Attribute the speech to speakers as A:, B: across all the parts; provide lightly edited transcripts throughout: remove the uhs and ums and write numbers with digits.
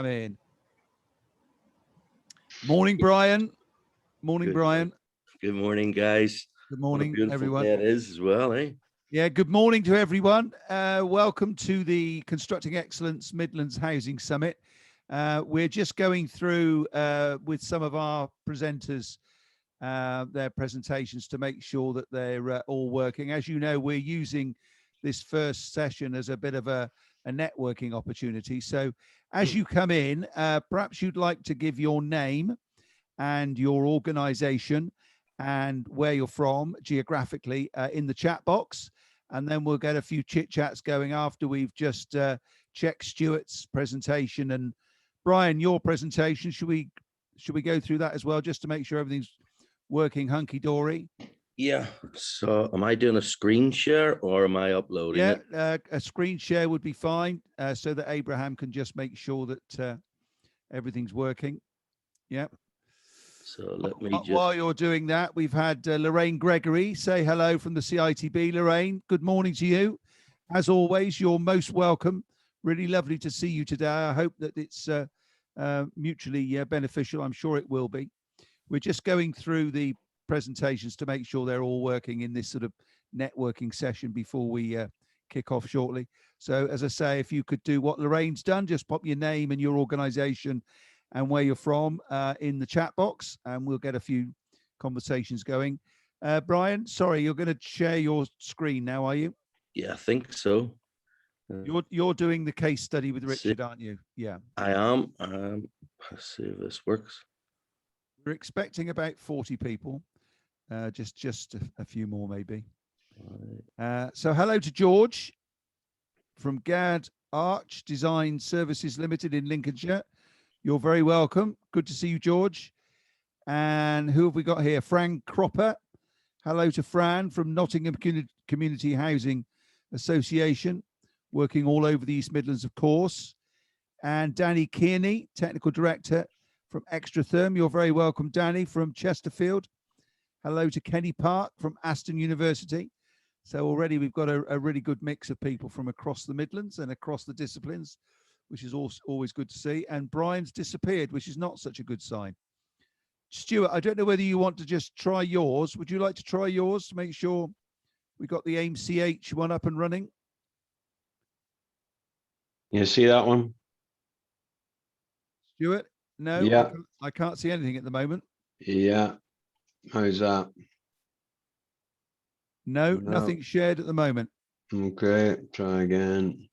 A: Come in. Morning, Brian. Morning,
B: Good
A: Brian.
B: Good morning, guys.
A: Good morning,
B: what a beautiful
A: everyone.
B: day it is as well, eh?
A: Yeah, good morning to everyone. Welcome to the Constructing Excellence Midlands Housing Summit. We're just going through with some of our presenters their presentations to make sure that they're all working. As you know, we're using this first session as a bit of a networking opportunity. So as you come in, perhaps you'd like to give your name and your organization and where you're from geographically in the chat box. And then we'll get a few chit chats going after we've just checked Stewart's presentation. And Brian, your presentation, should we go through that as well, just to make sure everything's working hunky-dory?
B: Yeah. So am I doing a screen share or am I uploading it?
A: A screen share would be fine, so that Abraham can just make sure that everything's working. Yeah.
B: So let me just...
A: While you're doing that, we've had Lorraine Gregory say hello from the CITB. Lorraine, good morning to you. As always, you're most welcome. Really lovely to see you today. I hope that it's mutually beneficial. I'm sure it will be. We're just going through the presentations to make sure they're all working in this sort of networking session before we kick off shortly. So as I say, if you could do what Lorraine's done, just pop your name and your organization and where you're from in the chat box, and we'll get a few conversations going. Brian, sorry, you're going to share your screen now, are you?
B: Yeah, I think so.
A: You're doing the case study with Richard, aren't you? Yeah.
B: I am. Let's see if this works.
A: We're expecting about 40 people, just a few more maybe. So hello to George from Gad Arch Design Services Limited in Lincolnshire. You're very welcome. Good to see you, George. And who have we got here? Fran Cropper. Hello to Fran from Nottingham Community Housing Association, working all over the East Midlands, of course. And Danny Kearney, Technical Director from Extratherm. You're very welcome, Danny, from Chesterfield. Hello to Kenny Park from Aston University. So already we've got a really good mix of people from across the Midlands and across the disciplines, which is also always good to see. And Brian's disappeared, which is not such a good sign. Stewart, I don't know whether you want to just try yours. Would you like to try yours to make sure we got the AIM-CH one up and running?
C: You see that one?
A: Stewart? No,
C: yeah.
A: I can't see anything at the moment.
C: Yeah. How's that?
A: No, nothing shared at the moment.
C: Okay, try again.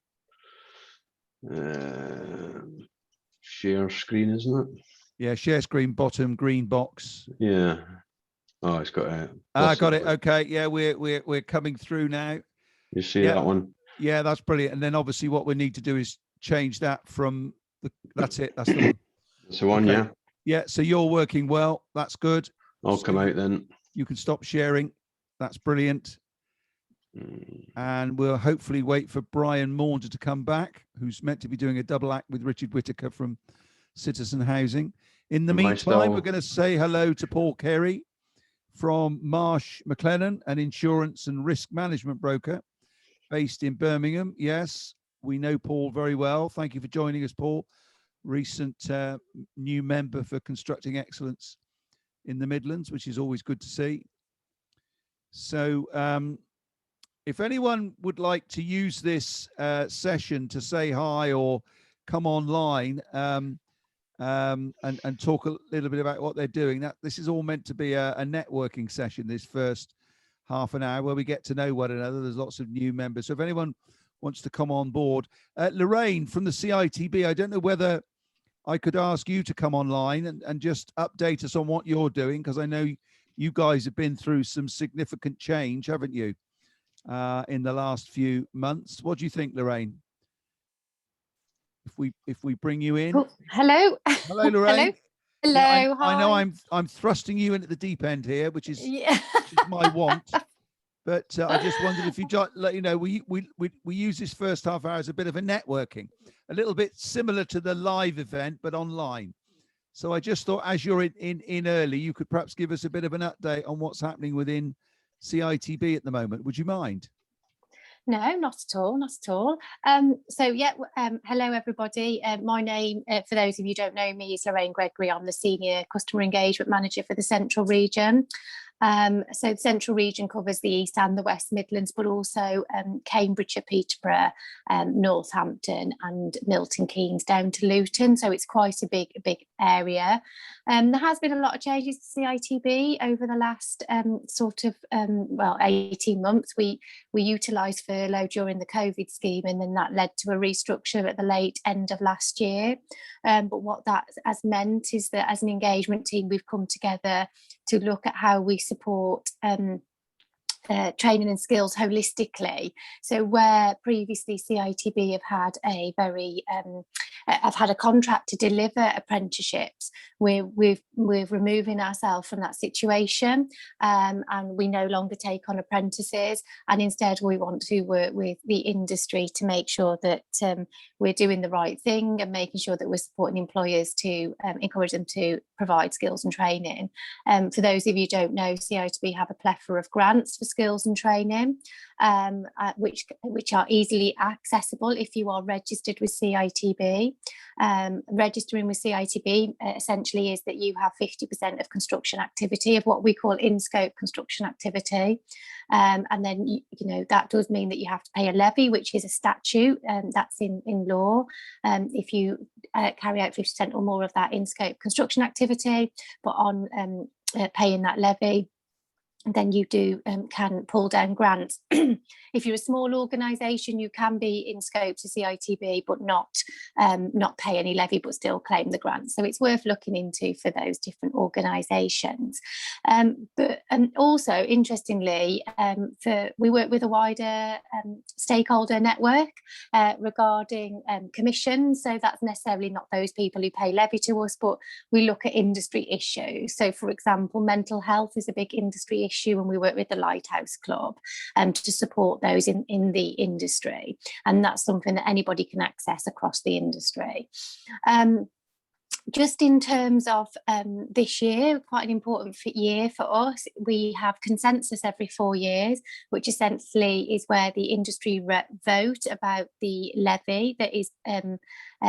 C: Share screen, isn't it?
A: Yeah, share screen, bottom green box.
C: Yeah. Oh, it's got a.
A: I got it. Okay. Yeah, we're coming through now.
C: You see that one?
A: Yeah, that's brilliant. And then obviously what we need to do is change that from the. That's it. That's the one.
C: That's the one. Okay. Yeah.
A: Yeah. So you're working well. That's good.
C: I'll come out then.
A: You can stop sharing. That's brilliant. And we'll hopefully wait for Brian Maunder to come back, who's meant to be doing a double act with Richard Whittaker from Citizen Housing. In the meantime, we're going to say hello to Paul Carey from Marsh McLennan, an insurance and risk management broker based in Birmingham. Yes, we know Paul very well. Thank you for joining us, Paul. Recent new member for Constructing Excellence in the Midlands, which is always good to see. So if anyone would like to use this session to say hi or come online and talk a little bit about what they're doing, this is all meant to be a networking session, this first half an hour where we get to know one another. There's lots of new members. So if anyone wants to come on board, Lorraine from the CITB, I don't know whether I could ask you to come online and just update us on what you're doing, because I know you guys have been through some significant change, haven't you, in the last few months? What do you think, Lorraine? If we bring you in.
D: Oh, hello.
A: Hello, Lorraine.
D: Hello.
A: Yeah,
D: hi.
A: I know I'm thrusting you in at the deep end here, which is my want. But I just wondered if you'd let you know, we use this first half hour as a bit of a networking, a little bit similar to the live event, but online. So I just thought, as you're in early, you could perhaps give us a bit of an update on what's happening within CITB at the moment. Would you mind?
D: No, not at all, not at all. Hello everybody. My name, for those of you who don't know me, is Lorraine Gregory. I'm the Senior Customer Engagement Manager for the Central Region. So the Central Region covers the East and the West Midlands, but also Cambridgeshire, Peterborough, Northampton and Milton Keynes down to Luton. So it's quite a big area. There has been a lot of changes to CITB over the last 18 months. We utilised furlough during the COVID scheme, and then that led to a restructure at the late end of last year. But what that has meant is that as an engagement team, we've come together to look at how we support training and skills holistically. So where previously CITB have had a contract to deliver apprenticeships, we're removing ourselves from that situation, and we no longer take on apprentices, and instead we want to work with the industry to make sure that we're doing the right thing and making sure that we're supporting employers to encourage them to provide skills and training. For those of you who don't know, CITB have a plethora of grants for skills and training, which are easily accessible if you are registered with CITB. Registering with CITB essentially is that you have 50% of construction activity, of what we call in-scope construction activity, and then that does mean that you have to pay a levy, which is a statute, that's in law, if you carry out 50% or more of that in-scope construction activity. But on paying that levy, then you can pull down grants. If you're a small organisation, you can be in scope to CITB, but not pay any levy, but still claim the grant. So it's worth looking into for those different organisations. But also, interestingly, we work with a wider stakeholder network regarding commissions. So that's necessarily not those people who pay levy to us, but we look at industry issues. So, for example, mental health is a big industry issue, and we work with the Lighthouse Club to support those in the industry, and that's something that anybody can access across the industry. Just in terms of this year, quite an important year for us, we have consensus every 4 years, which essentially is where the industry vote about the levy that is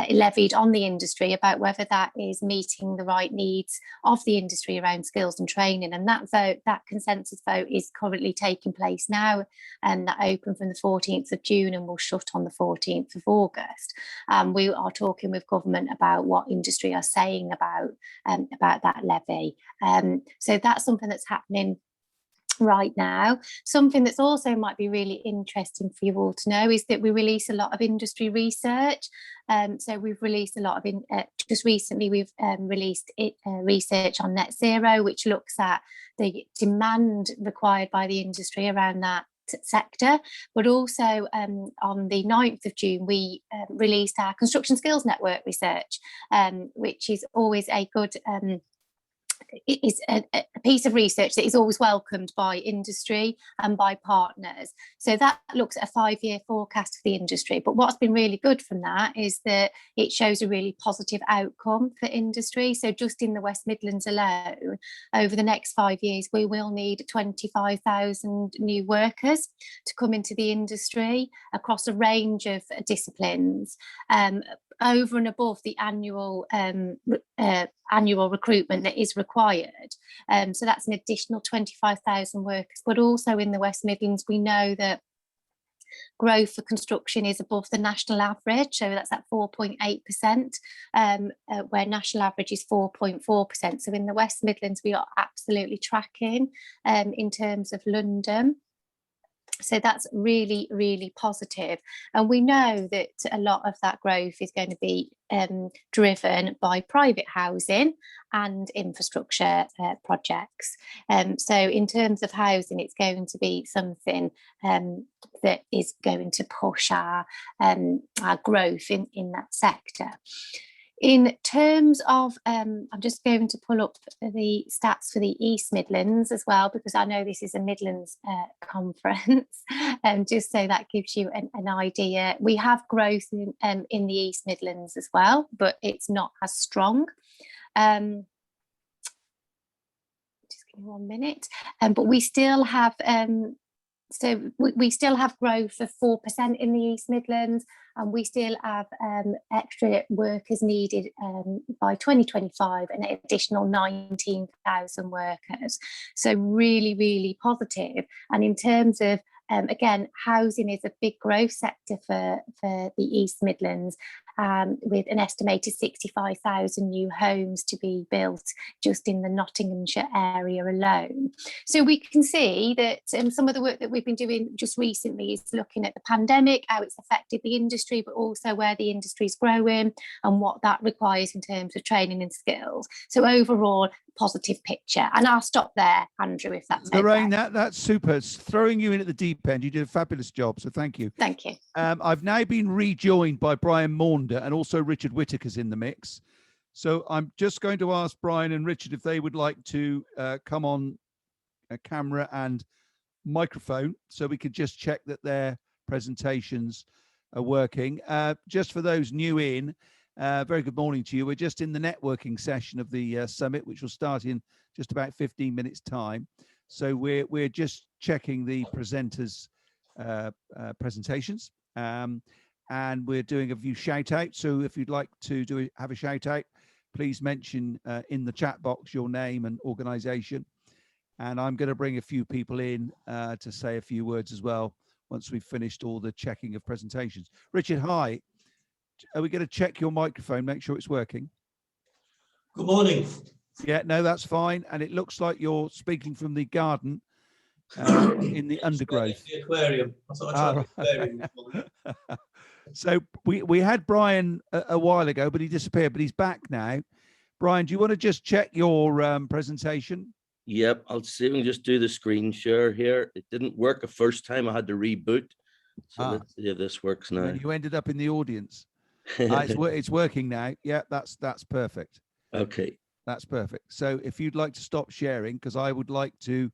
D: levied on the industry, about whether that is meeting the right needs of the industry around skills and training. And that consensus vote is currently taking place now, and that opened from the 14th of June and will shut on the 14th of August. We are talking with government about what industry are saying about that levy. So that's something that's happening right now. Something that's also might be really interesting for you all to know is that we release a lot of industry research. So we've released a lot of just recently we've released research on net zero, which looks at the demand required by the industry around that sector. But also on the 9th of June we released our construction skills network research, which is always a good it is a piece of research that is always welcomed by industry and by partners. So that looks at a 5-year forecast for the industry. But what's been really good from that is that it shows a really positive outcome for industry. So just in the West Midlands alone, over the next 5 years, we will need 25,000 new workers to come into the industry across a range of disciplines, over and above the annual recruitment that is required. So that's an additional 25,000 workers. But also in the West Midlands, we know that growth for construction is above the national average, so that's at 4.8%, where national average is 4.4%. So in the West Midlands, we are absolutely tracking in terms of London. So that's really, really positive. And we know that a lot of that growth is going to be driven by private housing and infrastructure projects. So in terms of housing, it's going to be something that is going to push our growth in that sector. In terms of, I'm just going to pull up the stats for the East Midlands as well, because I know this is a Midlands conference, just so that gives you an idea. We have growth in the East Midlands as well, but it's not as strong. Just give me 1 minute. But we still have So we still have growth of 4% in the East Midlands, and we still have extra workers needed by 2025, an additional 19,000 workers. So really, really positive. And in terms of, again, housing is a big growth sector for the East Midlands, with an estimated 65,000 new homes to be built just in the Nottinghamshire area alone. So we can see that some of the work that we've been doing just recently is looking at the pandemic, how it's affected the industry, but also where the industry is growing and what that requires in terms of training and skills. So overall, positive picture. And I'll stop there, Andrew, if that's
A: Lorraine,
D: okay.
A: that's super. It's throwing you in at the deep end. You did a fabulous job, so thank you.
D: Thank you.
A: I've now been rejoined by Brian Maunder, and also Richard Whittaker's in the mix. So I'm just going to ask Brian and Richard if they would like to come on a camera and microphone, so we could just check that their presentations are working. Just for those new in, very good morning to you. We're just in the networking session of the summit, which will start in just about 15 minutes time. So we're just checking the presenters' presentations, and we're doing a few shout outs. So if you'd like to have a shout out, please mention in the chat box your name and organization. And I'm going to bring a few people in to say a few words as well once we've finished all the checking of presentations. Richard, hi. Are we going to check your microphone, make sure it's working?
E: Good morning.
A: Yeah, no, that's fine. And it looks like you're speaking from the garden in the undergrowth.
E: The aquarium. I thought I'd try the aquarium this morning.
A: So we had Brian a while ago, but he disappeared, but he's back now. Brian, do you want to just check your presentation?
B: Yep, I'll see if we can just do the screen share here. It didn't work the first time. I had to reboot. So let's see if this works now.
A: And you ended up in the audience. It's working now. Yeah, that's perfect.
B: Okay.
A: That's perfect. So if you'd like to stop sharing, because I would like to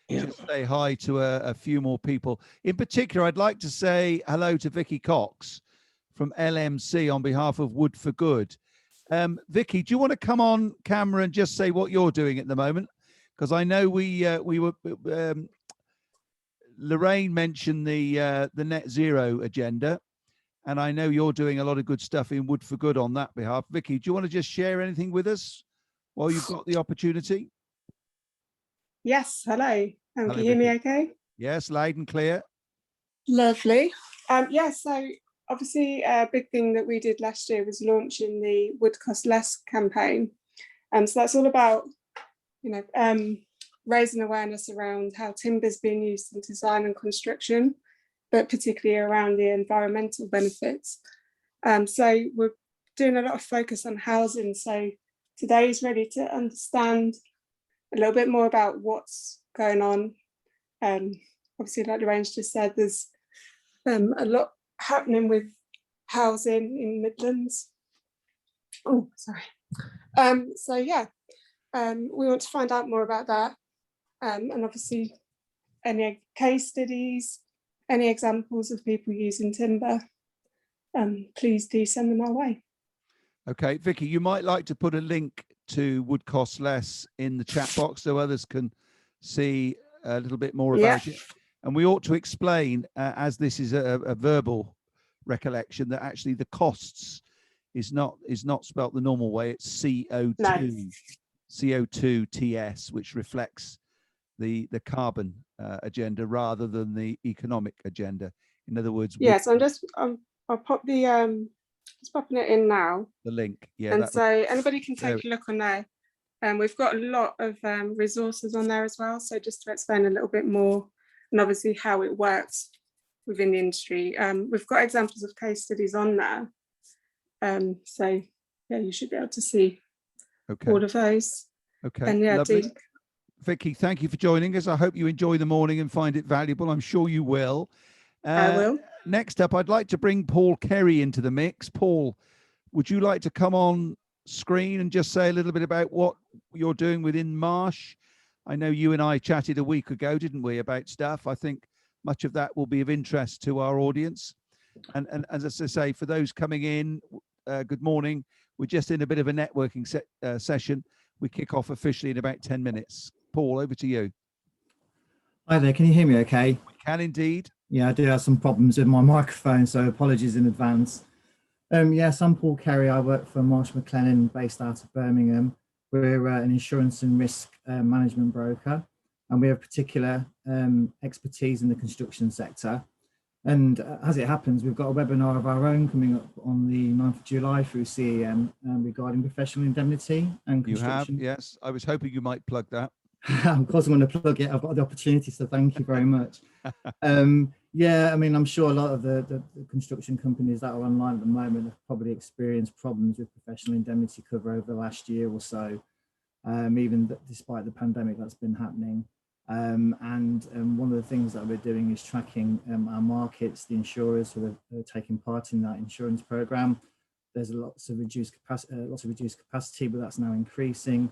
A: just say hi to a few more people. In particular, I'd like to say hello to Vicky Cox from LMC on behalf of Wood for Good. Vicky, do you want to come on camera and just say what you're doing at the moment? Because I know we were Lorraine mentioned the net zero agenda, and I know you're doing a lot of good stuff in Wood for Good on that behalf. Vicky, do you want to just share anything with us while you've got the opportunity?
F: Yes, hello.
A: Hello,
F: Can you hear me
A: Vicky.
F: okay?
A: Yes, loud and clear.
F: Lovely. Yeah, so obviously a big thing that we did last year was launching the Wood Cost Less campaign. So that's all about, raising awareness around how timber is being used in design and construction, but particularly around the environmental benefits. So we're doing a lot of focus on housing. So today is really to understand a little bit more about what's going on. Obviously, like Lorraine's just said, there's a lot happening with housing in Midlands. Oh, sorry. So yeah, we want to find out more about that. And obviously, any case studies, any examples of people using timber, please do send them our way.
A: Okay, Vicky, you might like to put a link to Wood Cost Less in the chat box so others can see a little bit more about it. And we ought to explain, as this is a verbal recollection, that actually the costs is not spelt the normal way. It's CO2,
F: No.
A: CO2 TS, which reflects the carbon agenda rather than the economic agenda. In other words,
F: yeah. So I'll pop the just popping it in now.
A: The link, yeah.
F: And so anybody can take a look on there. We've got a lot of resources on there as well. So just to explain a little bit more, and obviously how it works within the industry. We've got examples of case studies on there. So yeah, you should be able to see all of those.
A: Okay,
F: and yeah,
A: lovely. Vicky, thank you for joining us. I hope you enjoy the morning and find it valuable. I'm sure you will.
F: I will.
A: Next up, I'd like to bring Paul Kerry into the mix. Paul, would you like to come on screen and just say a little bit about what you're doing within Marsh? I know you and I chatted a week ago, didn't we, about stuff. I think much of that will be of interest to our audience. And as I say, for those coming in, good morning. We're just in a bit of a networking session. We kick off officially in about 10 minutes. Paul, over to you.
G: Hi there, can you hear me okay?
A: We can indeed.
G: Yeah, I do have some problems with my microphone, so apologies in advance. Yes, I'm Paul Kerry. I work for Marsh McLennan, based out of Birmingham. We're an insurance and risk management broker, and we have particular expertise in the construction sector. And as it happens, we've got a webinar of our own coming up on the 9th of July through CEM regarding professional indemnity and construction.
A: You have, yes. I was hoping you might plug that.
G: Of course, I'm going to plug it. I've got the opportunity, so thank you very much. Yeah, I mean, I'm sure a lot of the construction companies that are online at the moment have probably experienced problems with professional indemnity cover over the last year or so, despite the pandemic that's been happening. One of the things that we're doing is tracking our markets, the insurers who are taking part in that insurance program. There's lots of reduced capacity, but that's now increasing.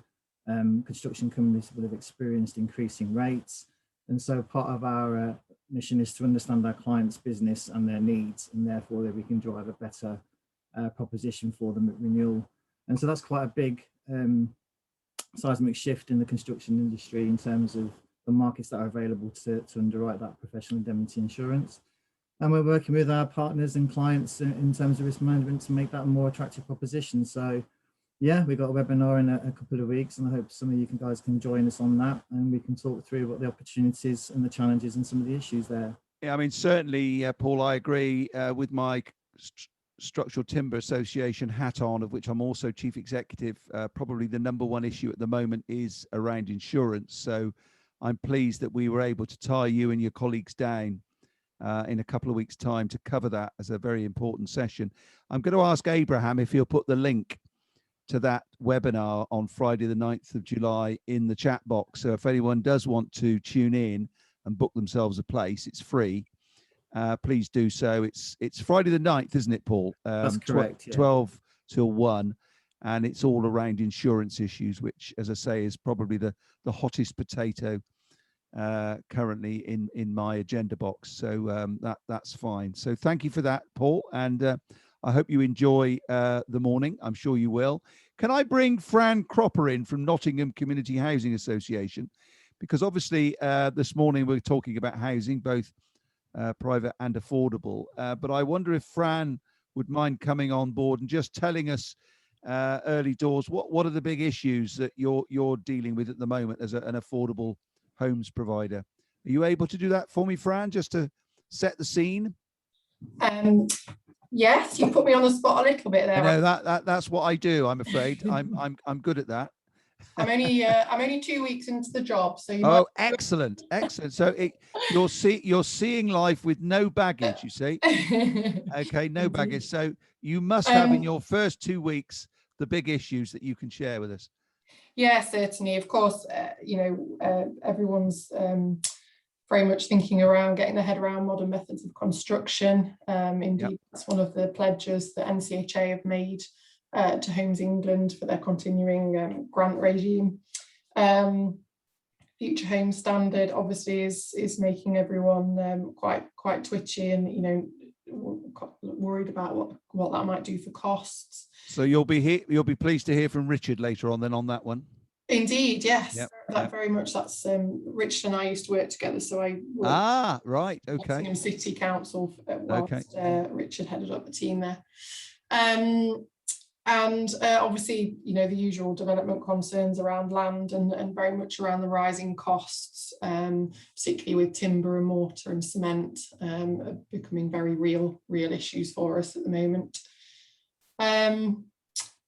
G: Construction companies will have experienced increasing rates. And so part of our mission is to understand our clients' business and their needs, and therefore that we can drive a better proposition for them at renewal. And so that's quite a big seismic shift in the construction industry in terms of the markets that are available to underwrite that professional indemnity insurance. And we're working with our partners and clients in terms of risk management to make that a more attractive proposition. So yeah, we've got a webinar in a couple of weeks, and I hope some of you guys can join us on that, and we can talk through what the opportunities and the challenges and some of the issues there.
A: Yeah, I mean, certainly, Paul, I agree with my Structural Timber Association hat on, of which I'm also chief executive. Probably the number one issue at the moment is around insurance. So I'm pleased that we were able to tie you and your colleagues down in a couple of weeks' time to cover that as a very important session. I'm going to ask Abraham if he'll put the link to that webinar on Friday the 9th of July in the chat box. So if anyone does want to tune in and book themselves a place, it's free. Please do so. It's Friday the 9th, isn't it, Paul?
G: That's correct.
A: 12 till 1, and it's all around insurance issues, which, as I say, is probably the hottest potato currently in my agenda box. So that's fine. So thank you for that, Paul, and I hope you enjoy the morning. I'm sure you will. Can I bring Fran Cropper in from Nottingham Community Housing Association? Because obviously this morning we're talking about housing, both private and affordable. But I wonder if Fran would mind coming on board and just telling us early doors, what are the big issues that you're dealing with at the moment as an affordable homes provider? Are you able to do that for me, Fran, just to set the scene?
H: Yes, you put me on the spot a little bit there.
A: I know that's what I do. I'm afraid I'm good at that.
H: I'm only 2 weeks into the job, so you
A: might... excellent. So you're seeing life with no baggage, you see. Okay, no baggage. So you must have in your first 2 weeks the big issues that you can share with us.
H: Yeah, certainly. Of course, everyone's very much thinking around getting their head around modern methods of construction. Indeed, that's one of the pledges that NCHA have made to Homes England for their continuing grant regime. Future Home Standard obviously is making everyone quite twitchy and worried about what that might do for costs.
A: So you'll be pleased to hear from Richard later on then on that one.
H: Indeed, yes. Very much. That's Richard and I used to work together, so I worked
A: right, okay.
H: Nottingham City Council whilst Richard headed up the team there. Obviously, the usual development concerns around land and very much around the rising costs, particularly with timber and mortar and cement, becoming very real issues for us at the moment.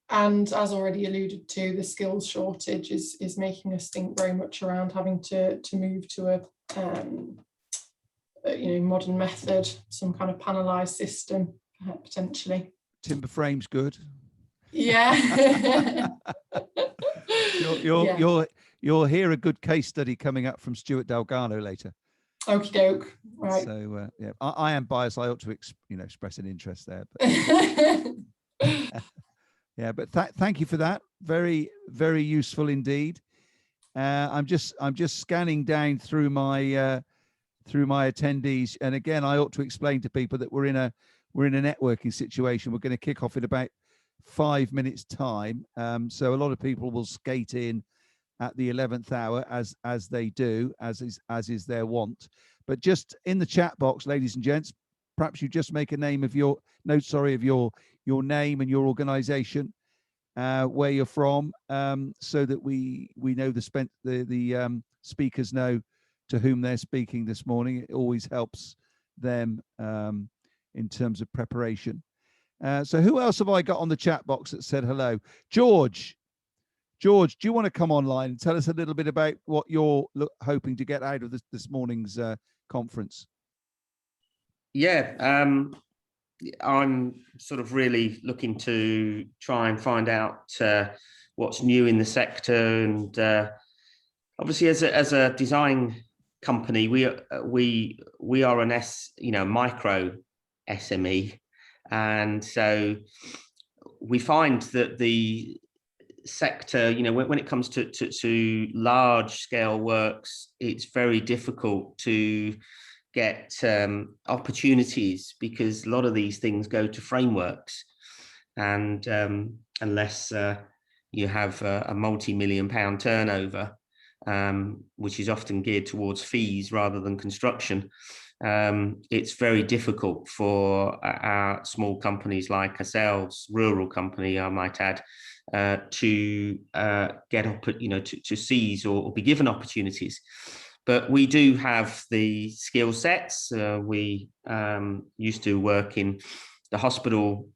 H: And as already alluded to, the skills shortage is making us think very much around having to move to a modern method, some kind of panelised system, potentially.
A: Timber frame's good.
H: Yeah.
A: You'll hear a good case study coming up from Stewart Delgarno later.
H: Okie doke. Right.
A: So I am biased. I ought to express an interest there. But yeah, but thank you for that. Very, very useful indeed. I'm just scanning down through my attendees, and again, I ought to explain to people that we're in a networking situation. We're going to kick off in about 5 minutes time. So a lot of people will skate in at the 11th hour, as they do, as is their wont. But just in the chat box, ladies and gents, perhaps you just make a name of your name and your organisation, where you're from, so that we know the speakers know to whom they're speaking this morning. It always helps them in terms of preparation. So who else have I got on the chat box that said hello? George, do you want to come online and tell us a little bit about what you're hoping to get out of this morning's conference?
I: Yeah, I'm sort of really looking to try and find out what's new in the sector, and obviously as a design company, we are an micro SME, and so we find that the sector, when it comes to large scale works, it's very difficult to get opportunities, because a lot of these things go to frameworks, and unless you have a multi-million-pound turnover, which is often geared towards fees rather than construction, it's very difficult for our small companies like ourselves, rural company, I might add, to get up, to seize or be given opportunities. But we do have the skill sets. We used to work in the hospital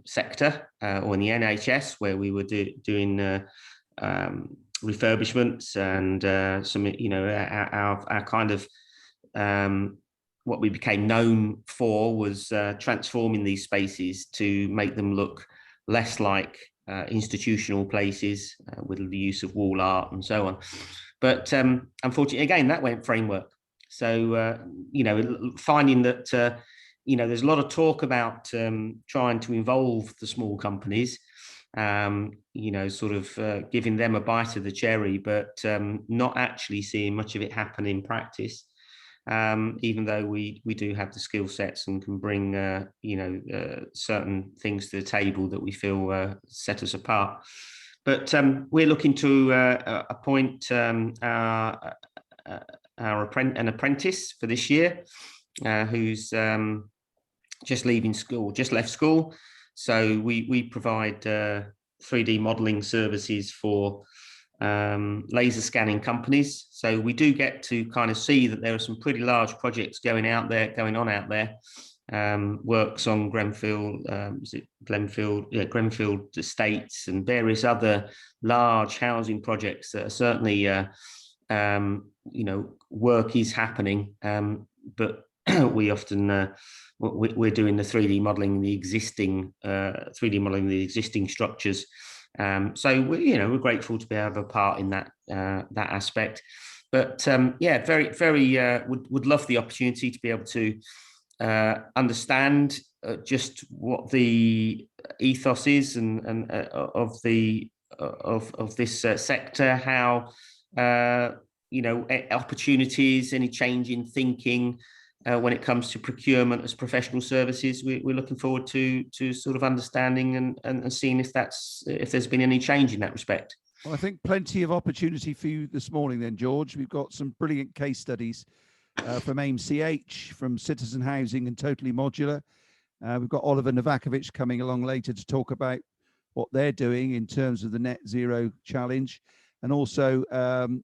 I: sector or in the NHS, where we were doing refurbishments and some, our kind of what we became known for was transforming these spaces to make them look less like institutional places with the use of wall art and so on. But unfortunately, again, that went framework. So, finding that, there's a lot of talk about trying to involve the small companies, sort of giving them a bite of the cherry, but not actually seeing much of it happen in practice. Even though we do have the skill sets and can bring, certain things to the table that we feel set us apart. But we're looking to appoint an apprentice for this year, who's just left school. So we provide 3D modelling services for laser scanning companies. So we do get to kind of see that there are some pretty large projects going on out there. Works on Grenfell Estates and various other large housing projects that are certainly, work is happening. But we often we're doing the 3D modelling the existing structures. So we're grateful to be able to have a part in that aspect. But very, very would love the opportunity to be able to understand just what the ethos is and of this sector, how opportunities, any change in thinking when it comes to procurement as professional services. We're looking forward to sort of understanding and seeing if there's been any change in that respect.
A: Well, I think plenty of opportunity for you this morning then, George. We've got some brilliant case studies from AIM-CH, from Citizen Housing and Totally Modular. We've got Oliver Novakovic coming along later to talk about what they're doing in terms of the net zero challenge. And also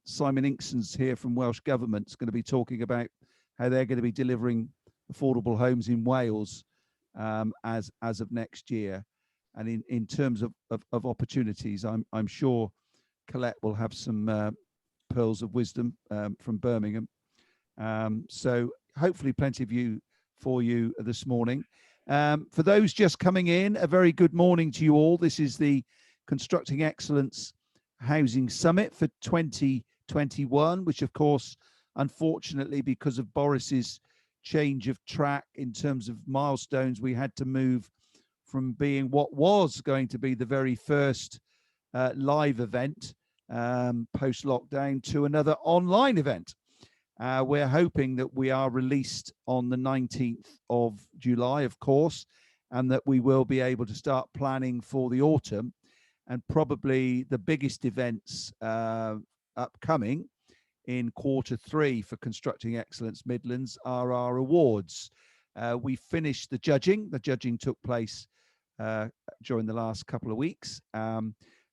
A: Simon Inkson's here from Welsh Government is going to be talking about how they're going to be delivering affordable homes in Wales as of next year. And in terms of opportunities, I'm sure Colette will have some pearls of wisdom from Birmingham. So hopefully plenty for you this morning. For those just coming in, a very good morning to you all. This is the Constructing Excellence Housing Summit for 2021, which of course, unfortunately, because of Boris's change of track in terms of milestones, we had to move from being what was going to be the very first live event post-lockdown to another online event. We're hoping that we are released on the 19th of July, of course, and that we will be able to start planning for the autumn. and probably the biggest events upcoming in Q3 for Constructing Excellence Midlands are our awards. We finished the judging. The judging took place during the last couple of weeks.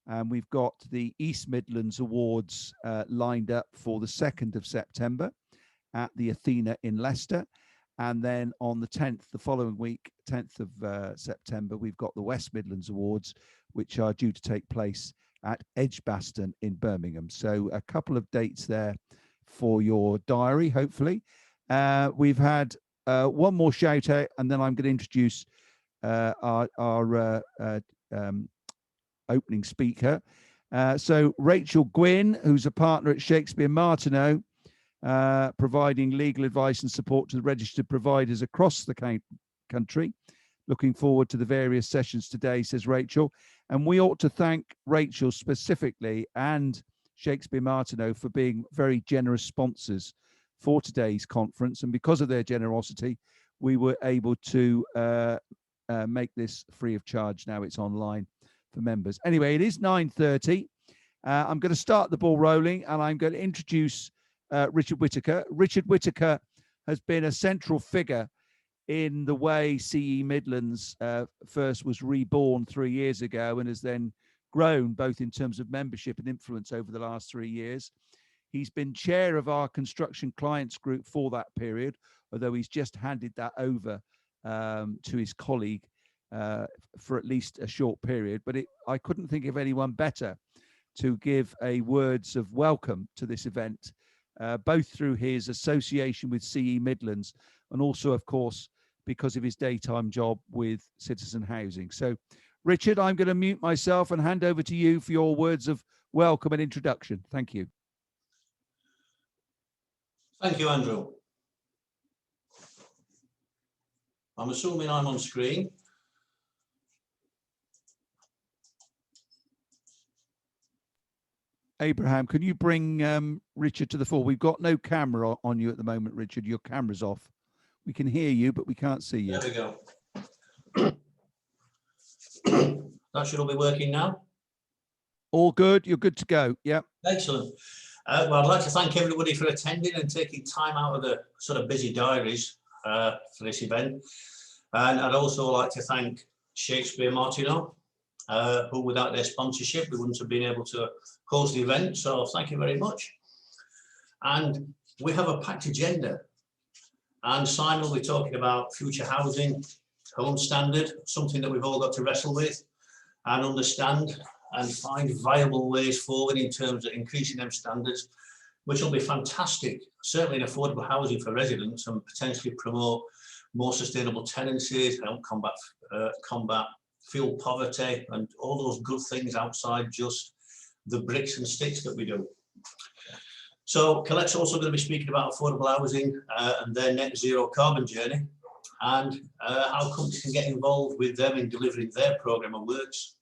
A: And we've got the East Midlands Awards lined up for the 2nd of September at the Athena in Leicester. And then on the 10th, the following week, 10th of September, we've got the West Midlands Awards, which are due to take place at Edgbaston in Birmingham. So a couple of dates there for your diary, hopefully. We've had one more shout out, and then I'm going to introduce our opening speaker. So Rachel Gwynn, who's a partner at Shakespeare Martineau, providing legal advice and support to the registered providers across the country. Looking forward to the various sessions today, says Rachel. And we ought to thank Rachel specifically and Shakespeare Martineau for being very generous sponsors for today's conference. And because of their generosity, we were able to make this free of charge. Now it's online for members. Anyway, it is 9:30. I'm going to start the ball rolling, and I'm going to introduce Richard Whittaker. Richard Whittaker has been a central figure in the way CE Midlands first was reborn 3 years ago and has then grown both in terms of membership and influence over the last 3 years. He's been chair of our construction clients group for that period, although he's just handed that over to his colleague for at least a short period. But I couldn't think of anyone better to give a words of welcome to this event, both through his association with CE Midlands and also, of course, because of his daytime job with Citizen Housing. So, Richard, I'm going to mute myself and hand over to you for your words of welcome and introduction. Thank you.
E: Thank you, Andrew. I'm assuming I'm on screen.
A: Abraham, can you bring Richard to the fore? We've got no camera on you at the moment, Richard. Your camera's off. We can hear you, but we can't see you.
E: There we go. That should all be working now.
A: All good. You're good to go. Yep.
E: Excellent. Well, I'd like to thank everybody for attending and taking time out of the sort of busy diaries for this event. And I'd also like to thank Shakespeare Martineau, who without their sponsorship, we wouldn't have been able to host the event. So thank you very much. And we have a packed agenda. And Simon will be talking about future housing, home standard, something that we've all got to wrestle with and understand and find viable ways forward in terms of increasing them standards, which will be fantastic, certainly in affordable housing for residents, and potentially promote more sustainable tenancies, help combat fuel poverty and all those good things outside just the bricks and sticks that we do. So Colette's also going to be speaking about affordable housing and their net zero carbon journey, and how companies can get involved with them in delivering their programme of works.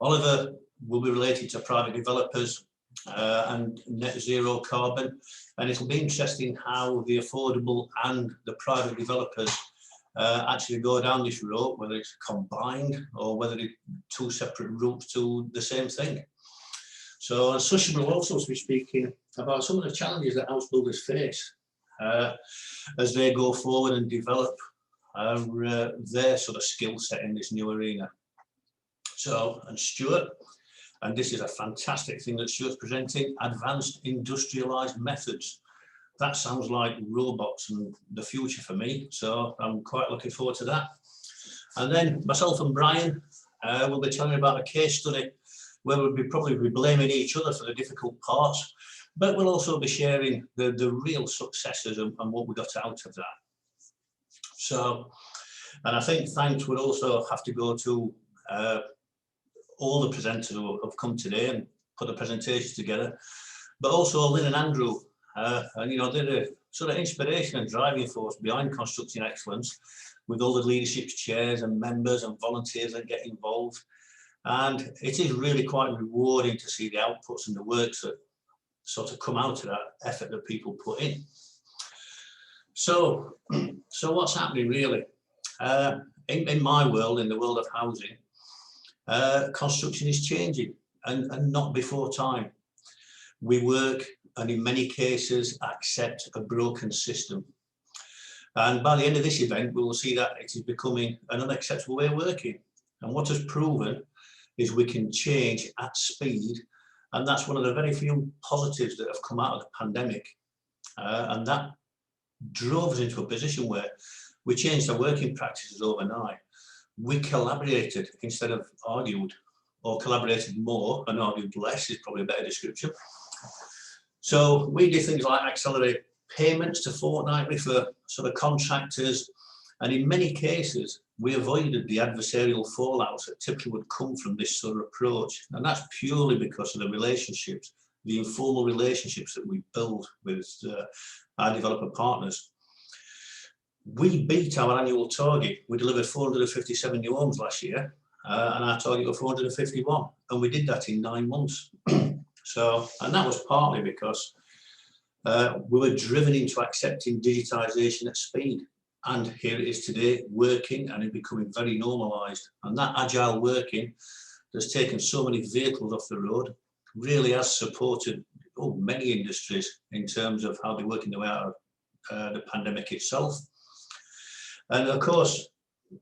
E: Oliver will be related to private developers and net zero carbon, and it'll be interesting how the affordable and the private developers actually go down this road, whether it's combined or whether it's two separate routes to the same thing. So Sushma will also be speaking about some of the challenges that house builders face as they go forward and develop their sort of skill set in this new arena. So, and Stewart, and this is a fantastic thing that Stuart's presenting, advanced industrialized methods. That sounds like robots and the future for me. So I'm quite looking forward to that. And then myself and Brian will be telling you about a case study where we'll probably be blaming each other for the difficult parts, but we'll also be sharing the real successes and what we got out of that. So, and I think thanks would also have to go to all the presenters who have come today and put the presentations together, but also Lynn and Andrew, and you know, they're the sort of inspiration and driving force behind Constructing Excellence, with all the leadership chairs and members and volunteers that get involved. And it is really quite rewarding to see the outputs and the works that sort of come out of that effort that people put in. So what's happening really? In my world, in the world of housing, construction is changing and not before time. We work and in many cases accept a broken system. And by the end of this event, we will see that it is becoming an unacceptable way of working. And what has proven is we can change at speed. And that's one of the very few positives that have come out of the pandemic. And that drove us into a position where we changed our working practices overnight. We collaborated instead of argued, or collaborated more and argued less is probably a better description. So we did things like accelerate payments to fortnightly for sort of contractors. And in many cases, we avoided the adversarial fallout that typically would come from this sort of approach. And that's purely because of the relationships, the informal relationships that we build with our developer partners. We beat our annual target. We delivered 457 new homes last year, and our target was 451. And we did that in 9 months. So, and that was partly because we were driven into accepting digitisation at speed. And here it is today, working and it becoming very normalised. And that agile working that's taken so many vehicles off the road really has supported many industries in terms of how they're working their way out of the pandemic itself. And of course,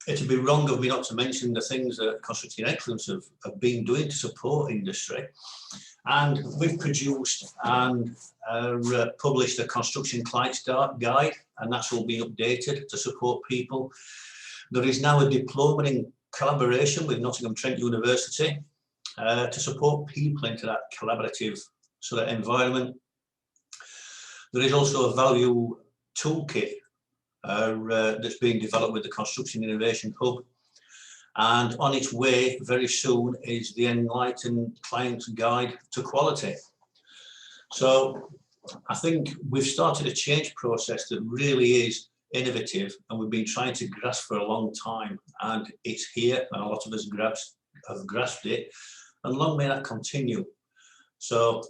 E: it'd be wrong of me not to mention the things that Constructing Excellence have been doing to support industry. And we've produced and published a construction client start guide, and that's all being updated to support people. There is now a diploma in collaboration with Nottingham Trent University to support people into that collaborative sort of environment. There is also a value toolkit that's being developed with the Construction Innovation Hub. And on its way very soon is the Enlightened Client's Guide to Quality. So I think we've started a change process that really is innovative, and we've been trying to grasp for a long time, and it's here, and a lot of us have grasped it, and long may that continue. So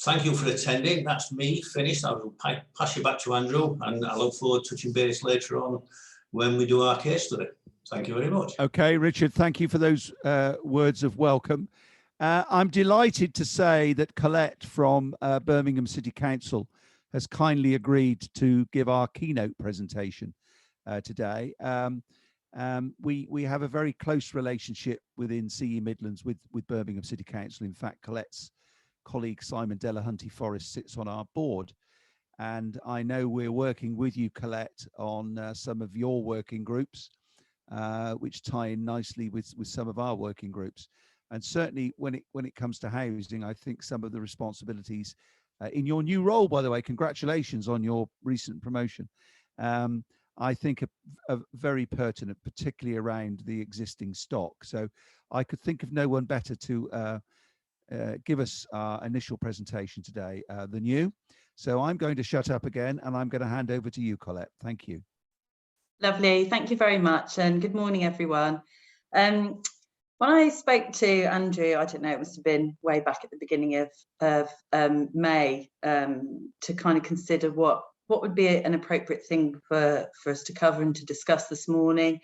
E: thank you for attending. That's me finished. I will pass you back to Andrew, and I look forward to touching base later on when we do our case study. Thank you very much.
A: Okay, Richard, thank you for those words of welcome. I'm delighted to say that Colette from Birmingham City Council has kindly agreed to give our keynote presentation today. We have a very close relationship within CE Midlands with Birmingham City Council. In fact, Colette's colleague Simon Delahunty Forrest sits on our board. And I know we're working with you, Colette, on some of your working groups, which tie in nicely with some of our working groups. And certainly when it comes to housing, I think some of the responsibilities in your new role, by the way, congratulations on your recent promotion, I think are very pertinent, particularly around the existing stock. So I could think of no one better to give us our initial presentation today than you. So I'm going to shut up again, and I'm going to hand over to you, Colette. Thank you.
J: Lovely. Thank you very much. And good morning, everyone. When I spoke to Andrew, I don't know, it must have been way back at the beginning of May, to kind of consider what would be an appropriate thing for us to cover and to discuss this morning.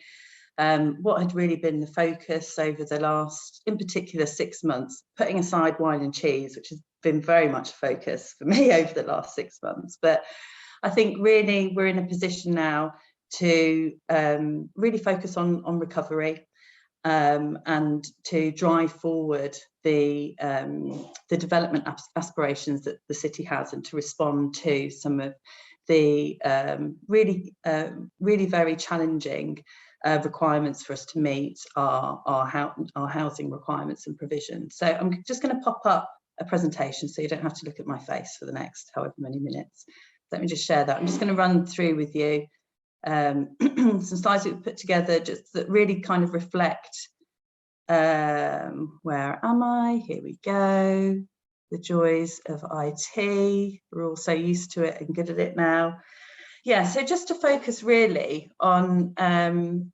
J: What had really been the focus over the last, in particular, 6 months, putting aside wine and cheese, which has been very much a focus for me over the last 6 months. But I think really we're in a position now to really focus on recovery and to drive forward the development aspirations that the city has, and to respond to some of the really very challenging requirements for us to meet our housing requirements and provisions. So I'm just going to pop up a presentation so you don't have to look at my face for the next however many minutes. Let me just share that. I'm just going to run through with you some slides that we put together just that really kind of reflect, where am I? Here we go. The joys of IT. We're all so used to it and good at it now. Yeah, so just to focus really on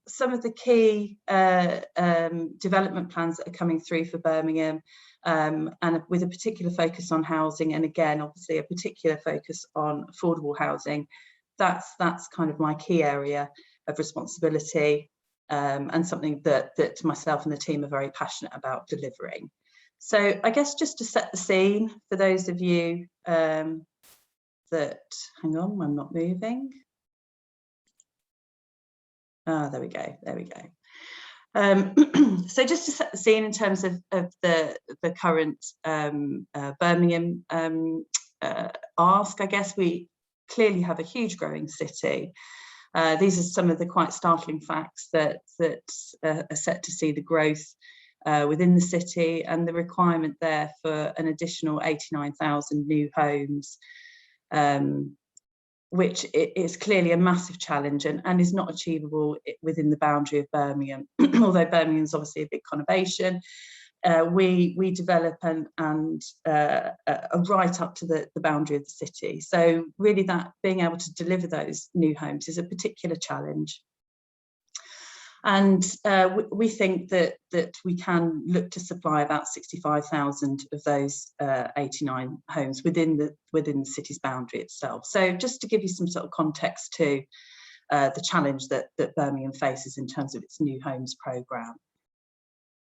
J: some of the key development plans that are coming through for Birmingham, and with a particular focus on housing, and again, obviously a particular focus on affordable housing. That's kind of my key area of responsibility. and something that myself and the team are very passionate about delivering. So I guess just to set the scene for those of you that, hang on, I'm not moving. Ah, there we go. So just to set the scene in terms of the current Birmingham ask, I guess we clearly have a huge growing city. These are some of the quite startling facts that are set to see the growth within the city, and the requirement there for an additional 89,000 new homes, which is clearly a massive challenge and is not achievable within the boundary of Birmingham. Although Birmingham is obviously a big conurbation, we develop and right up to the boundary of the city. So really, that being able to deliver those new homes is a particular challenge. And we think that we can look to supply about 65,000 of those 89 homes within the city's boundary itself. So just to give you some sort of context to the challenge that Birmingham faces in terms of its new homes programme.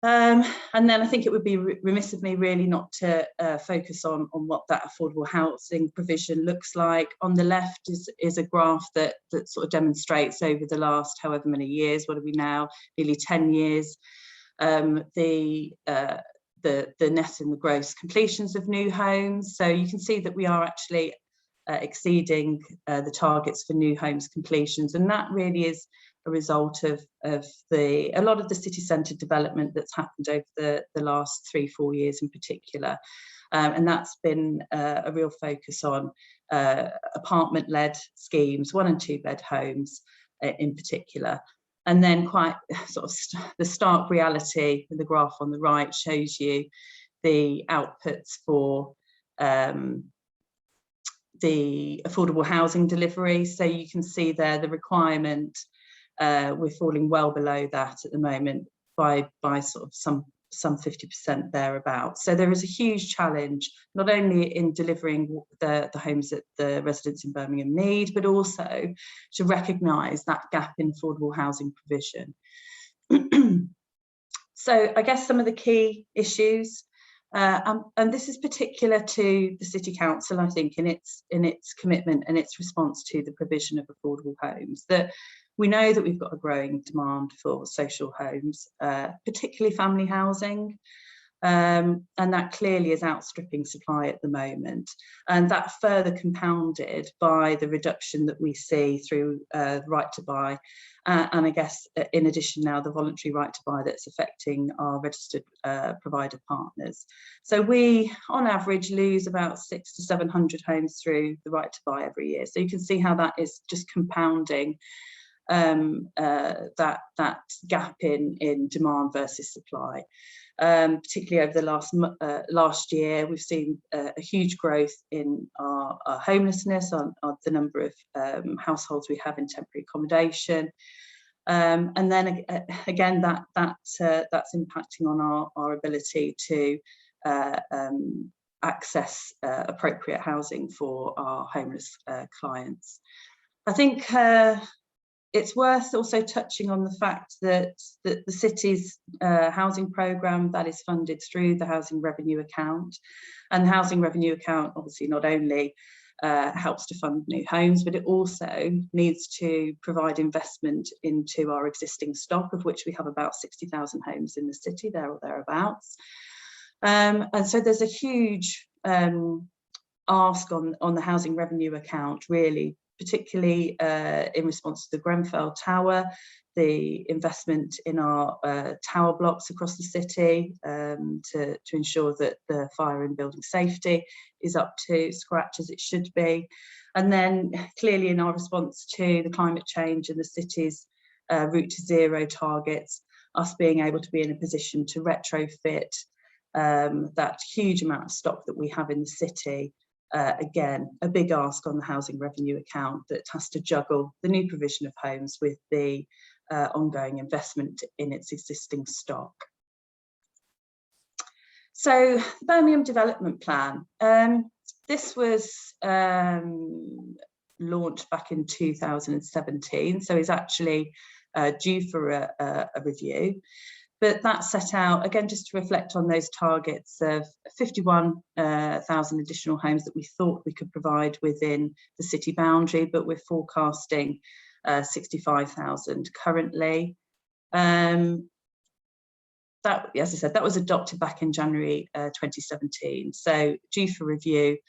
J: And then I think it would be remiss of me really not to focus on what that affordable housing provision looks like. On the left is a graph that sort of demonstrates over the last however many years, what are we now, nearly 10 years, the net and the gross completions of new homes. So you can see that we are actually exceeding the targets for new homes completions, and that really is a result of a lot of the city centre development that's happened over the last 3-4 years in particular, and that's been a real focus on apartment-led schemes, 1- and 2-bed homes in particular. And then quite sort of the stark reality, the graph on the right shows you the outputs for the affordable housing delivery. So you can see there the requirement, we're falling well below that at the moment by sort of some 50% thereabouts. So there is a huge challenge, not only in delivering the homes that the residents in Birmingham need, but also to recognise that gap in affordable housing provision. So I guess some of the key issues, and this is particular to the City Council, I think, in its commitment and its response to the provision of affordable homes, that we know that we've got a growing demand for social homes, particularly family housing, and that clearly is outstripping supply at the moment. And that further compounded by the reduction that we see through right to buy, and I guess in addition now the voluntary right to buy that's affecting our registered provider partners. So we on average lose about 600 to 700 homes through the right to buy every year. So you can see how that is just compounding that gap in demand versus supply. Particularly over the last year, we've seen a huge growth in our homelessness, on the number of households we have in temporary accommodation, and then again that's impacting on our ability to access appropriate housing for our homeless clients. I think it's worth also touching on the fact that the city's housing programme that is funded through the housing revenue account, and the housing revenue account obviously not only helps to fund new homes, but it also needs to provide investment into our existing stock, of which we have about 60,000 homes in the city, there or thereabouts. And so there's a huge ask on the housing revenue account, really, particularly in response to the Grenfell Tower, the investment in our tower blocks across the city to ensure that the fire and building safety is up to scratch as it should be. And then clearly in our response to the climate change and the city's route to zero targets, us being able to be in a position to retrofit that huge amount of stock that we have in the city. Again, a big ask on the housing revenue account that has to juggle the new provision of homes with the ongoing investment in its existing stock. So, the Birmingham Development Plan. This was launched back in 2017, so is actually due for a review. But that set out, again, just to reflect on those targets of 51,000 additional homes that we thought we could provide within the city boundary, but we're forecasting 65,000 currently. That, as I said, that was adopted back in January 2017, so due for review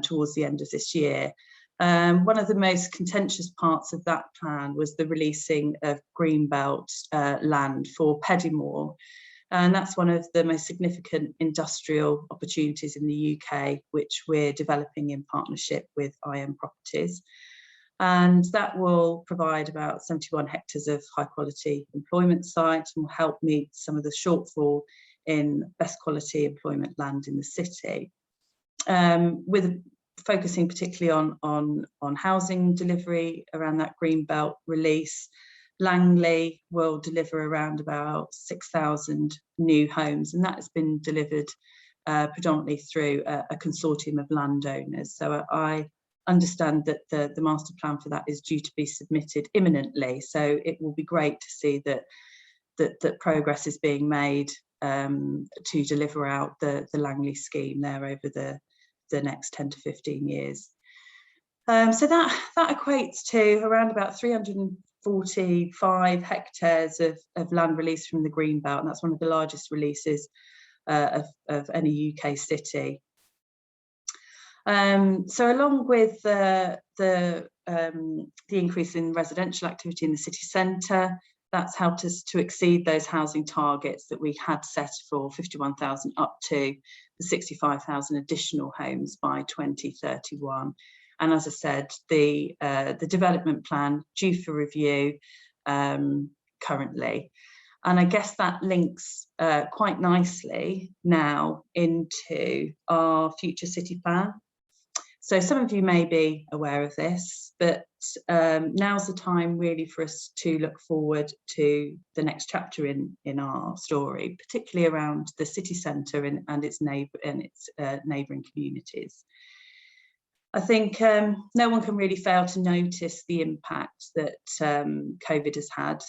J: towards the end of this year. One of the most contentious parts of that plan was the releasing of Greenbelt land for Pedimore, and that's one of the most significant industrial opportunities in the UK, which we're developing in partnership with IM Properties. And that will provide about 71 hectares of high quality employment sites and will help meet some of the shortfall in best quality employment land in the city. With focusing particularly on housing delivery around that Greenbelt release, Langley will deliver around about 6,000 new homes, and that has been delivered predominantly through a consortium of landowners. So I understand that the master plan for that is due to be submitted imminently, so it will be great to see that progress is being made to deliver out the Langley scheme there over the next 10 to 15 years. So that equates to around about 345 hectares of land released from the Greenbelt, and that's one of the largest releases of any UK city. So along with the increase in residential activity in the city centre, that's helped us to exceed those housing targets that we had set for 51,000 up to the 65,000 additional homes by 2031. And as I said, the development plan due for review currently. And I guess that links quite nicely now into our future city plan. So some of you may be aware of this, but now's the time really for us to look forward to the next chapter in our story, particularly around the city centre and its neighbouring communities. I think no one can really fail to notice the impact that COVID has had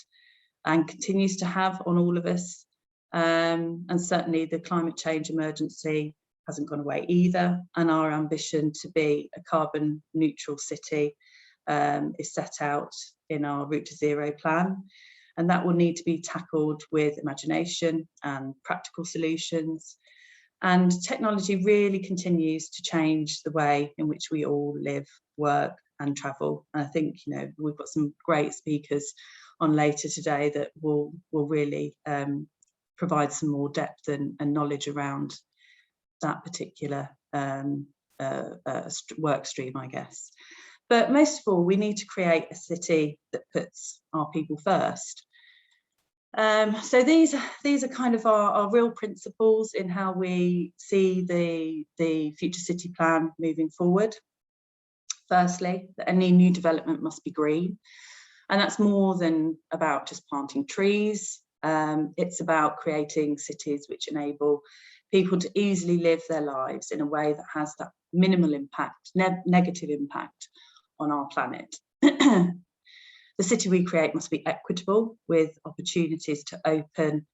J: and continues to have on all of us, and certainly the climate change emergency hasn't gone away either, and our ambition to be a carbon neutral city is set out in our Route to Zero plan, and that will need to be tackled with imagination and practical solutions. And technology really continues to change the way in which we all live, work and travel. And I think, you know, we've got some great speakers on later today that will really provide some more depth and knowledge around that particular work stream, I guess. But most of all, we need to create a city that puts our people first. So these are kind of our real principles in how we see the future city plan moving forward. Firstly, that any new development must be green, and that's more than about just planting trees. It's about creating cities which enable people to easily live their lives in a way that has that minimal impact, negative impact on our planet. The city we create must be equitable, with opportunities to open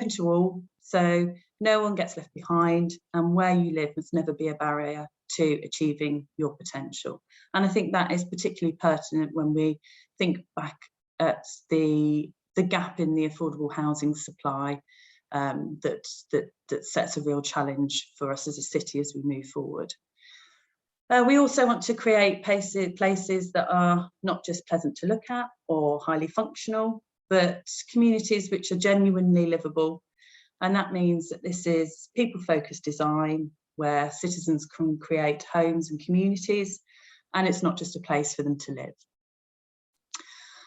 J: to all, so no one gets left behind, and where you live must never be a barrier to achieving your potential. And I think that is particularly pertinent when we think back at the gap in the affordable housing supply that sets a real challenge for us as a city as we move forward. We also want to create places that are not just pleasant to look at or highly functional, but communities which are genuinely livable. And that means that this is people-focused design where citizens can create homes and communities, and it's not just a place for them to live.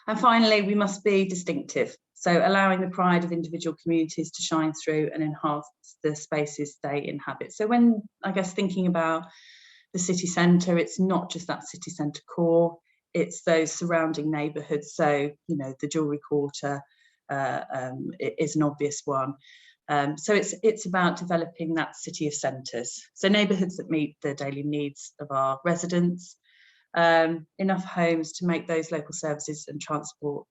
J: And finally, we must be distinctive, so allowing the pride of individual communities to shine through and enhance the spaces they inhabit. So when, I guess, thinking about the city centre, it's not just that city centre core, it's those surrounding neighbourhoods. So, you know, the Jewellery Quarter is an obvious one. So it's about developing that city of centres. So neighbourhoods that meet the daily needs of our residents, enough homes to make those local services and transport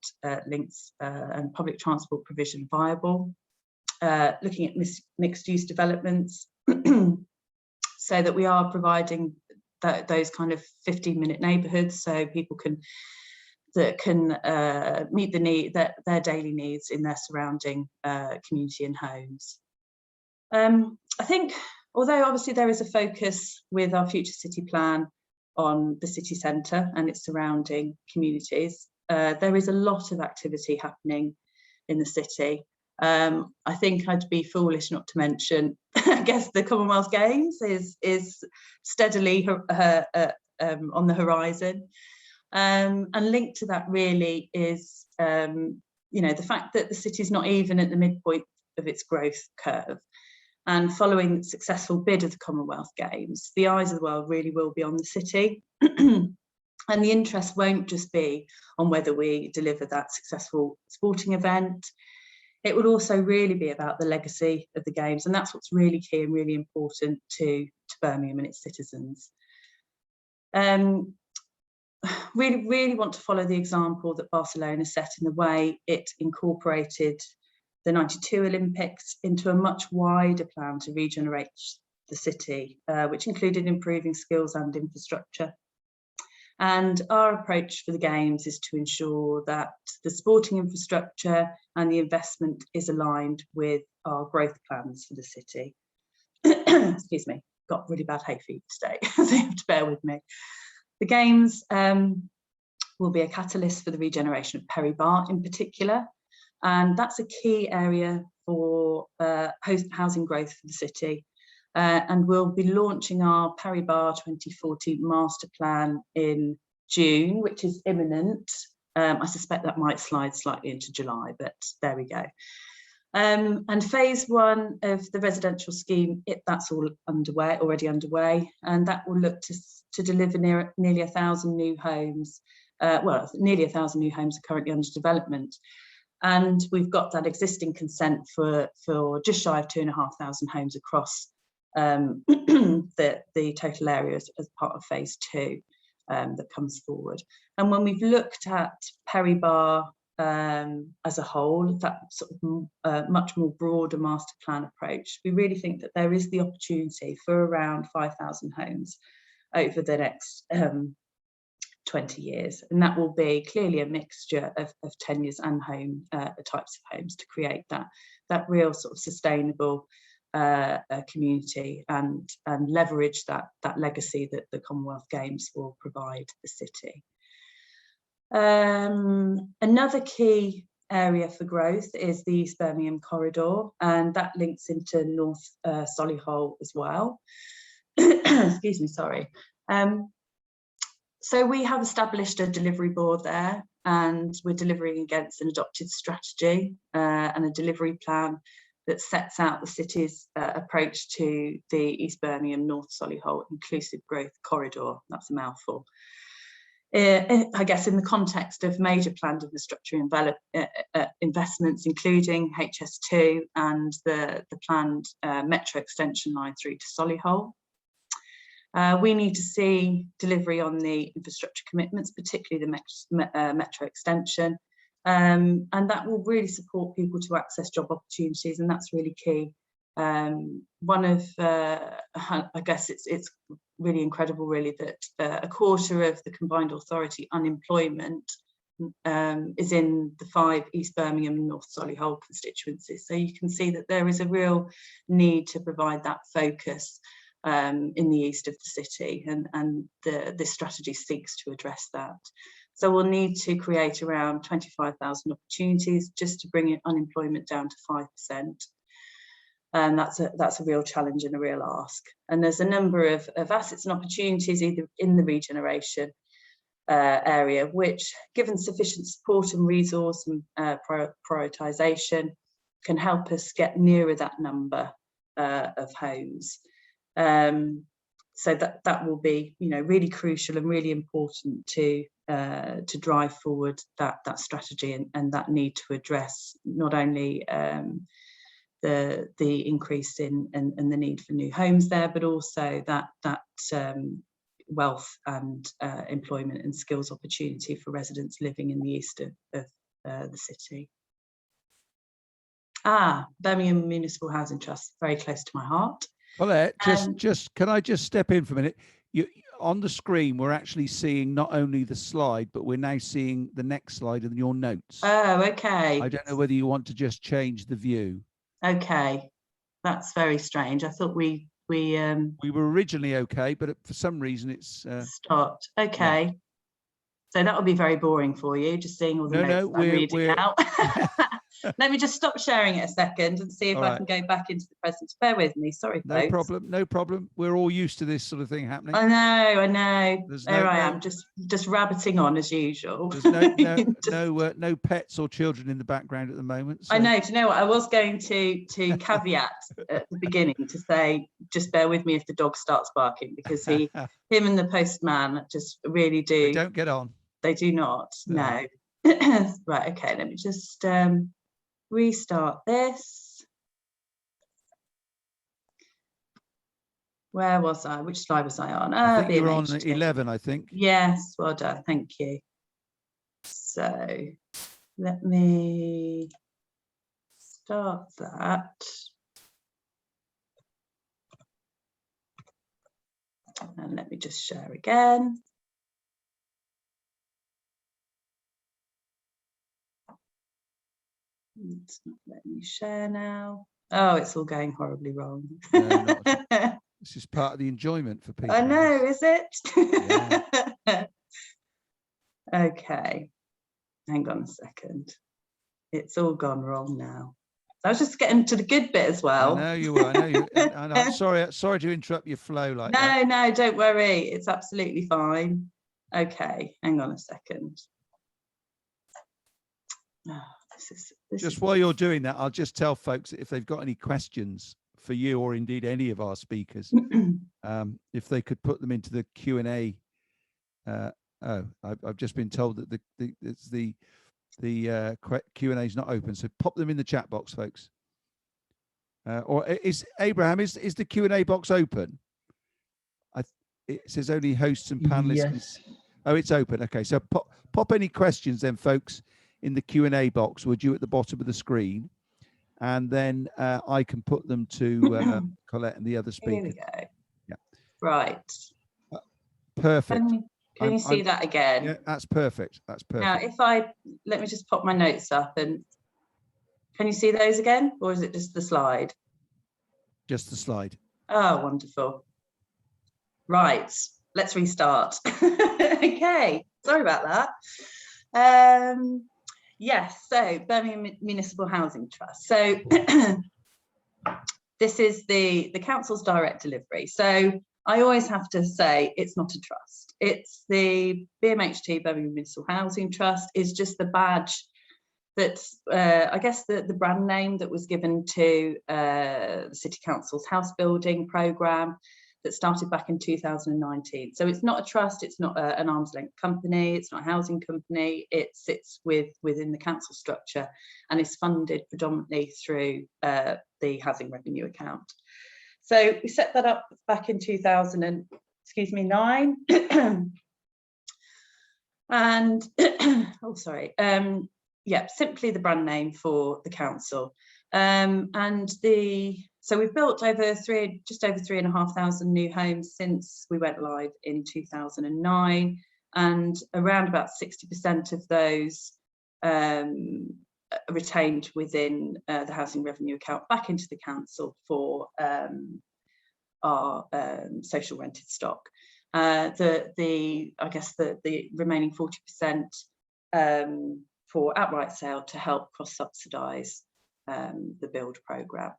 J: links and public transport provision viable, looking at mixed use developments so that we are providing those kind of 15-minute neighbourhoods so people can meet the need, their daily needs in their surrounding community and homes. I think, although obviously there is a focus with our future city plan on the city centre and its surrounding communities, there is a lot of activity happening in the city. I think I'd be foolish not to mention, I guess, the Commonwealth Games is steadily on the horizon. And linked to that really is, the fact that the city is not even at the midpoint of its growth curve. And following the successful bid of the Commonwealth Games, the eyes of the world really will be on the city. And the interest won't just be on whether we deliver that successful sporting event. It would also really be about the legacy of the Games. And that's what's really key and really important to Birmingham and its citizens. Really want to follow the example that Barcelona set in the way it incorporated the '92 Olympics into a much wider plan to regenerate the city, which included improving skills and infrastructure. And our approach for the Games is to ensure that the sporting infrastructure and the investment is aligned with our growth plans for the city. Excuse me, got really bad hay fever today, so you have to bear with me. The Games will be a catalyst for the regeneration of Perry Bar in particular, and that's a key area for housing growth for the city. And we'll be launching our Perry Bar 2040 master plan in June, which is imminent. I suspect that might slide slightly into July, but there we go. And phase 1 of the residential scheme, that's all already underway, and that will look to deliver nearly 1,000 new homes. Nearly 1,000 new homes are currently under development. And we've got that existing consent for just shy of 2,500 homes across the total areas as part of phase 2 that comes forward. And when we've looked at Perry Bar as a whole, that sort of much more broader master plan approach, we really think that there is the opportunity for around 5,000 homes over the next 20 years, and that will be clearly a mixture of tenures and home types of homes to create that real sort of sustainable community and leverage that legacy that the Commonwealth Games will provide the city. Another key area for growth is the East Birmingham corridor, and that links into North Solihull as well. Excuse me, sorry. So we have established a delivery board there, and we're delivering against an adopted strategy and a delivery plan that sets out the city's approach to the East Birmingham North Solihull Inclusive Growth Corridor. That's a mouthful. I guess in the context of major planned infrastructure investments, including HS2 and the planned metro extension line through to Solihull. We need to see delivery on the infrastructure commitments, particularly the metro extension, and that will really support people to access job opportunities, and that's really key. One of, I guess it's really incredible really that a quarter of the combined authority unemployment is in the 5 East Birmingham and North Solihull constituencies. So you can see that there is a real need to provide that focus in the east of the city, and this strategy seeks to address that. So we'll need to create around 25,000 opportunities just to bring unemployment down to 5%. And that's a real challenge and a real ask. And there's a number of assets and opportunities either in the regeneration area, which, given sufficient support and resource and prioritisation, can help us get nearer that number of homes. So that will be, really crucial and really important to drive forward that strategy and that need to address not only the increase in and the need for new homes there, but also that wealth and employment and skills opportunity for residents living in the east of the city. Birmingham Municipal Housing Trust, very close to my heart.
A: Colette, can I just step in for a minute? On the screen, we're actually seeing not only the slide, but we're now seeing the next slide and your notes.
J: Oh, okay.
A: I don't know whether you want to just change the view.
J: Okay, that's very strange. I thought we
A: were originally okay, but for some reason it's
J: stopped. Okay, yeah. So that will be very boring for you, just seeing all the notes I'm reading out. Let me just stop sharing it a second and see if I can go back into the present. Bear with me. Sorry, folks.
A: No problem. We're all used to this sort of thing happening.
J: I know. There I am, just rabbiting on as usual.
A: There's no pets or children in the background at the moment. So.
J: I know. Do you know what? I was going to caveat at the beginning to say, just bear with me if the dog starts barking, because him and the postman just really do.
A: They don't get on.
J: They do not. No. Right. Okay. Let me just restart this. Where was I? Which slide was I on?
A: I think you were on 11, I think.
J: Yes, well done. Thank you. So let me start that. And let me just share again. It's not letting me share now. Oh, it's all going horribly wrong.
A: No, this is part of the enjoyment for people.
J: I know, is it? Yeah. Okay, hang on a second. It's all gone wrong now. I was just getting to the good bit as well.
A: I know you were. I know you. And I'm sorry to interrupt your flow like that.
J: No, don't worry. It's absolutely fine. Okay, hang on a second. Oh,
A: this while you're doing that, I'll just tell folks that if they've got any questions for you or indeed any of our speakers, if they could put them into the Q&A. I've just been told that the Q&A is not open, so pop them in the chat box, folks. Or is Abraham, is the Q&A box open? It says only hosts and panelists.
G: Yes.
A: Oh, it's open. Okay, so pop any questions then, folks, in the Q&A box, would you, at the bottom of the screen, and then I can put them to Colette and the other speakers.
J: Here we go.
A: Yeah.
J: Right.
A: Perfect.
J: Can you see that again?
A: Yeah, that's perfect. That's perfect.
J: Now, let me just pop my notes up, and can you see those again, or is it just the slide?
A: Just the slide.
J: Oh, wonderful. Right, let's restart. Okay, sorry about that. Yes, so Birmingham Municipal Housing Trust. So this is the council's direct delivery. So I always have to say it's not a trust. It's the BMHT, Birmingham Municipal Housing Trust, is just the badge that's, I guess, the brand name that was given to the City Council's house building programme that started back in 2019. So it's not a trust, it's not an arm's length company, it's not a housing company, it sits within the council structure and is funded predominantly through the housing revenue account. So we set that up back in 2009. And, oh, sorry. Yeah, simply the brand name for the council. So we've built just over 3,500 new homes since we went live in 2009, and around about 60% of those retained within the housing revenue account back into the council for our social rented stock. I guess the remaining 40% for outright sale to help cross-subsidise the build programme.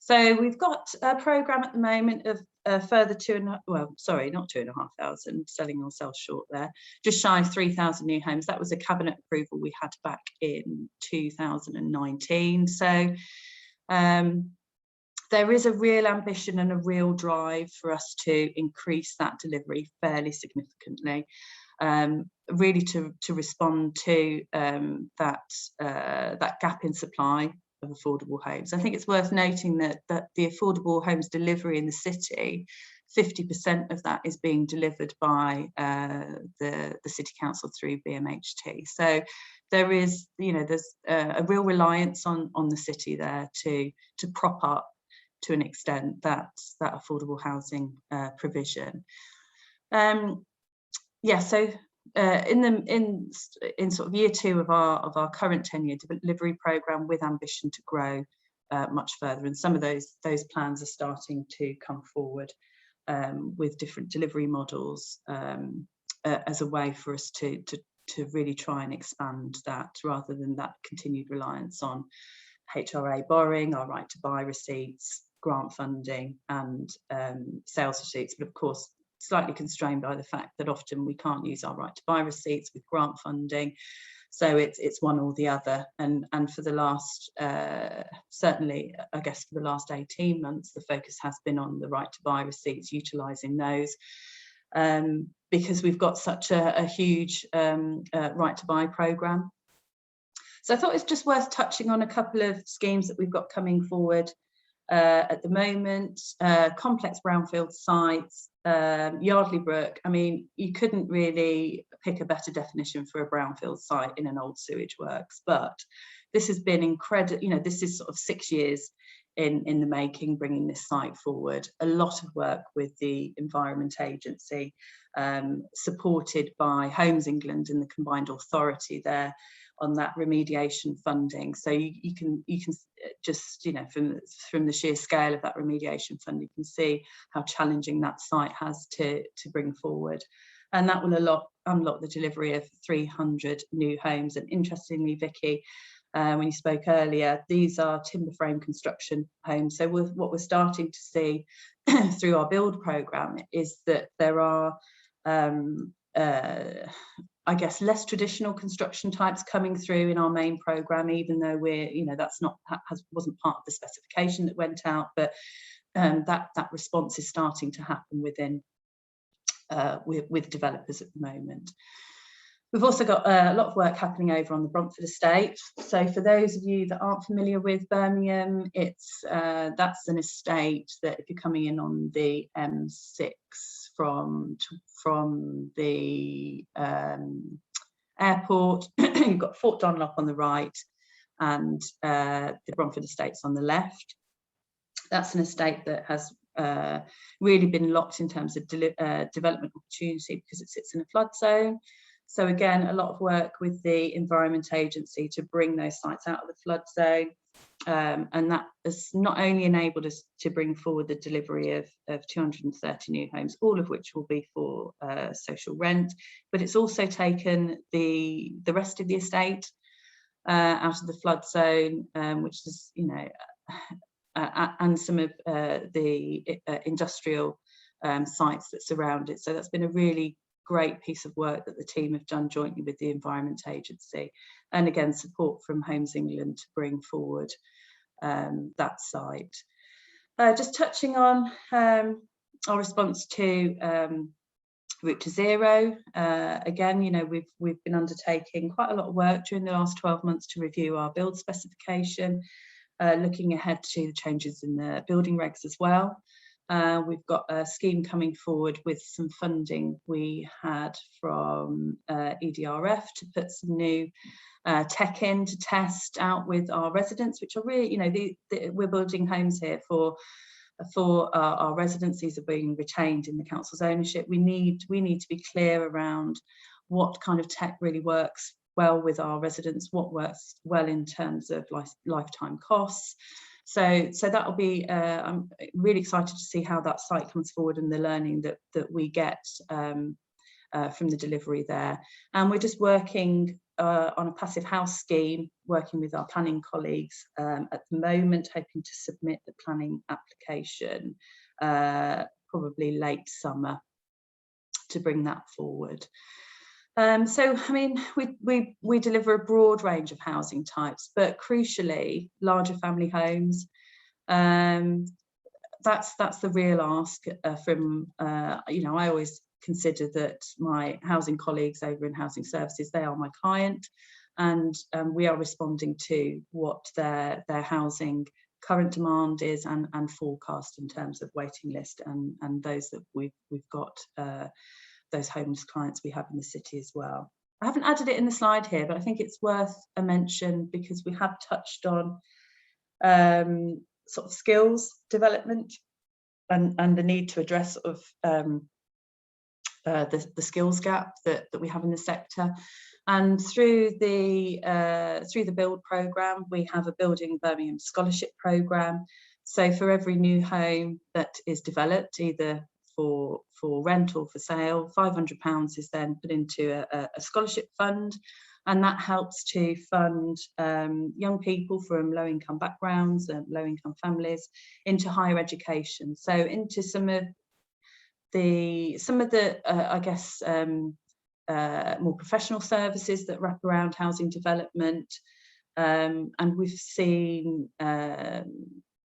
J: So we've got a programme at the moment of a further not 2,500, selling ourselves short there, just shy of 3,000 new homes. That was a cabinet approval we had back in 2019. So there is a real ambition and a real drive for us to increase that delivery fairly significantly. Really to respond to that gap in supply of affordable homes. I think it's worth noting that the affordable homes delivery in the city 50% of that is being delivered by the City Council through BMHT. So there is, there's a real reliance on the city there to prop up, to an extent, that affordable housing provision. So in sort of year 2 of our current 10-year delivery programme, with ambition to grow much further, and some of those plans are starting to come forward with different delivery models as a way for us to really try and expand that, rather than that continued reliance on HRA borrowing, our right to buy receipts, grant funding, and sales receipts. But of course, slightly constrained by the fact that often we can't use our right to buy receipts with grant funding. So it's one or the other. And for the last, certainly, I guess for the last 18 months, the focus has been on the right to buy receipts, utilising those, because we've got such a huge right to buy programme. So I thought it's just worth touching on a couple of schemes that we've got coming forward at the moment. Complex brownfield sites, Yardley Brook. I mean, you couldn't really pick a better definition for a brownfield site in an old sewage works, but this has been incredible. This is sort of 6 years in the making, bringing this site forward. A lot of work with the Environment Agency, supported by Homes England and the combined authority there on that remediation funding. So you can just, from the sheer scale of that remediation fund, you can see how challenging that site has to bring forward. And that will unlock the delivery of 300 new homes. And interestingly, Vicky, when you spoke earlier, these are timber frame construction homes. So what we're starting to see through our build programme is that there are I guess less traditional construction types coming through in our main programme, even though wasn't part of the specification that went out, but that response is starting to happen within with developers at the moment. We've also got a lot of work happening over on the Bromford estate. So for those of you that aren't familiar with Birmingham, that's an estate that, if you're coming in on the M6 from the airport, you've got Fort Dunlop on the right and the Bromford estate's on the left. That's an estate that has really been locked in terms of development opportunity because it sits in a flood zone. So again, a lot of work with the Environment Agency to bring those sites out of the flood zone. And that has not only enabled us to bring forward the delivery of 230 new homes, all of which will be for social rent, but it's also taken the rest of the estate out of the flood zone, which is, and some of the industrial sites that surround it. So that's been a really great piece of work that the team have done jointly with the Environment Agency, and again support from Homes England to bring forward that site. Just touching on our response to Route to Zero. Again, we've been undertaking quite a lot of work during the last 12 months to review our build specification, looking ahead to the changes in the building regs as well. We've got a scheme coming forward with some funding we had from EDRF to put some new tech in to test out with our residents, which are really, we're building homes here for our residents. These are being retained in the council's ownership. We need to be clear around what kind of tech really works well with our residents, what works well in terms of lifetime costs. So that'll be, I'm really excited to see how that site comes forward and the learning that we get from the delivery there. And we're just working on a passive house scheme, working with our planning colleagues at the moment, hoping to submit the planning application probably late summer to bring that forward. So, I mean, we deliver a broad range of housing types, but crucially, larger family homes. That's the real ask from, I always consider that my housing colleagues over in housing services, they are my client, and we are responding to what their housing current demand is and forecast in terms of waiting list and those that we've got, those homeless clients we have in the city as well. I haven't added it in the slide here, but I think it's worth a mention because we have touched on sort of skills development and the need to address sort of the skills gap that we have in the sector. And through the build programme, we have a Building Birmingham scholarship programme. So for every new home that is developed, either for rent or for sale, £500 is then put into a scholarship fund, and that helps to fund young people from low-income backgrounds and low-income families into higher education. So into some of the I guess more professional services that wrap around housing development, and we've seen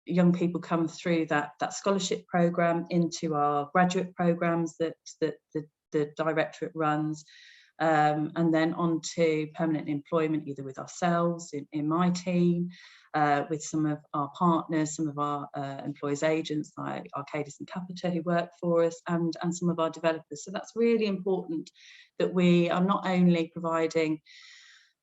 J: young people come through that scholarship programme into our graduate programmes that the directorate runs, and then on to permanent employment, either with ourselves in my team, with some of our partners, some of our employees agents like Arcadis and Capita who work for us, and some of our developers. So that's really important that we are not only providing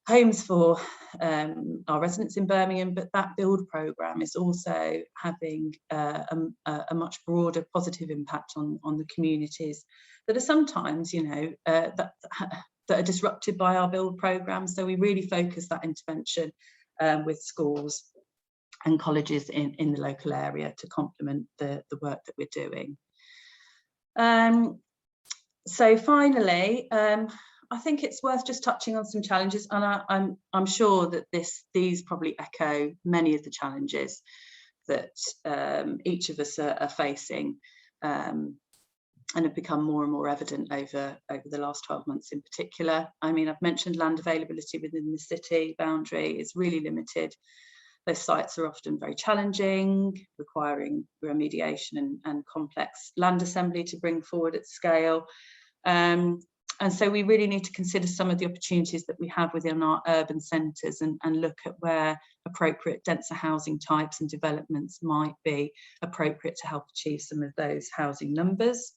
J: homes for our residents in Birmingham, but that build programme is also having a much broader positive impact on the communities that are sometimes, you know, that are disrupted by our build programme. So we really focus that intervention with schools and colleges in the local area to complement the work that we're doing. So finally, I think it's worth just touching on some challenges, and I'm sure that these probably echo many of the challenges that each of us are facing, and have become more and more evident over the last 12 months in particular. I mean, I've mentioned land availability within the city boundary is really limited. Those sites are often very challenging, requiring remediation and complex land assembly to bring forward at scale. And so we really need to consider some of the opportunities that we have within our urban centres and look at where appropriate denser housing types and developments might be appropriate to help achieve some of those housing numbers.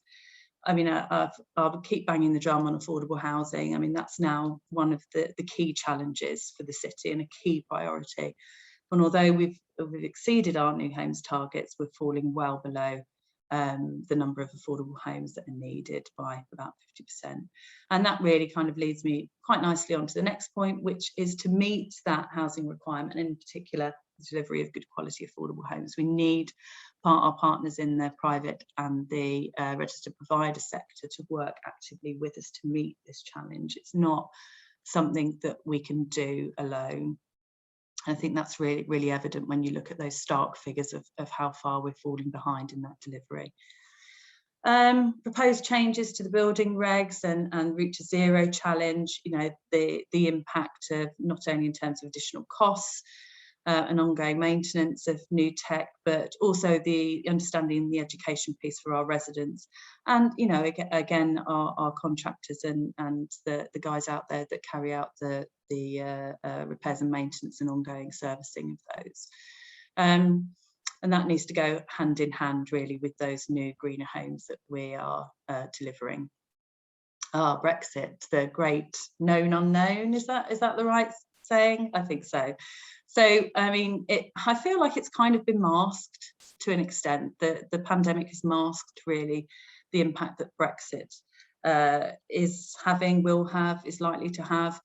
J: I mean, I'll keep banging the drum on affordable housing. I mean, that's now one of the key challenges for the city and a key priority. And although we've exceeded our new homes targets, we're falling well below the number of affordable homes that are needed by about 50%. And that really kind of leads me quite nicely on to the next point, which is to meet that housing requirement, and in particular, the delivery of good quality affordable homes. We need our partners in the private and the registered provider sector to work actively with us to meet this challenge. It's not something that we can do alone. I think that's really, really evident when you look at those stark figures of how far we're falling behind in that delivery. Proposed changes to the building regs and Route to Zero challenge, you know, the impact of not only in terms of additional costs and ongoing maintenance of new tech, but also the understanding the education piece for our residents. And, you know, again, our contractors and the guys out there that carry out the repairs and maintenance and ongoing servicing of those. And that needs to go hand in hand really with those new greener homes that we are delivering. Brexit, the great known unknown, is that the right saying? I think so. So, I mean, I feel like it's kind of been masked to an extent. The pandemic has masked really the impact that Brexit is having, is likely to have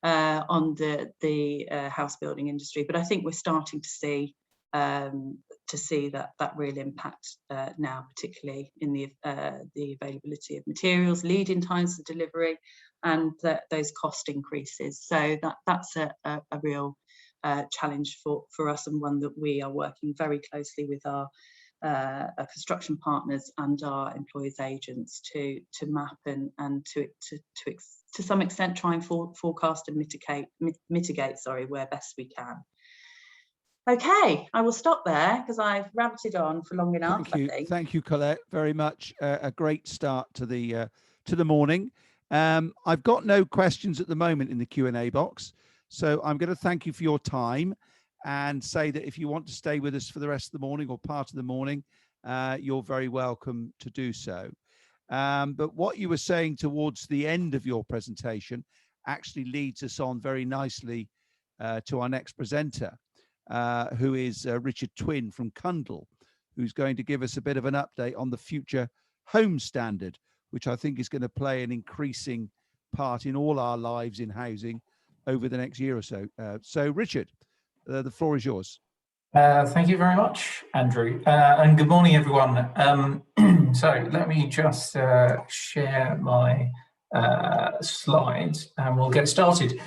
J: on the house building industry. But I think we're starting to see that real impact now, particularly in the availability of materials, lead-in times for delivery, and those cost increases. So that's a real challenge for us, and one that we are working very closely with our construction partners and our employees agents to map and to some extent try and forecast and mitigate where best we can. Okay, I will stop there because I've rabbited on for long enough.
A: Thank you, Colette, very much. A great start to the morning. I've got no questions at the moment in the Q&A box, so I'm going to thank you for your time. and say that if you want to stay with us for the rest of the morning or part of the morning, you're very welcome to do so. But what you were saying towards the end of your presentation actually leads us on very nicely to our next presenter, who is Richard Twinn from Cundall, who's going to give us a bit of an update on the future home standard, which I think is going to play an increasing part in all our lives in housing over the next year or so. So, Richard, the floor is yours.
K: Thank you very much, Andrew, and good morning, everyone. So let me just share my slides and we'll get started.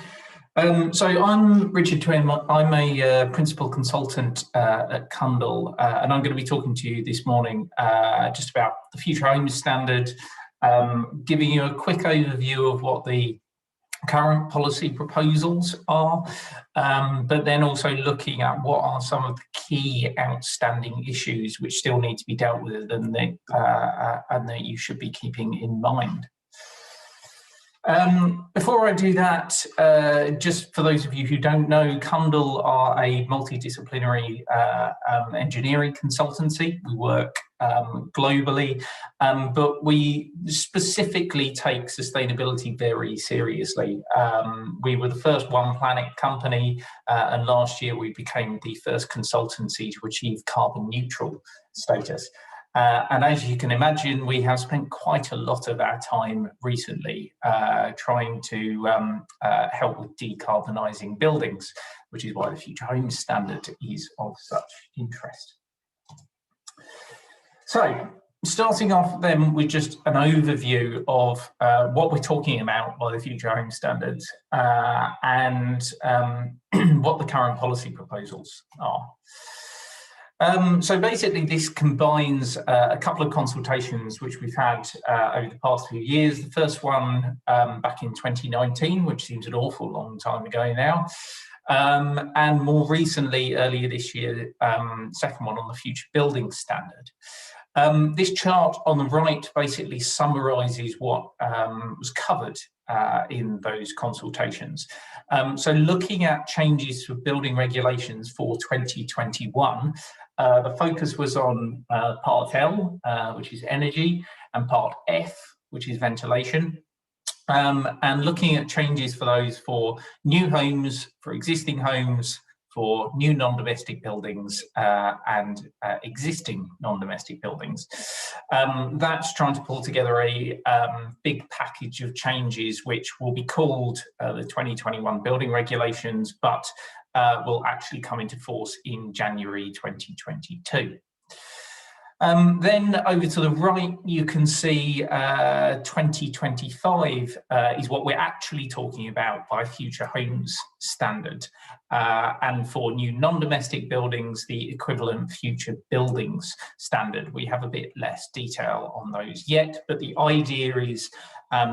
K: So I'm Richard Twinn. I'm a principal consultant at Cundall, and I'm going to be talking to you this morning just about the Future Homes Standard, giving you a quick overview of what the current policy proposals are, but then also looking at what are some of the key outstanding issues which still need to be dealt with and that you should be keeping in mind. Before I do that, just for those of you who don't know, Cundall are a multidisciplinary engineering consultancy. We work globally, but we specifically take sustainability very seriously. We were the first One Planet company, and last year we became the first consultancy to achieve carbon neutral status. And as you can imagine, we have spent quite a lot of our time recently trying to help with decarbonising buildings, which is why the Future Homes Standard is of such interest. So, starting off then with just an overview of what we're talking about by the Future Homes Standards and what the current policy proposals are. So basically this combines a couple of consultations which we've had over the past few years. The first one back in 2019, which seems an awful long time ago now. And more recently, earlier this year, second one on the Future Building Standard. This chart on the right basically summarises what was covered in those consultations. So looking at changes for building regulations for 2021, the focus was on Part L, which is energy, and Part F, which is ventilation. And looking at changes for those for new homes, for existing homes, for new non-domestic buildings and existing non-domestic buildings. That's trying to pull together a big package of changes which will be called the 2021 building regulations, but will actually come into force in January 2022. Then over to the right, you can see 2025 is what we're actually talking about by Future Homes Standard. And for new non-domestic buildings, the equivalent Future Buildings Standard. We have a bit less detail on those yet, but the idea is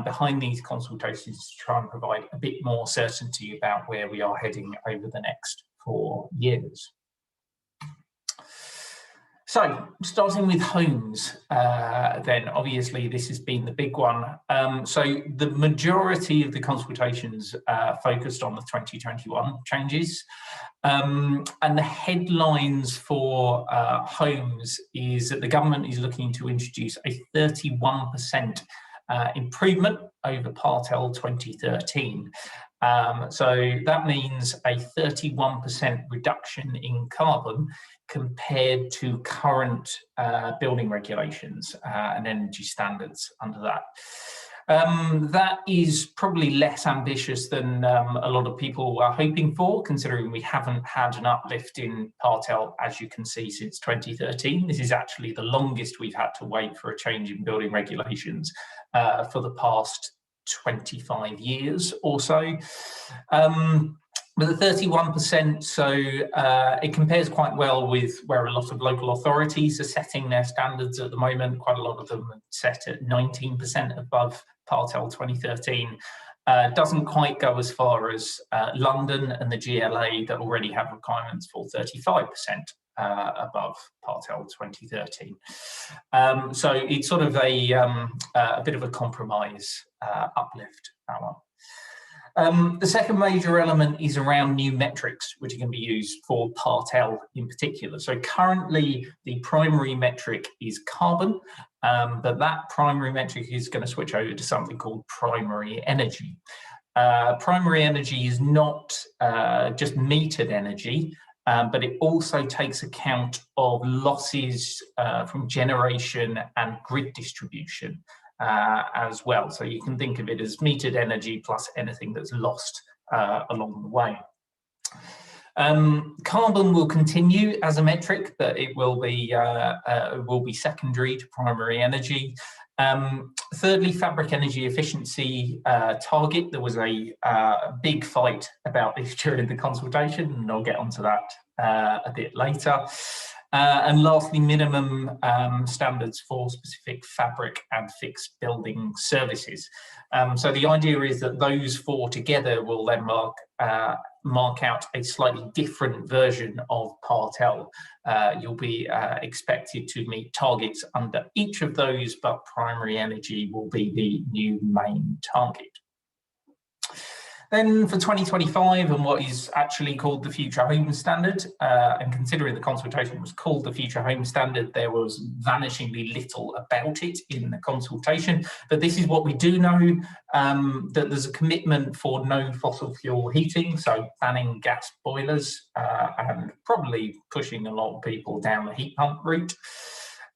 K: behind these consultations to try and provide a bit more certainty about where we are heading over the next 4 years. So, starting with homes, then obviously this has been the big one. So the majority of the consultations focused on the 2021 changes. And the headlines for homes is that the government is looking to introduce a 31% improvement over Part L 2013. So that means a 31% reduction in carbon compared to current building regulations and energy standards under that. That is probably less ambitious than a lot of people were hoping for, considering we haven't had an uplift in Part L, as you can see, since 2013. This is actually the longest we've had to wait for a change in building regulations for the past 25 years or so. But the 31%, so it compares quite well with where a lot of local authorities are setting their standards at the moment. Quite a lot of them are set at 19% above Part L 2013. Doesn't quite go as far as London and the GLA that already have requirements for 35% above Part L 2013. So it's sort of a bit of a compromise uplift, that one. The second major element is around new metrics, which are going to be used for Part L in particular. So currently the primary metric is carbon, but that primary metric is going to switch over to something called primary energy. Primary energy is not just metered energy, but it also takes account of losses from generation and grid distribution as well. So you can think of it as metered energy plus anything that's lost along the way. Carbon will continue as a metric, but it will be secondary to primary energy. Thirdly, fabric energy efficiency target. There was a big fight about this during the consultation, and I'll get onto that a bit later. And lastly, minimum standards for specific fabric and fixed building services. So the idea is that those four together will then mark out a slightly different version of Part L. You'll be expected to meet targets under each of those, but primary energy will be the new main target. Then for 2025 and what is actually called the Future Home Standard, and considering the consultation was called the Future Home Standard, there was vanishingly little about it in the consultation. But this is what we do know, that there's a commitment for no fossil fuel heating, so banning gas boilers, and probably pushing a lot of people down the heat pump route.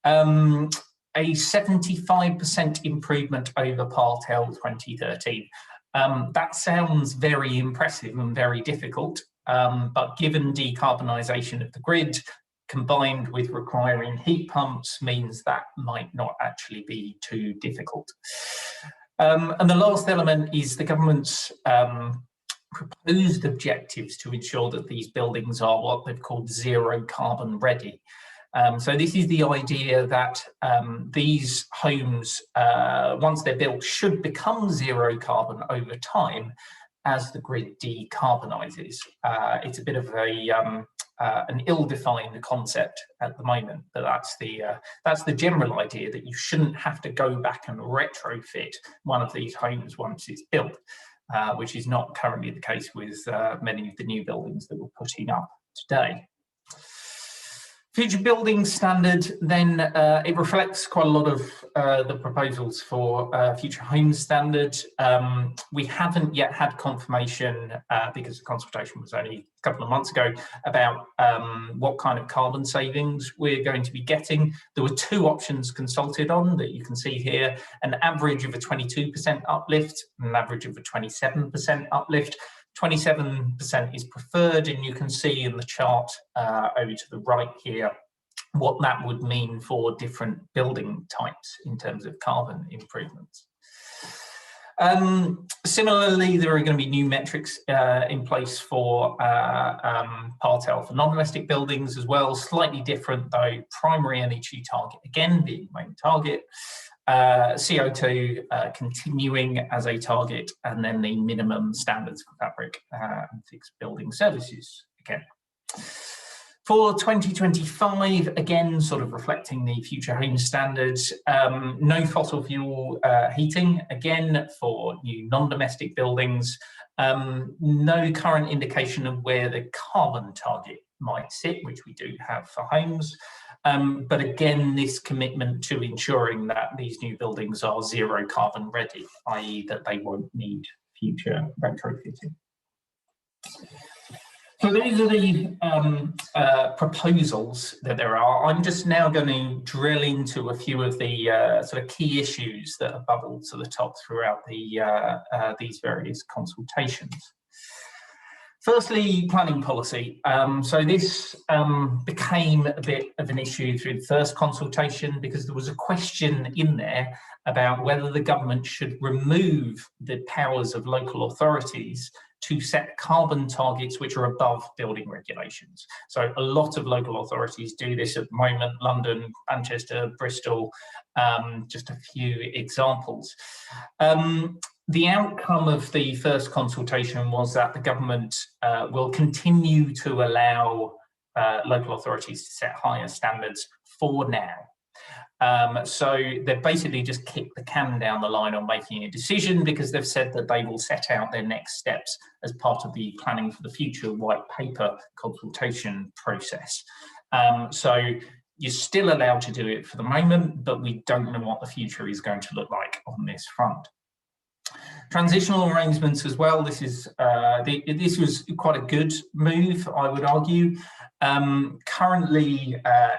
K: A 75% improvement over Part L 2013. That sounds very impressive and very difficult, but given decarbonisation of the grid, combined with requiring heat pumps, means that might not actually be too difficult. And the last element is the government's proposed objectives to ensure that these buildings are what they've called zero carbon ready. So this is the idea that these homes, once they're built, should become zero carbon over time as the grid decarbonises. It's a bit of an ill-defined concept at the moment, but that's the general idea, that you shouldn't have to go back and retrofit one of these homes once it's built, which is not currently the case with many of the new buildings that we're putting up today. Future Building Standard, then it reflects quite a lot of the proposals for Future Home Standard. We haven't yet had confirmation, because the consultation was only a couple of months ago, about what kind of carbon savings we're going to be getting. There were two options consulted on that you can see here, an average of a 22% uplift and an average of a 27% uplift. 27% is preferred, and you can see in the chart over to the right here what that would mean for different building types in terms of carbon improvements. Similarly, there are going to be new metrics in place for Part L for non-domestic buildings as well, slightly different though. Primary energy target again being the main target. CO2 continuing as a target, and then the minimum standards for fabric and fixed building services again. For 2025, again, sort of reflecting the Future Home Standards, no fossil fuel heating, again, for new non-domestic buildings. No current indication of where the carbon target might sit, which we do have for homes. But again, this commitment to ensuring that these new buildings are zero carbon ready, i.e. that they won't need future retrofitting. So these are the proposals that there are. I'm just now going to drill into a few of the sort of key issues that have bubbled to the top throughout these various consultations. Firstly, planning policy. So this became a bit of an issue through the first consultation, because there was a question in there about whether the government should remove the powers of local authorities to set carbon targets which are above building regulations. So a lot of local authorities do this at the moment: London, Manchester, Bristol, just a few examples. The outcome of the first consultation was that the government will continue to allow local authorities to set higher standards for now. So they've basically just kicked the can down the line on making a decision, because they've said that they will set out their next steps as part of the Planning for the Future white paper consultation process. So you're still allowed to do it for the moment, but we don't know what the future is going to look like on this front. Transitional arrangements as well. This was quite a good move, I would argue. Currently,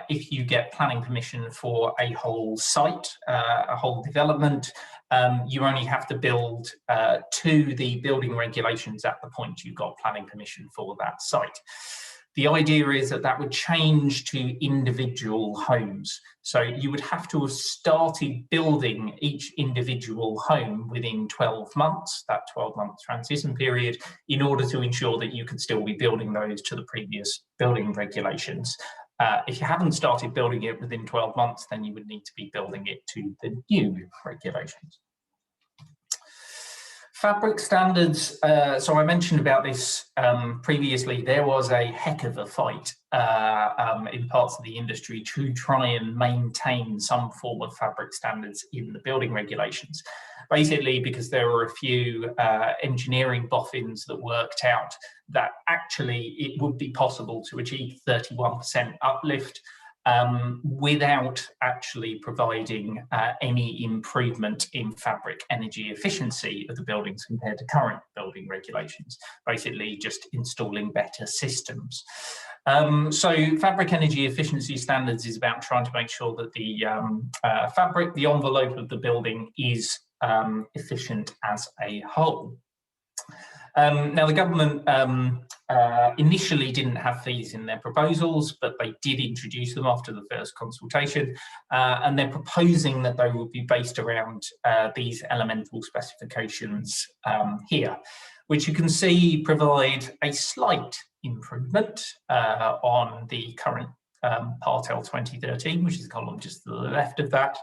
K: if you get planning permission for a whole site, a whole development, you only have to build to the building regulations at the point you got planning permission for that site. The idea is that that would change to individual homes. So you would have to have started building each individual home within 12 months, that 12-month transition period, in order to ensure that you could still be building those to the previous building regulations. If you haven't started building it within 12 months, then you would need to be building it to the new regulations. Fabric standards, so I mentioned about this previously. There was a heck of a fight in parts of the industry to try and maintain some form of fabric standards in the building regulations. Basically because there were a few engineering boffins that worked out that actually it would be possible to achieve 31% uplift without actually providing any improvement in fabric energy efficiency of the buildings compared to current building regulations, basically just installing better systems. So fabric energy efficiency standards is about trying to make sure that the fabric, the envelope of the building is efficient as a whole. Now, the government initially didn't have these in their proposals, but they did introduce them after the first consultation, and they're proposing that they will be based around these elemental specifications here, which you can see provide a slight improvement on the current Part L 2013, which is the column just to the left of that.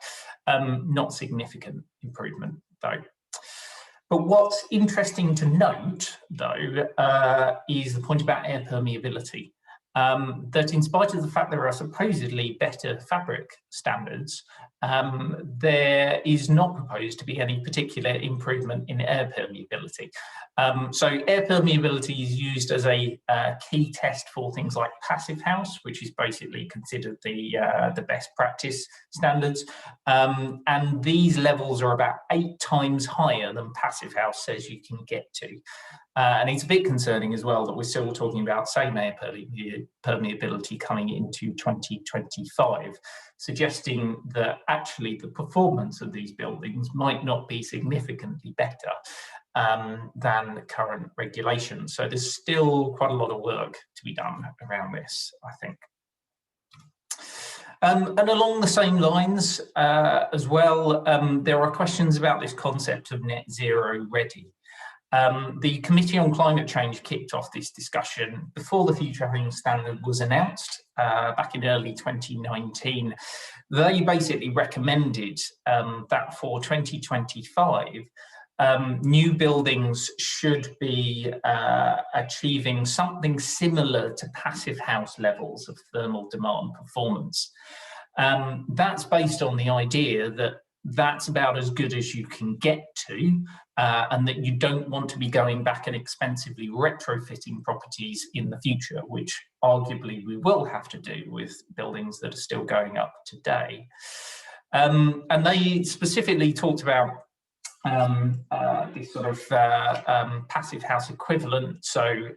K: Not significant improvement, though. But what's interesting to note, though, is the point about air permeability. That in spite of the fact there are supposedly better fabric standards, there is not proposed to be any particular improvement in air permeability. So air permeability is used as a key test for things like passive house, which is basically considered the best practice standards. And these levels are about 8 times higher than passive house says you can get to. And it's a bit concerning as well that we're still talking about same air permeability coming into 2025, suggesting that actually the performance of these buildings might not be significantly better than current regulations. So there's still quite a lot of work to be done around this, I think. And along the same lines as well, there are questions about this concept of net zero ready. The Committee on Climate Change kicked off this discussion before the Future Homes Standard was announced back in early 2019. They basically recommended that for 2025, new buildings should be achieving something similar to passive house levels of thermal demand performance. That's based on the idea that that's about as good as you can get to, and that you don't want to be going back and expensively retrofitting properties in the future, which arguably we will have to do with buildings that are still going up today. And they specifically talked about this sort of passive house equivalent, so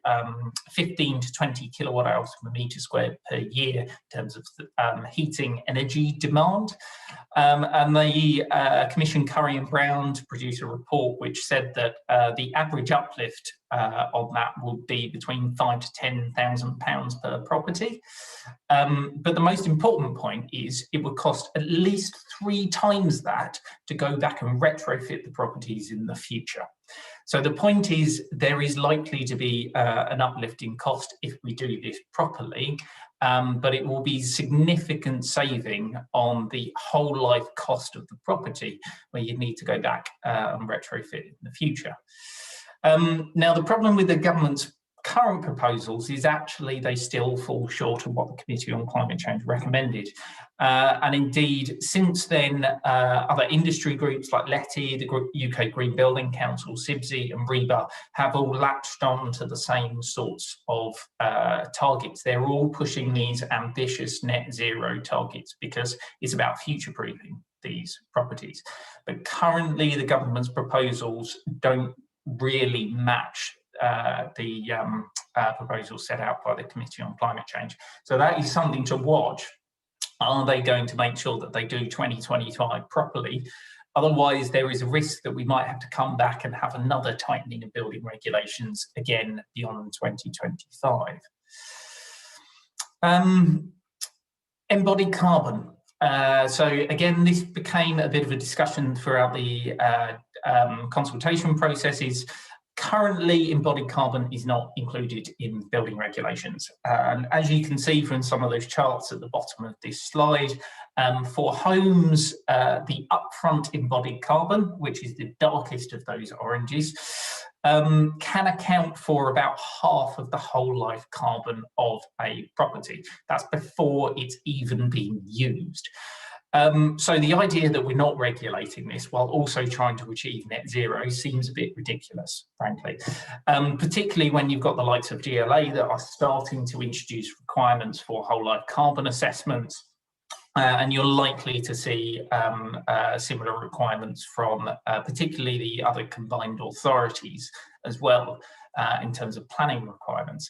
K: 15 to 20 kilowatt hours per metre squared per year in terms of heating energy demand. And the Commission Curry and Brown to produce a report which said that the average uplift on that would be between £5,000 to £10,000 per property. But the most important point is it would cost at least 3 times that to go back and retrofit the properties in the future. So the point is there is likely to be an uplift in cost if we do this properly, but it will be significant saving on the whole life cost of the property where you need to go back and retrofit in the future. Now, the problem with the government's current proposals is actually they still fall short of what the Committee on Climate Change recommended. And indeed, since then, other industry groups like LETI, the UK Green Building Council, SIBSI and REBA have all latched on to the same sorts of targets. They're all pushing these ambitious net zero targets because it's about future-proofing these properties. But currently, the government's proposals don't really match the proposals set out by the Committee on Climate Change. So that is something to watch. Are they going to make sure that they do 2025 properly? Otherwise, there is a risk that we might have to come back and have another tightening of building regulations again beyond 2025. Embodied carbon. So again, this became a bit of a discussion throughout the consultation processes. Currently, embodied carbon is not included in building regulations. And as you can see from some of those charts at the bottom of this slide, for homes, the upfront embodied carbon, which is the darkest of those oranges, can account for about half of the whole life carbon of a property. That's before it's even been used. So the idea that we're not regulating this while also trying to achieve net zero seems a bit ridiculous, frankly, particularly when you've got the likes of GLA that are starting to introduce requirements for whole life carbon assessments. And you're likely to see similar requirements from particularly the other combined authorities as well in terms of planning requirements.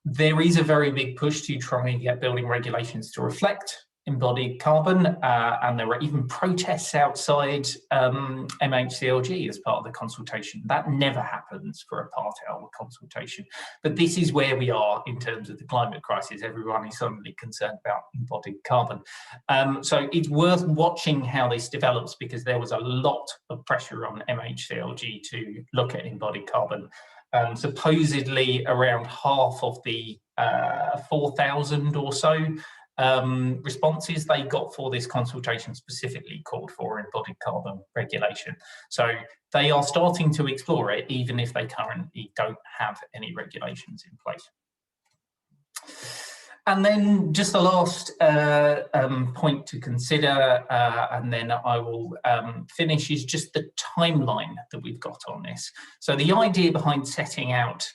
K: There is a very big push to try and get building regulations to reflect embodied carbon, and there were even protests outside MHCLG as part of the consultation. That never happens for a part hour consultation, but this is where we are in terms of the climate crisis. Everyone is suddenly concerned about embodied carbon. So it's worth watching how this develops, because there was a lot of pressure on MHCLG to look at embodied carbon. Supposedly around half of the 4,000 or so responses they got for this consultation specifically called for embodied carbon regulation. So they are starting to explore it, even if they currently don't have any regulations in place. And then just the last point to consider, and then I will finish, is just the timeline that we've got on this. So the idea behind setting out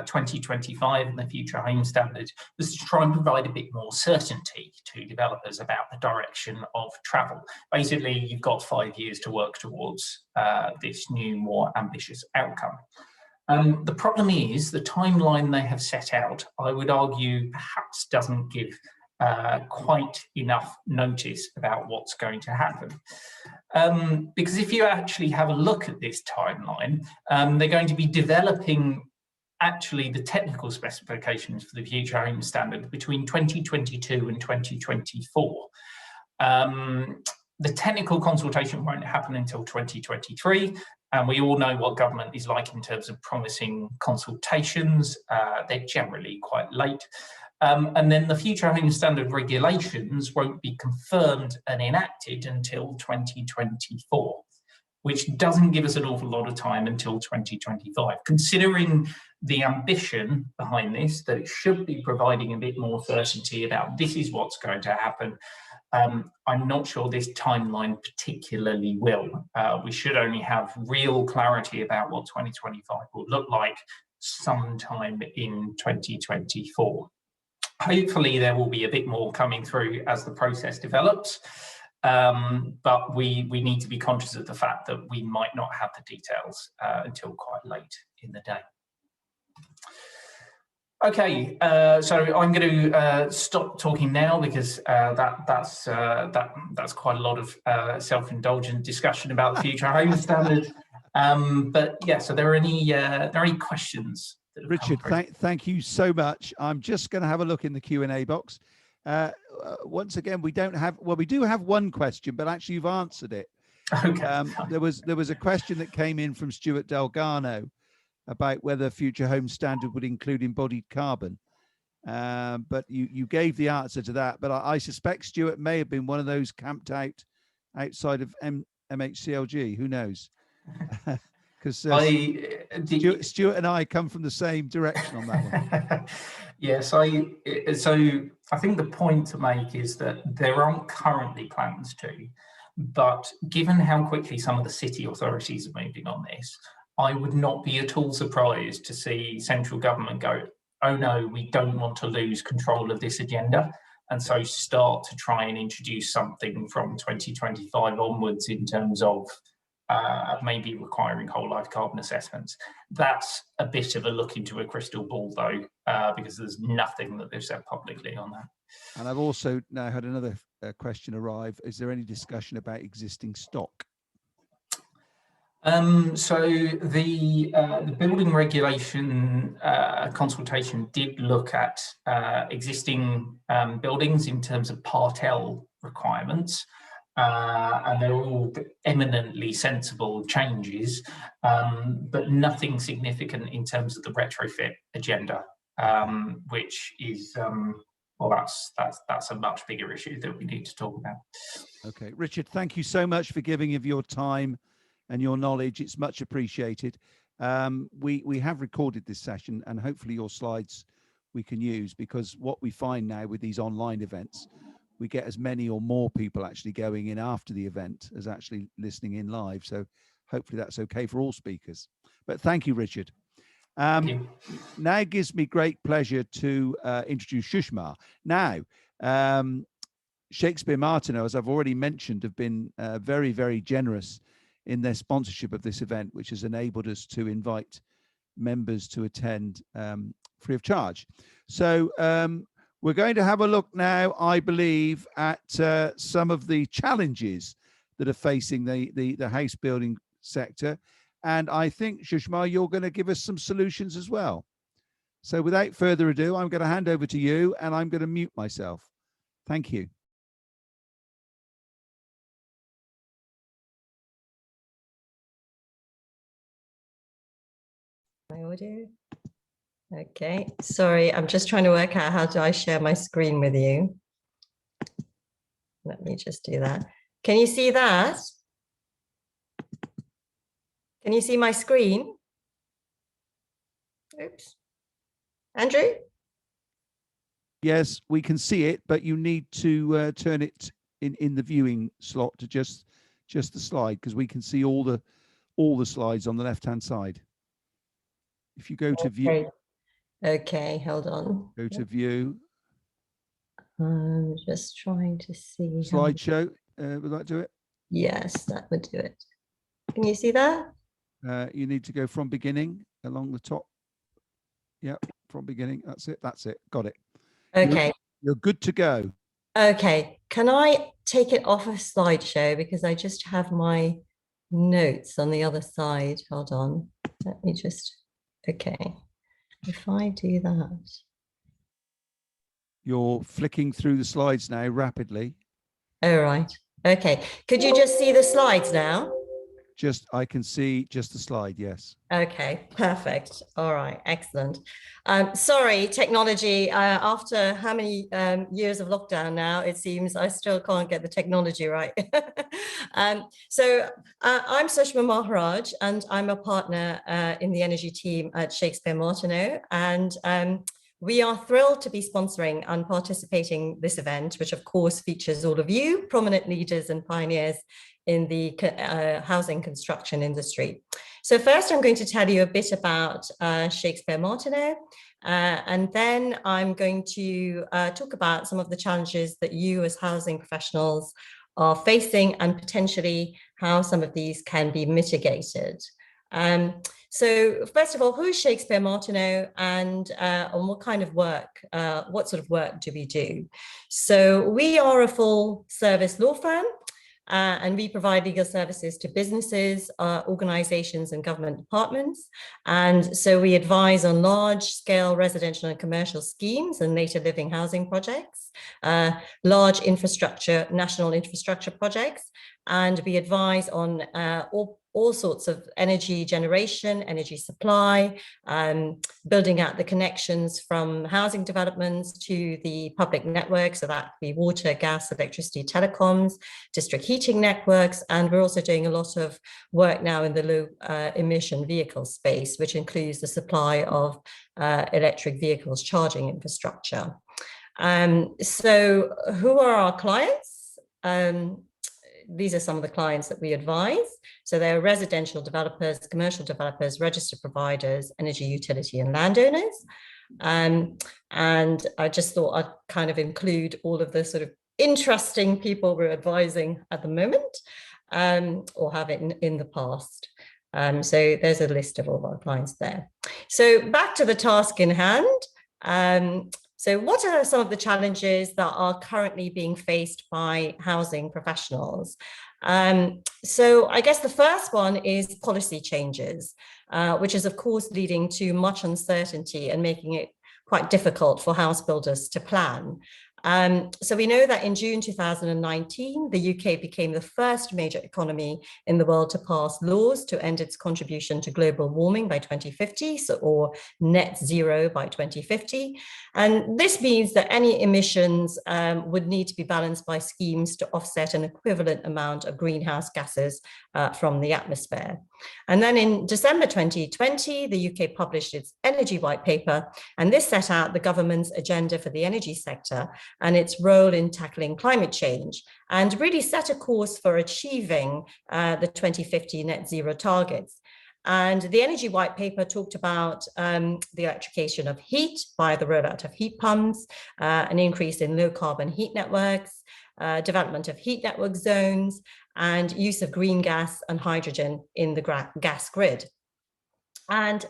K: 2025 and the Future Home Standard was to try and provide a bit more certainty to developers about the direction of travel. Basically, you've got 5 years to work towards this new, more ambitious outcome. The problem is the timeline they have set out, I would argue, perhaps doesn't give quite enough notice about what's going to happen. Because if you actually have a look at this timeline, they're going to be developing actually the technical specifications for the Future Home Standard between 2022 and 2024. The technical consultation won't happen until 2023. And we all know what government is like in terms of promising consultations. They're generally quite late. And then the Future Home Standard regulations won't be confirmed and enacted until 2024, which doesn't give us an awful lot of time until 2025. Considering the ambition behind this, that it should be providing a bit more certainty about this is what's going to happen, I'm not sure this timeline particularly will. We should only have real clarity about what 2025 will look like sometime in 2024. Hopefully there will be a bit more coming through as the process develops, but we need to be conscious of the fact that we might not have the details until quite late in the day. Okay, so I'm going to stop talking now, because that's quite a lot of self-indulgent discussion about the Future Home Standard. But yeah, so there are any questions?
A: Richard, thank you so much. I'm just going to have a look in the Q&A box. Once again, we don't have, well, we do have one question, but actually you've answered it.
K: Okay.
A: There was a question that came in from Stewart Delgarno about whether Future Home Standard would include embodied carbon. But you gave the answer to that. But I suspect Stewart may have been one of those camped out outside of MHCLG. Who knows? because Stuart and I come from the same direction on that one.
K: Yes, so I think the point to make is that there aren't currently plans to, but given how quickly some of the city authorities are moving on this, I would not be at all surprised to see central government go, oh no, we don't want to lose control of this agenda, and so start to try and introduce something from 2025 onwards in terms of maybe requiring whole life carbon assessments. That's a bit of a look into a crystal ball though, because there's nothing that they've said publicly on that.
A: And I've also now had another question arrive. Is there any discussion about existing stock?
K: So the building regulation consultation did look at existing buildings in terms of Part L requirements, and they're all eminently sensible changes, but nothing significant in terms of the retrofit agenda, which is well, that's a much bigger issue that we need to talk about.
A: Okay, Richard, thank you so much for giving of your time and your knowledge. It's much appreciated. We have recorded this session, and hopefully your slides we can use, because what we find now with these online events, we get as many or more people actually going in after the event as actually listening in live. So hopefully that's okay for all speakers. But thank you, Richard. Now it gives me great pleasure to introduce Sushma. Now, Shakespeare Martineau, as I've already mentioned, have been very, very generous in their sponsorship of this event, which has enabled us to invite members to attend free of charge. So we're going to have a look now, I believe, at some of the challenges that are facing the house building sector. And I think, Sushma, you're going to give us some solutions as well. So without further ado, I'm going to hand over to you, and I'm going to mute myself. Thank you.
L: My audio. Okay, sorry, I'm just trying to work out how do I share my screen with you. Let me just do that. Can you see that? Can you see my screen? Oops. Andrew?
A: Yes, we can see it, but you need to turn it in the viewing slot to just the slide, because we can see all the slides on the left-hand side. If you go to view.
L: Okay, hold on.
A: Go to view.
L: I'm just trying to see.
A: Slideshow, would that do it?
L: Yes, that would do it. Can you see that?
A: You need to go from beginning along the top. Yep, from beginning. That's it. That's it. Got it.
L: Okay.
A: You're good to go.
L: Okay. Can I take it off of slideshow, because I just have my notes on the other side? Hold on. Let me just. Okay. If I do that.
A: You're flicking through the slides now rapidly.
L: All right. Okay. Could you just see the slides now?
A: I can see just the slide, yes.
L: Okay, perfect. All right, excellent. Sorry, technology, after how many years of lockdown now, it seems I still can't get the technology right. I'm Sushma Mahraj, and I'm a partner in the energy team at Shakespeare Martineau. And we are thrilled to be sponsoring and participating this event, which of course features all of you, prominent leaders and pioneers in the housing construction industry. So first, I'm going to tell you a bit about Shakespeare Martineau, and then I'm going to talk about some of the challenges that you as housing professionals are facing, and potentially how some of these can be mitigated. So first of all, who is Shakespeare Martineau, and on what kind of work, what sort of work do we do? So we are a full service law firm, and we provide legal services to businesses, organizations and government departments. And so we advise on large scale residential and commercial schemes and later living housing projects, large infrastructure, national infrastructure projects, and we advise on all sorts of energy generation, energy supply, building out the connections from housing developments to the public network. So that could be water, gas, electricity, telecoms, district heating networks. And we're also doing a lot of work now in the low emission vehicle space, which includes the supply of electric vehicles charging infrastructure. So who are our clients? These are some of the clients that we advise. So they're residential developers, commercial developers, registered providers, energy utility and landowners. And I just thought I'd kind of include all of the sort of interesting people we're advising at the moment, or have in the past. So there's a list of all of our clients there. So back to the task in hand. So what are some of the challenges that are currently being faced by housing professionals? So I guess the first one is policy changes, which is of course leading to much uncertainty and making it quite difficult for house builders to plan. So we know that in June 2019, the UK became the first major economy in the world to pass laws to end its contribution to global warming by 2050, or net zero by 2050. And this means that any emissions would need to be balanced by schemes to offset an equivalent amount of greenhouse gases from the atmosphere. And then in December 2020, the UK published its energy white paper, and this set out the government's agenda for the energy sector and its role in tackling climate change, and really set a course for achieving the 2050 net zero targets. And the energy white paper talked about the electrification of heat by the rollout of heat pumps, an increase in low carbon heat networks, development of heat network zones, and use of green gas and hydrogen in the gas grid. And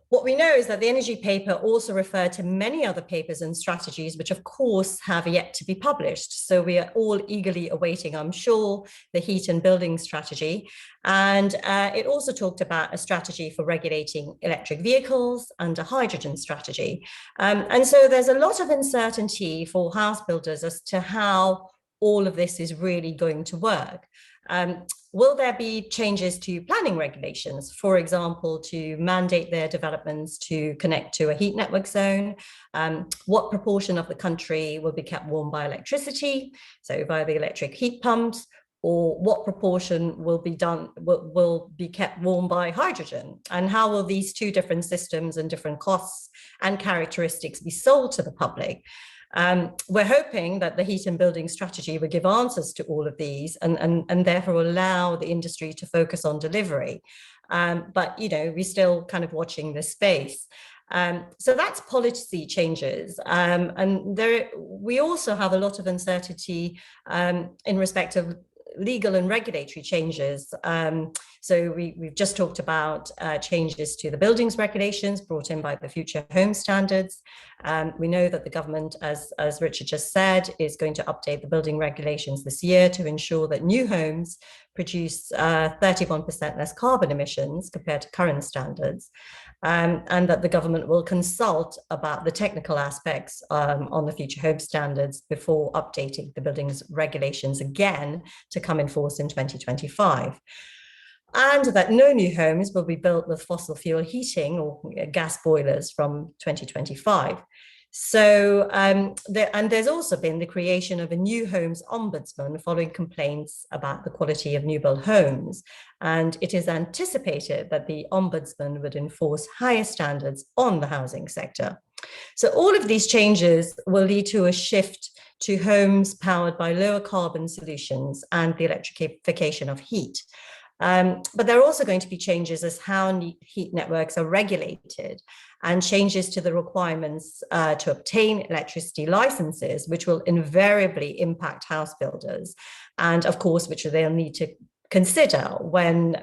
L: what we know is that the energy paper also referred to many other papers and strategies, which of course have yet to be published. So we are all eagerly awaiting, I'm sure, the heat and building strategy. And it also talked about a strategy for regulating electric vehicles and a hydrogen strategy. And so there's a lot of uncertainty for house builders as to how all of this is really going to work. Will there be changes to planning regulations, for example, to mandate their developments to connect to a heat network zone? What proportion of the country will be kept warm by electricity, so by the electric heat pumps? Or what proportion will be kept warm by hydrogen? And how will these two different systems and different costs and characteristics be sold to the public? We're hoping that the heat and building strategy will give answers to all of these and therefore allow the industry to focus on delivery. But, you know, we're still kind of watching this space. So that's policy changes. And we also have a lot of uncertainty in respect of legal and regulatory changes. So we've just talked about changes to the buildings regulations brought in by the Future Home Standards. We know that the government, as Richard just said, is going to update the building regulations this year to ensure that new homes produce 31% less carbon emissions compared to current standards, and that the government will consult about the technical aspects on the Future Home Standards before updating the buildings regulations again to come in force in 2025. And that no new homes will be built with fossil fuel heating or gas boilers from 2025. So, and there's also been the creation of a new homes ombudsman following complaints about the quality of new build homes. And it is anticipated that the ombudsman would enforce higher standards on the housing sector. So all of these changes will lead to a shift to homes powered by lower carbon solutions and the electrification of heat. But there are also going to be changes as how heat networks are regulated and changes to the requirements to obtain electricity licenses, which will invariably impact house builders. And of course, which they'll need to consider when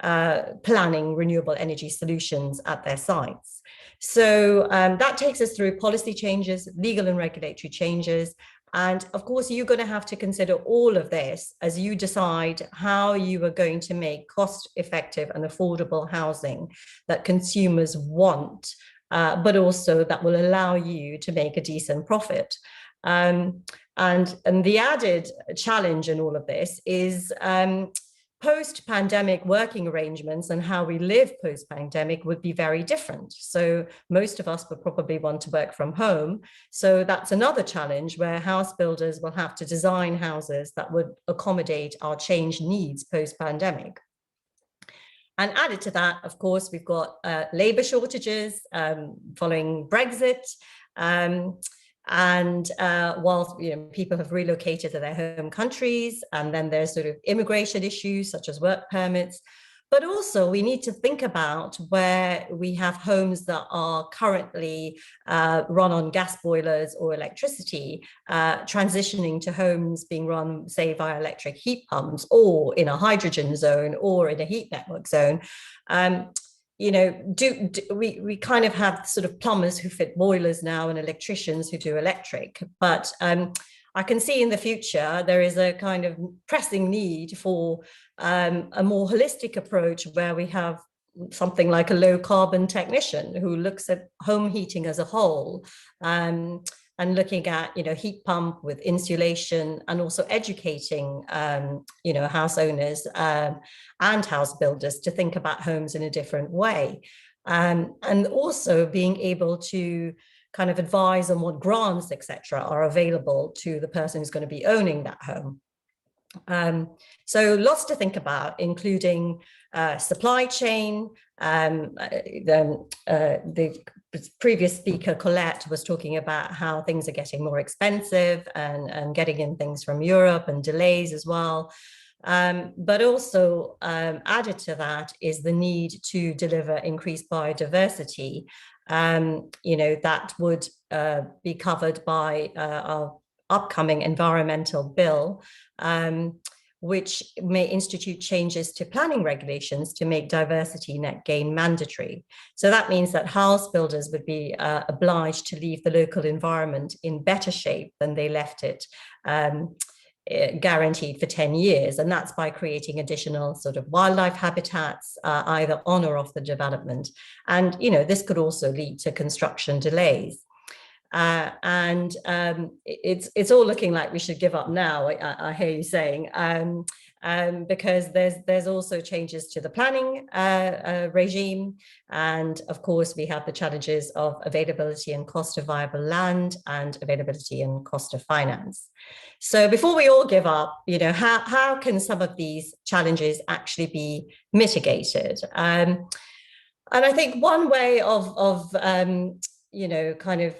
L: planning renewable energy solutions at their sites. So that takes us through policy changes, legal and regulatory changes. And of course, you're going to have to consider all of this as you decide how you are going to make cost-effective and affordable housing that consumers want, but also that will allow you to make a decent profit. And the added challenge in all of this is post-pandemic working arrangements and how we live post-pandemic would be very different. So most of us would probably want to work from home. So that's another challenge where house builders will have to design houses that would accommodate our changed needs post-pandemic. And added to that, of course, we've got labour shortages following Brexit. And whilst people have relocated to their home countries, and then there's sort of immigration issues such as work permits, but also we need to think about where we have homes that are currently run on gas boilers or electricity, transitioning to homes being run, say, via electric heat pumps, or in a hydrogen zone, or in a heat network zone. We kind of have sort of plumbers who fit boilers now and electricians who do electric, but I can see in the future there is a kind of pressing need for a more holistic approach where we have something like a low carbon technician who looks at home heating as a whole, and looking at heat pump with insulation, and also educating house owners and house builders to think about homes in a different way, and also being able to kind of advise on what grants, etc., are available to the person who's going to be owning that home. So lots to think about, including supply chain. The previous speaker, Colette, was talking about how things are getting more expensive and getting in things from Europe, and delays as well. But also added to that is the need to deliver increased biodiversity. That would be covered by our upcoming environmental bill, which may institute changes to planning regulations to make diversity net gain mandatory. So that means that house builders would be obliged to leave the local environment in better shape than they left it, guaranteed for 10 years. And that's by creating additional sort of wildlife habitats, either on or off the development. And, this could also lead to construction delays. It's all looking like we should give up now, I hear you saying, because there's also changes to the planning regime. And of course, we have the challenges of availability and cost of viable land, and availability and cost of finance. So before we all give up, how can some of these challenges actually be mitigated? And I think one way of kind of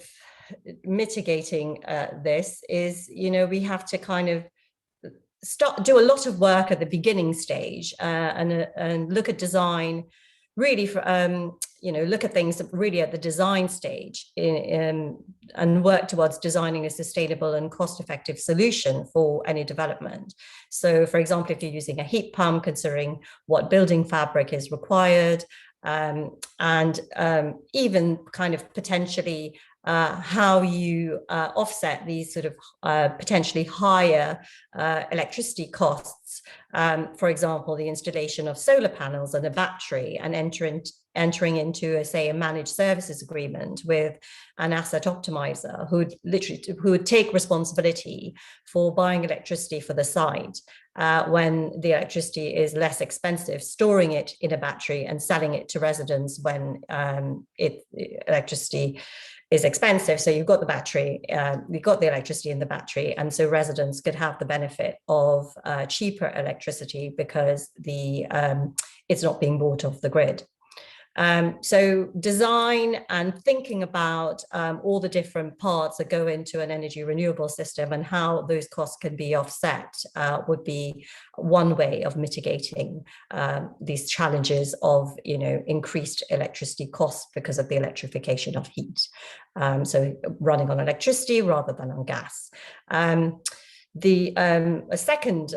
L: mitigating this is, we have to kind of do a lot of work at the beginning stage, and look at design really for, look at things really at the design stage, and work towards designing a sustainable and cost-effective solution for any development. So, for example, if you're using a heat pump, considering what building fabric is required, and even kind of potentially how you offset these sort of potentially higher electricity costs. For example, the installation of solar panels and a battery, and entering into, say, a managed services agreement with an asset optimizer who would take responsibility for buying electricity for the site when the electricity is less expensive, storing it in a battery and selling it to residents when electricity is expensive. So you've got the battery, you've got the electricity in the battery, and so residents could have the benefit of cheaper electricity because it's not being bought off the grid. So design and thinking about all the different parts that go into an energy renewable system and how those costs can be offset would be one way of mitigating these challenges of increased electricity costs because of the electrification of heat. So running on electricity rather than on gas. A second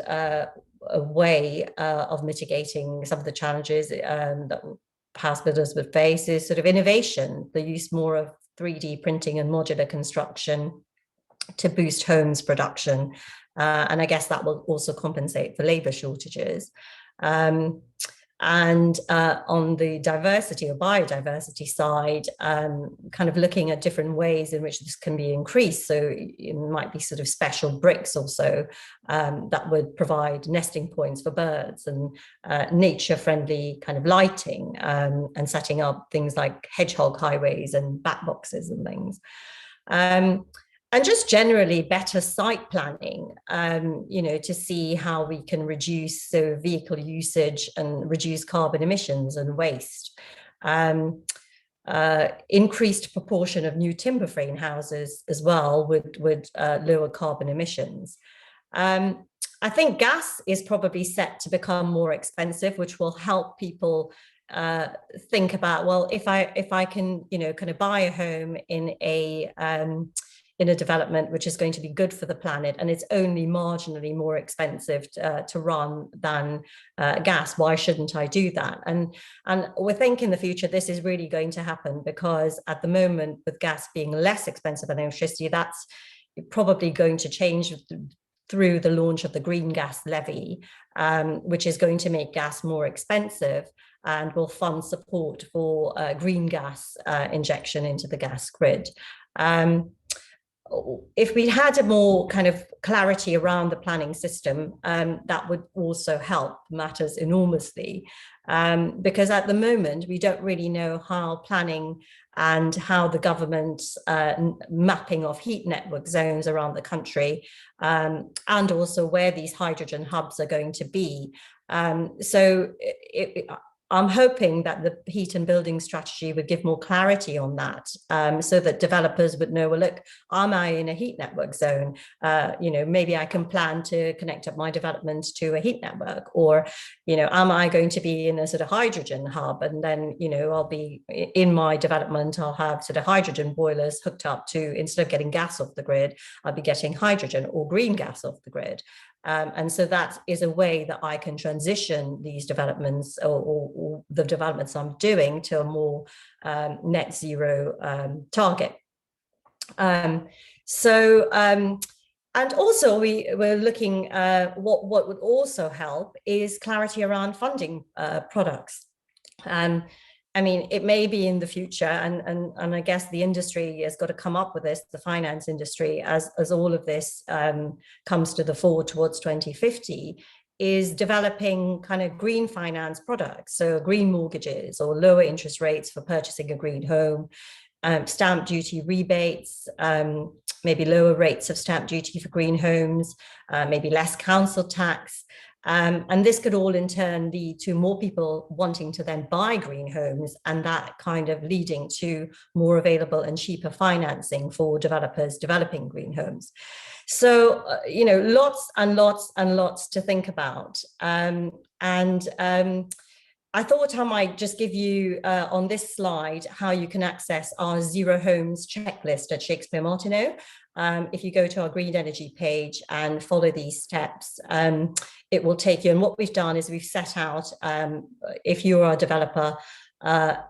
L: way of mitigating some of the challenges that house builders would face is sort of innovation, the use more of 3D printing and modular construction to boost homes production. And I guess that will also compensate for labour shortages. And on the diversity or biodiversity side, kind of looking at different ways in which this can be increased. So it might be sort of special bricks also that would provide nesting points for birds, and nature-friendly kind of lighting, and setting up things like hedgehog highways and bat boxes and things. And just generally better site planning, to see how we can reduce vehicle usage and reduce carbon emissions and waste. Increased proportion of new timber frame houses as well would lower carbon emissions. I think gas is probably set to become more expensive, which will help people think about, well, if I can, kind of buy a home in a development which is going to be good for the planet, and it's only marginally more expensive to run than gas, why shouldn't I do that? And we think in the future this is really going to happen, because at the moment, with gas being less expensive than electricity, that's probably going to change through the launch of the green gas levy, which is going to make gas more expensive and will fund support for green gas injection into the gas grid. If we had a more kind of clarity around the planning system, that would also help matters enormously, because at the moment we don't really know how planning and how the government's mapping of heat network zones around the country, and also where these hydrogen hubs are going to be. I'm hoping that the heat and building strategy would give more clarity on that, so that developers would know, well, look, am I in a heat network zone? Maybe I can plan to connect up my development to a heat network, or, am I going to be in a sort of hydrogen hub? And then, I'll be in my development, I'll have sort of hydrogen boilers hooked up to, instead of getting gas off the grid, I'll be getting hydrogen or green gas off the grid. And so that is a way that I can transition these developments or the developments I'm doing to a more net zero target. And also we're looking, what would also help is clarity around funding products. I mean, it may be in the future, and I guess the industry has got to come up with this, the finance industry, as all of this comes to the fore towards 2050, is developing kind of green finance products, so green mortgages or lower interest rates for purchasing a green home, stamp duty rebates, maybe lower rates of stamp duty for green homes, maybe less council tax. And this could all in turn lead to more people wanting to then buy green homes, and that kind of leading to more available and cheaper financing for developers developing green homes. So, lots and lots and lots to think about. I thought I might just give you on this slide how you can access our Zero Homes checklist at Shakespeare Martineau. If you go to our green energy page and follow these steps, it will take you. And what we've done is we've set out, if you are a developer,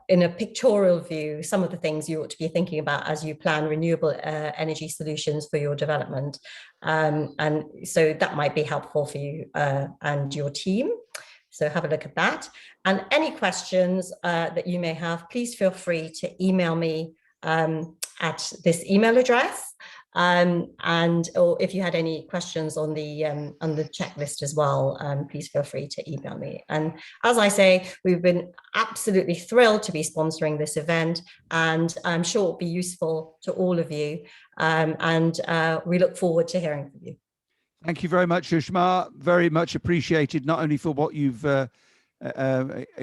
L: in a pictorial view, some of the things you ought to be thinking about as you plan renewable energy solutions for your development. And so that might be helpful for you and your team. So have a look at that. And any questions that you may have, please feel free to email me at this email address. Or if you had any questions on the checklist as well, please feel free to email me. And as I say, we've been absolutely thrilled to be sponsoring this event, and I'm sure it'll be useful to all of you. And we look forward to hearing from you.
A: Thank you very much, Sushma. Very much appreciated, not only for what you've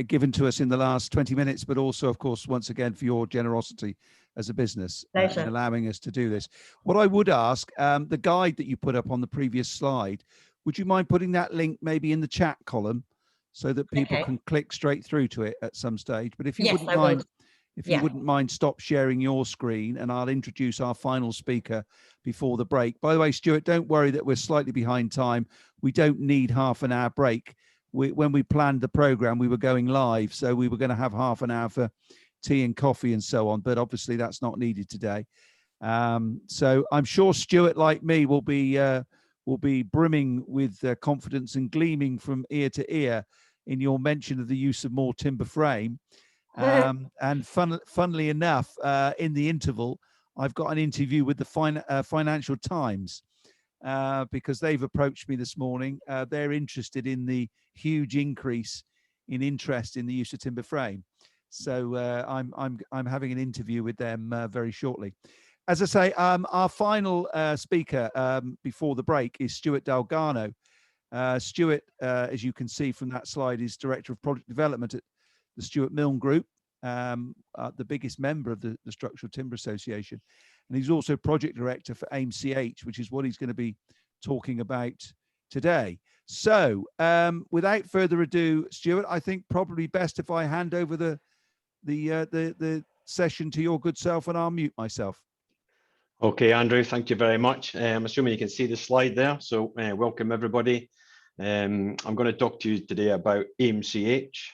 A: given to us in the last 20 minutes, but also, of course, once again, for your generosity as a business in allowing us to do this. What I would ask, the guide that you put up on the previous slide, would you mind putting that link maybe in the chat column so that people can click straight through to it at some stage? But if you wouldn't mind, if you wouldn't mind, stop sharing your screen, and I'll introduce our final speaker before the break. By the way, Stewart, don't worry that we're slightly behind time. We don't need half an hour break. When we planned the program, we were going live, so we were going to have half an hour for tea and coffee and so on, but obviously that's not needed today. So I'm sure Stewart, like me, will be brimming with confidence and gleaming from ear to ear in your mention of the use of more timber frame. And funnily enough, in the interval, I've got an interview with the Financial Times because they've approached me this morning. They're interested in the huge increase in interest in the use of timber frame. So I'm having an interview with them very shortly. As I say, our final speaker before the break is Stewart Delgarno. Stewart, as you can see from that slide, is Director of Project Development at the Stewart Milne Group, the biggest member of the Structural Timber Association. And he's also Project Director for AIM-CH, which is what he's going to be talking about today. So without further ado, Stewart, I think probably best if I hand over the session to your good self, and I'll mute myself.
C: Okay, Andrew, thank you very much. I'm assuming you can see the slide there. So welcome everybody. I'm going to talk to you today about AIM-CH.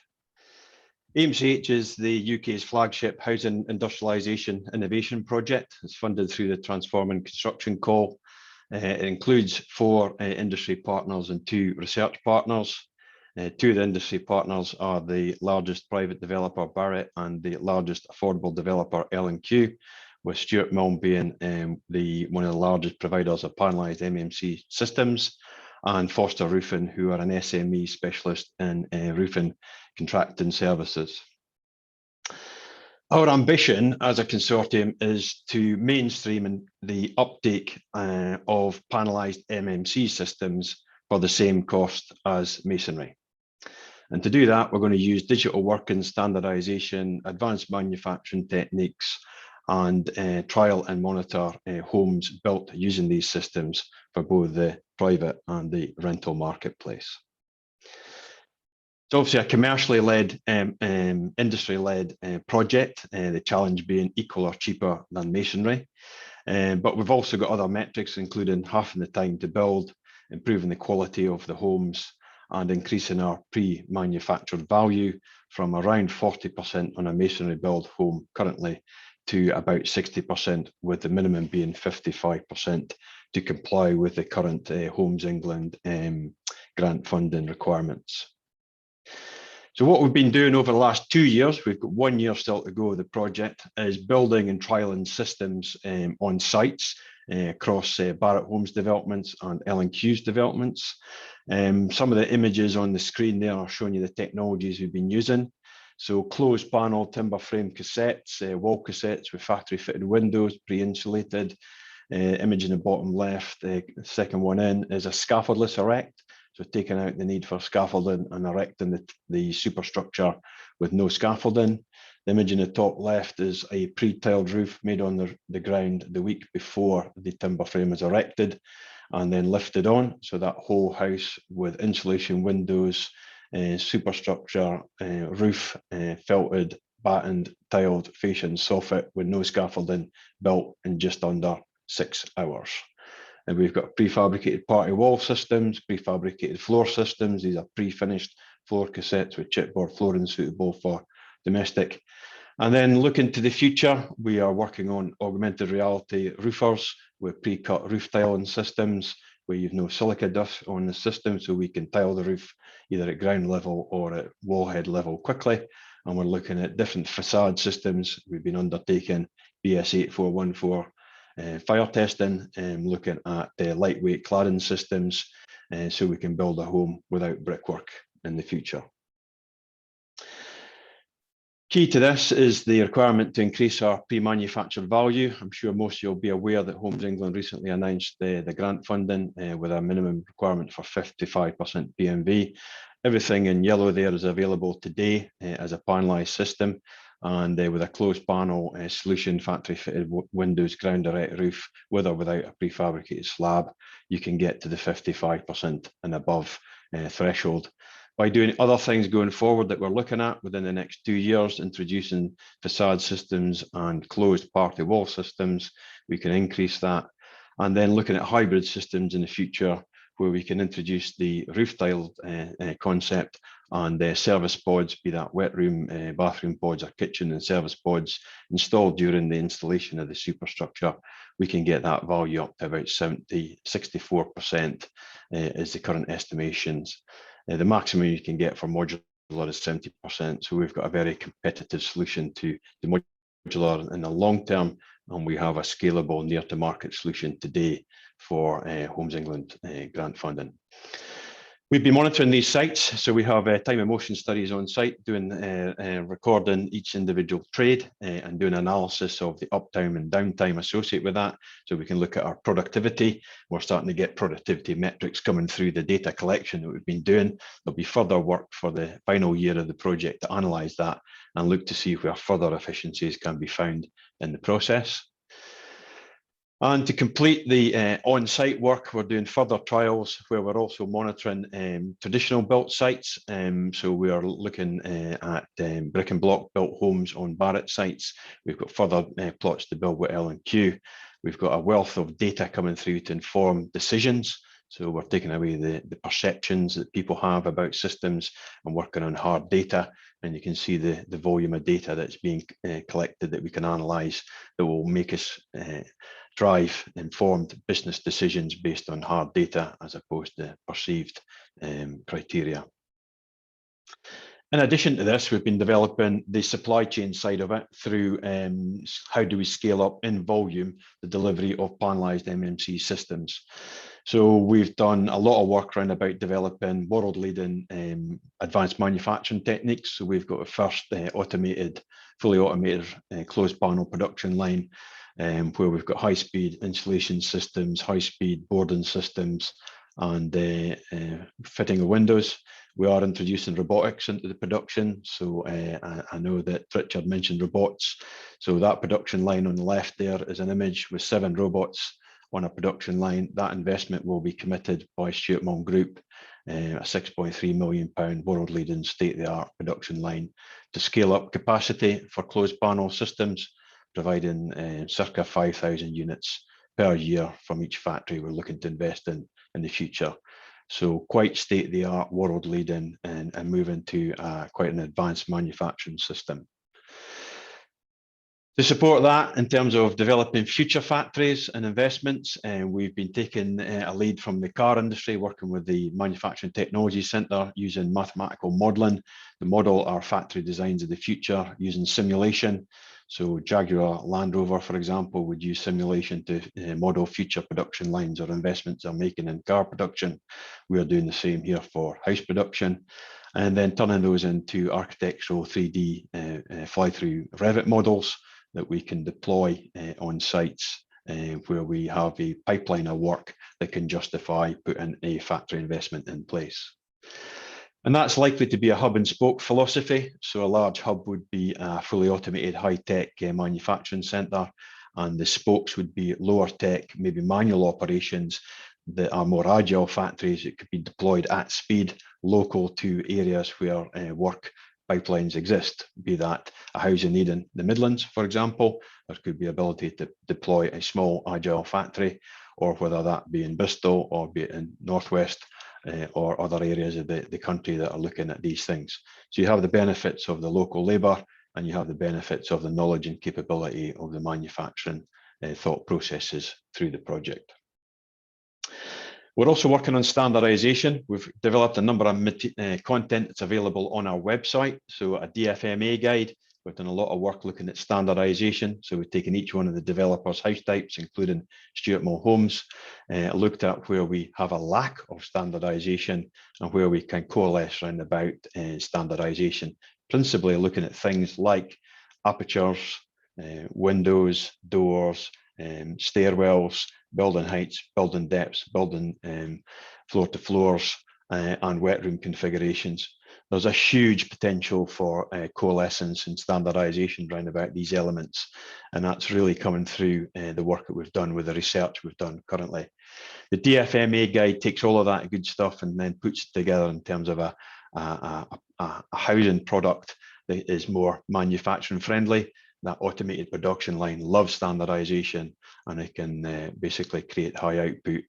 C: AIM-CH is the UK's flagship housing industrialisation innovation project. It's funded through the Transforming Construction Call. It includes 4 industry partners and 2 research partners. 2 of the industry partners are the largest private developer, Barratt, and the largest affordable developer, L&Q, with Stewart Milne being one of the largest providers of panelised MMC systems, and Foster Roofing, who are an SME specialist in roofing contracting services. Our ambition as a consortium is to mainstream the uptake of panelised MMC systems for the same cost as masonry. And to do that, we're going to use digital working, standardisation, advanced manufacturing techniques, and trial and monitor homes built using these systems for both the private and the rental marketplace. It's obviously a commercially led, industry-led project, the challenge being equal or cheaper than masonry. But we've also got other metrics, including halving the time to build, improving the quality of the homes, and increasing our pre-manufactured value from around 40% on a masonry build home currently to about 60%, with the minimum being 55% to comply with the current Homes England grant funding requirements. So what we've been doing over the last 2 years, we've got 1 year still to go of the project, is building and trialling systems on sites across Barratt Homes developments and L&Q's developments. Some of the images on the screen there are showing you the technologies we've been using. So closed panel timber frame cassettes, wall cassettes with factory fitted windows, pre-insulated. Image in the bottom left, the second one in, is a scaffoldless erect. So taking out the need for scaffolding and erecting the superstructure with no scaffolding. The image in the top left is a pre-tiled roof made on the ground the week before the timber frame is erected and then lifted on. So that whole house with insulation windows, superstructure, roof, felted, battened, tiled, fascia and soffit with no scaffolding, built in just under 6 hours. And we've got prefabricated party wall systems, prefabricated floor systems. These are pre-finished floor cassettes with chipboard flooring suitable for domestic. And then looking to the future, we are working on augmented reality roofers with pre-cut roof tiling systems where you've no silica dust on the system, so we can tile the roof either at ground level or at wallhead level quickly. And we're looking at different facade systems. We've been undertaking BS 8414 fire testing, looking at lightweight cladding systems, so we can build a home without brickwork in the future. Key to this is the requirement to increase our pre-manufactured value. I'm sure most of you will be aware that Homes England recently announced the grant funding with a minimum requirement for 55% PMV. Everything in yellow there is available today as a panelised system, and with a closed panel solution, factory fitted windows, ground erect roof, with or without a prefabricated slab, you can get to the 55% and above threshold. By doing other things going forward that we're looking at within the next 2 years, introducing facade systems and closed party wall systems, we can increase that. And then looking at hybrid systems in the future, where we can introduce the roof tiled concept and service pods, be that wet room, bathroom pods, or kitchen and service pods installed during the installation of the superstructure. We can get that value up to about 64% is the current estimations. The maximum you can get for modular is 70%. So we've got a very competitive solution to the modular in the long term, and we have a scalable near to market solution today for Homes England grant funding. We've been monitoring these sites, so we have time and motion studies on site, doing recording each individual trade and doing analysis of the uptime and downtime associated with that, so we can look at our productivity. We're starting to get productivity metrics coming through the data collection that we've been doing. There'll be further work for the final year of the project to analyse that and look to see where further efficiencies can be found in the process. And to complete the on-site work, we're doing further trials where we're also monitoring traditional built sites. So we are looking at brick and block built homes on Barratt sites. We've got further plots to build with L&Q. We've got a wealth of data coming through to inform decisions. So we're taking away the perceptions that people have about systems and working on hard data. And you can see the volume of data that's being collected that we can analyse that will make us drive informed business decisions based on hard data as opposed to perceived criteria. In addition to this, we've been developing the supply chain side of it through how do we scale up in volume the delivery of panelised MMC systems. So we've done a lot of work around about developing world-leading advanced manufacturing techniques. So we've got a first fully automated closed panel production line where we've got high-speed insulation systems, high-speed boarding systems, and fitting of windows. We are introducing robotics into the production. So I know that Richard mentioned robots. So that production line on the left there is an image with 7 robots on a production line. That investment will be committed by Stewart Group, a £6.3 million world-leading state-of-the-art production line to scale up capacity for closed panel systems, providing circa 5,000 units per year from each factory we're looking to invest in the future. So quite state-of-the-art, world-leading, and moving to quite an advanced manufacturing system. To support that, in terms of developing future factories and investments, we've been taking a lead from the car industry, working with the Manufacturing Technology Centre using mathematical modelling to model our factory designs of the future using simulation. So Jaguar Land Rover, for example, would use simulation to model future production lines or investments they're making in car production. We are doing the same here for house production, and then turning those into architectural 3D fly-through Revit models that we can deploy on sites where we have a pipeline of work that can justify putting a factory investment in place. And that's likely to be a hub and spoke philosophy. So a large hub would be a fully automated high-tech manufacturing centre, and the spokes would be lower tech, maybe manual operations that are more agile factories that could be deployed at speed, local to areas where work pipelines exist, be that a housing need in the Midlands, for example. There could be ability to deploy a small agile factory, or whether that be in Bristol or be it in Northwest or other areas of the country that are looking at these things. So you have the benefits of the local labour, and you have the benefits of the knowledge and capability of the manufacturing thought processes through the project. We're also working on standardisation. We've developed a number of content that's available on our website. So a DFMA guide. We've done a lot of work looking at standardisation. So we've taken each one of the developers' house types, including Stewart Homes, looked at where we have a lack of standardisation and where we can coalesce around about standardisation, principally looking at things like apertures, windows, doors, stairwells, building heights, building depths, building floor to floors, and wet room configurations. There's a huge potential for coalescence and standardisation around about these elements, and that's really coming through the work that we've done with the research we've done currently. The DFMA guide takes all of that good stuff and then puts it together in terms of a housing product that is more manufacturing friendly. That automated production line loves standardisation, and it can basically create high output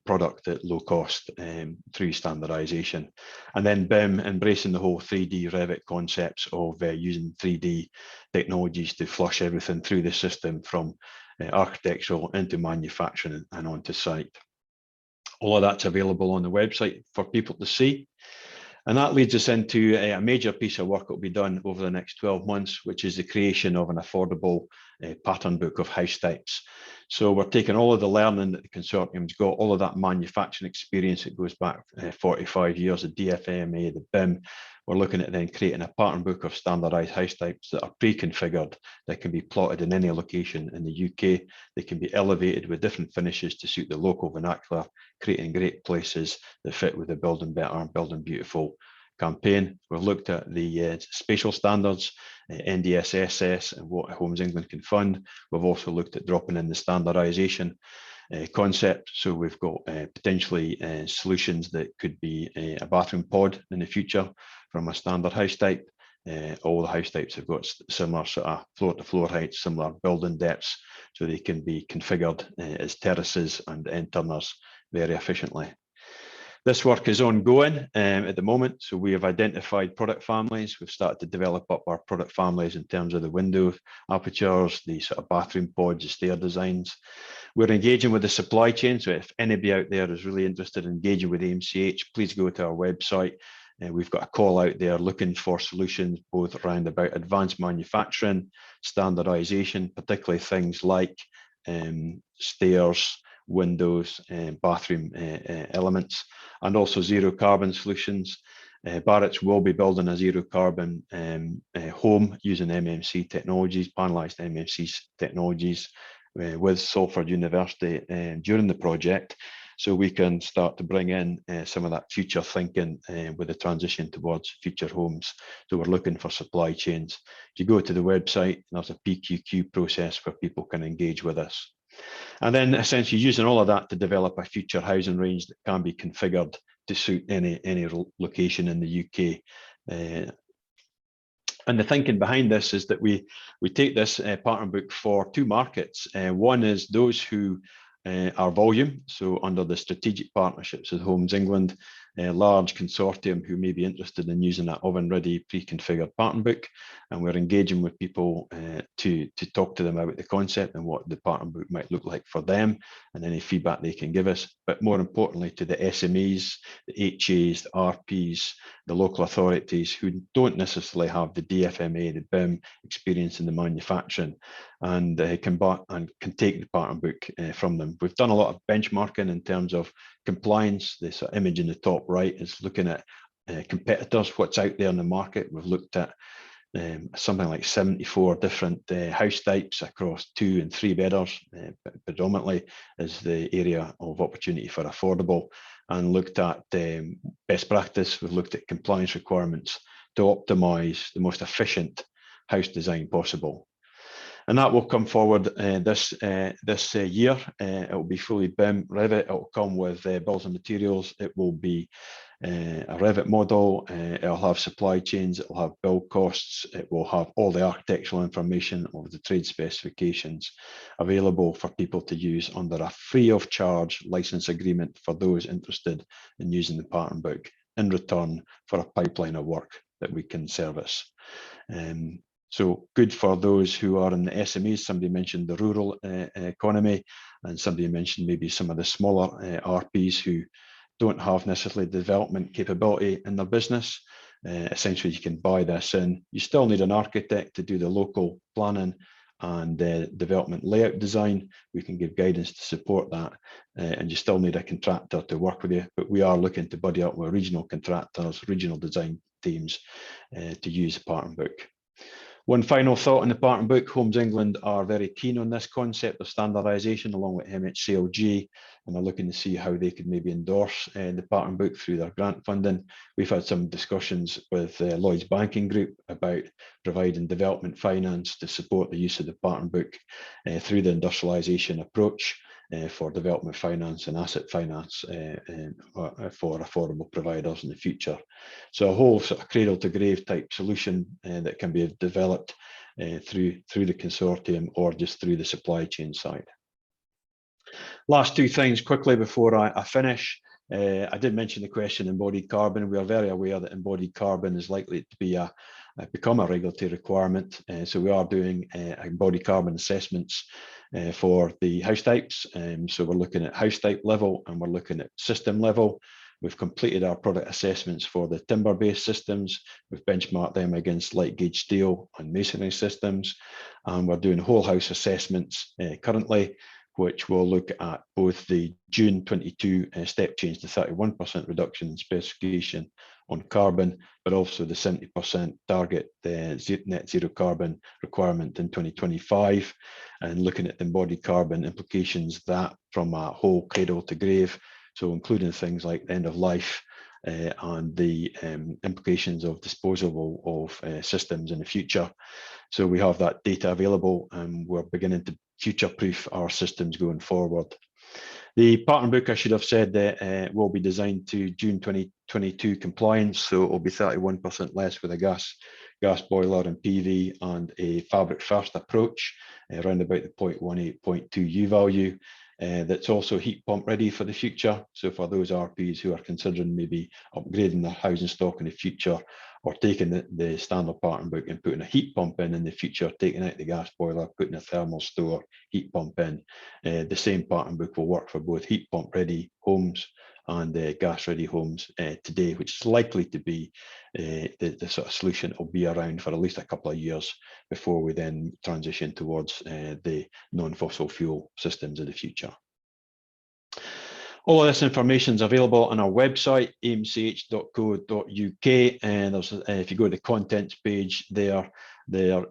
C: product at low cost through standardisation. And then BIM, embracing the whole 3D Revit concepts of using 3D technologies to flush everything through the system from architectural into manufacturing and onto site. All of that's available on the website for people to see. And that leads us into a major piece of work that will be done over the next 12 months, which is the creation of an affordable pattern book of house types. So we're taking all of the learning that the consortium's got, all of that manufacturing experience that goes back 45 years, the DFMA, the BIM. We're looking at then creating a pattern book of standardised house types that are pre-configured, that can be plotted in any location in the UK. They can be elevated with different finishes to suit the local vernacular, creating great places that fit with the Building Better and Building Beautiful campaign. We've looked at the spatial standards, NDSSS, and what Homes England can fund. We've also looked at dropping in the standardisation concept. So we've got potentially solutions that could be a bathroom pod in the future from a standard house type. All the house types have got similar sort of floor-to-floor heights, similar building depths, so they can be configured as terraces and end turners very efficiently. This work is ongoing at the moment, so we have identified product families. We've started to develop up our product families in terms of the window apertures, the sort of bathroom pods, the stair designs. We're engaging with the supply chain, so if anybody out there is really interested in engaging with AMCH, please go to our website. We've got a call out there looking for solutions both around about advanced manufacturing, standardisation, particularly things like stairs, windows, bathroom elements, and also zero carbon solutions. Barratt's will be building a zero carbon home using MMC technologies, panelised MMC technologies with Salford University during the project, so we can start to bring in some of that future thinking with the transition towards future homes. So we're looking for supply chains. If you go to the website, there's a PQQ process where people can engage with us. And then essentially using all of that to develop a future housing range that can be configured to suit any location in the UK. And the thinking behind this is that we take this pattern book for two markets. One is those who are volume, so under the strategic partnerships with Homes England, a large consortium who may be interested in using that oven-ready pre-configured pattern book, and we're engaging with people to talk to them about the concept and what the pattern book might look like for them, and any feedback they can give us. But more importantly, to the SMEs, the HAs, the RPs, the local authorities who don't necessarily have the DFMA, the BIM experience in the manufacturing, and can take the pattern book from them. We've done a lot of benchmarking in terms of compliance. This image in the top right is looking at competitors, what's out there in the market. We've looked at something like 74 different house types across 2 and 3 bedders, predominantly is the area of opportunity for affordable, and looked at best practice. We've looked at compliance requirements to optimise the most efficient house design possible. And that will come forward this year. It will be fully BIM Revit. It will come with bills and materials. It will be a Revit model. It'll have supply chains. It will have build costs. It will have all the architectural information of the trade specifications available for people to use under a free of charge license agreement for those interested in using the pattern book in return for a pipeline of work that we can service. So good for those who are in the SMEs. Somebody mentioned the rural economy, and somebody mentioned maybe some of the smaller RPs who don't have necessarily development capability in their business. Essentially, you can buy this in. You still need an architect to do the local planning and development layout design. We can give guidance to support that, and you still need a contractor to work with you. But we are looking to buddy up with regional contractors, regional design teams to use the pattern book. One final thought on the pattern book: Homes England are very keen on this concept of standardisation along with MHCLG, and are looking to see how they could maybe endorse the pattern book through their grant funding. We've had some discussions with Lloyds Banking Group about providing development finance to support the use of the pattern book through the industrialisation approach for development finance and asset finance for affordable providers in the future. So a whole sort of cradle to grave type solution that can be developed through the consortium or just through the supply chain side. Last two things quickly before I finish. I did mention the question embodied carbon. We are very aware that embodied carbon is likely to be become a regulatory requirement. So we are doing embodied carbon assessments for the house types. So we're looking at house type level and we're looking at system level. We've completed our product assessments for the timber-based systems. We've benchmarked them against light gauge steel and masonry systems. And we're doing whole house assessments currently, which will look at both the June 22 step change to 31% reduction in specification on carbon, but also the 70% target net zero carbon requirement in 2025, and looking at the embodied carbon implications that from a whole cradle to grave. So including things like the end of life and the implications of disposal of systems in the future. So we have that data available and we're beginning to future-proof our systems going forward. The pattern book, I should have said, that will be designed to June 2022 compliance, so it will be 31% less with a gas boiler and PV and a fabric first approach, around about the 0.18, 0.2 U value. That's also heat pump ready for the future. So for those RPs who are considering maybe upgrading their housing stock in the future, or taking the standard pattern book and putting a heat pump in the future, taking out the gas boiler, putting a thermal store heat pump in, the same pattern book will work for both heat pump ready homes and gas ready homes today, which is likely to be the sort of solution that will be around for at least a couple of years before we then transition towards the non-fossil fuel systems of the future. All of this information is available on our website, amch.co.uk, and if you go to the contents page there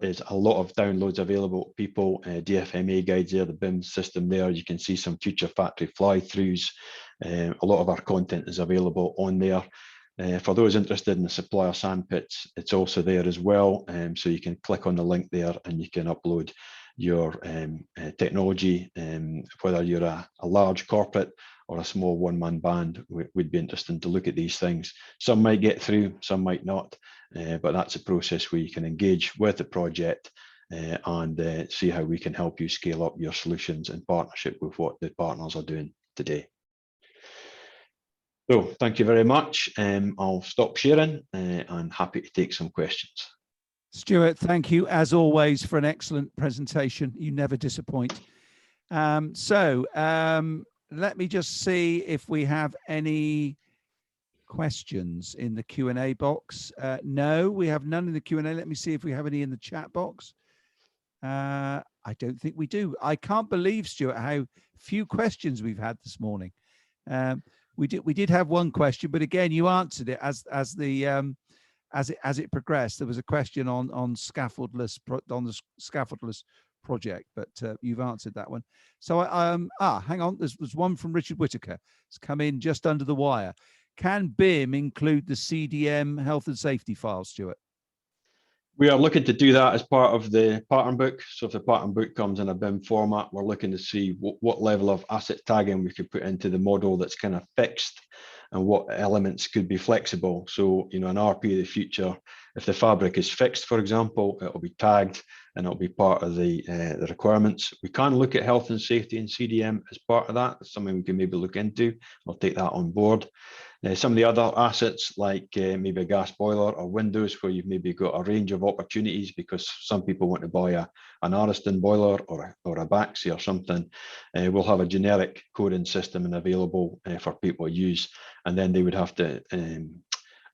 C: is a lot of downloads available to people, DFMA guides there, the BIM system there. You can see some future factory fly-throughs. A lot of our content is available on there. For those interested in the supplier sandpits, it's also there as well. So you can click on the link there and you can upload your technology, whether you're a large corporate or a small one-man band. We'd be interested to look at these things. Some might get through, some might not, but that's a process where you can engage with the project and see how we can help you scale up your solutions in partnership with what the partners are doing today. So thank you very much. I'll stop sharing and happy to take some questions.
A: Stewart, thank you as always for an excellent presentation. You never disappoint. Let me just see if we have any questions in the Q&A box. No, we have none in the Q&A. Let me see if we have any in the chat box. I don't think we do. I can't believe, Stewart, how few questions we've had this morning. We did have one question, but again, you answered it as it progressed. There was a question on scaffoldless project, but you've answered that one. So hang on, there's one from Richard Whittaker. It's come in just under the wire. Can BIM include the CDM health and safety file, Stewart?
C: We are looking to do that as part of the pattern book. So if the pattern book comes in a BIM format, we're looking to see what level of asset tagging we could put into the model that's kind of fixed and what elements could be flexible. So, you know, an RP of the future, if the fabric is fixed, for example, it will be tagged and it'll be part of the requirements. We can look at health and safety and CDM as part of that. It's something we can maybe look into. I'll take that on board. Some of the other assets, like maybe a gas boiler or windows, where you've maybe got a range of opportunities because some people want to buy an Ariston boiler or a Baxi or something. We'll have a generic coding system and available for people to use, and then they would have to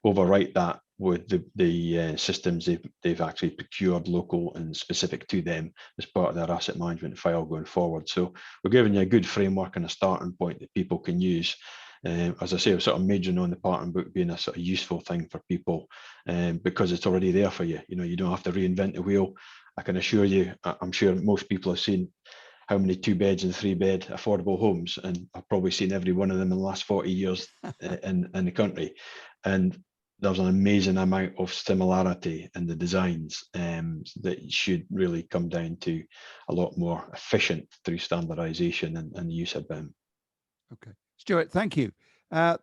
C: overwrite that with the systems they've actually procured local and specific to them as part of their asset management file going forward. So we're giving you a good framework and a starting point that people can use. As I say, I'm sort of majoring on the pattern book being a sort of useful thing for people because it's already there for you. You know, you don't have to reinvent the wheel. I can assure you, I'm sure most people have seen how many 2-bed and 3-bed affordable homes, and I've probably seen every one of them in the last 40 years in the country. And there's an amazing amount of similarity in the designs that should really come down to a lot more efficient through standardization and the use of BIM.
A: Okay. Stewart, thank you.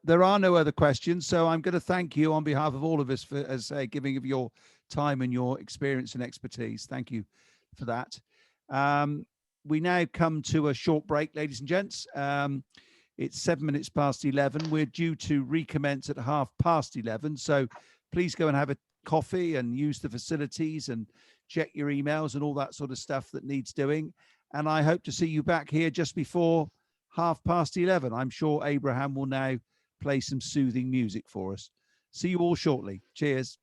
A: There are no other questions, so I'm going to thank you on behalf of all of us for, as giving of your time and your experience and expertise. Thank you for that. We now come to a short break, ladies and gents. It's 7 minutes past 11. We're due to recommence at 11:30. So please go and have a coffee and use the facilities and check your emails and all that sort of stuff that needs doing. And I hope to see you back here just before 11:30. I'm sure Abraham will now play some soothing music for us. See you all shortly. Cheers.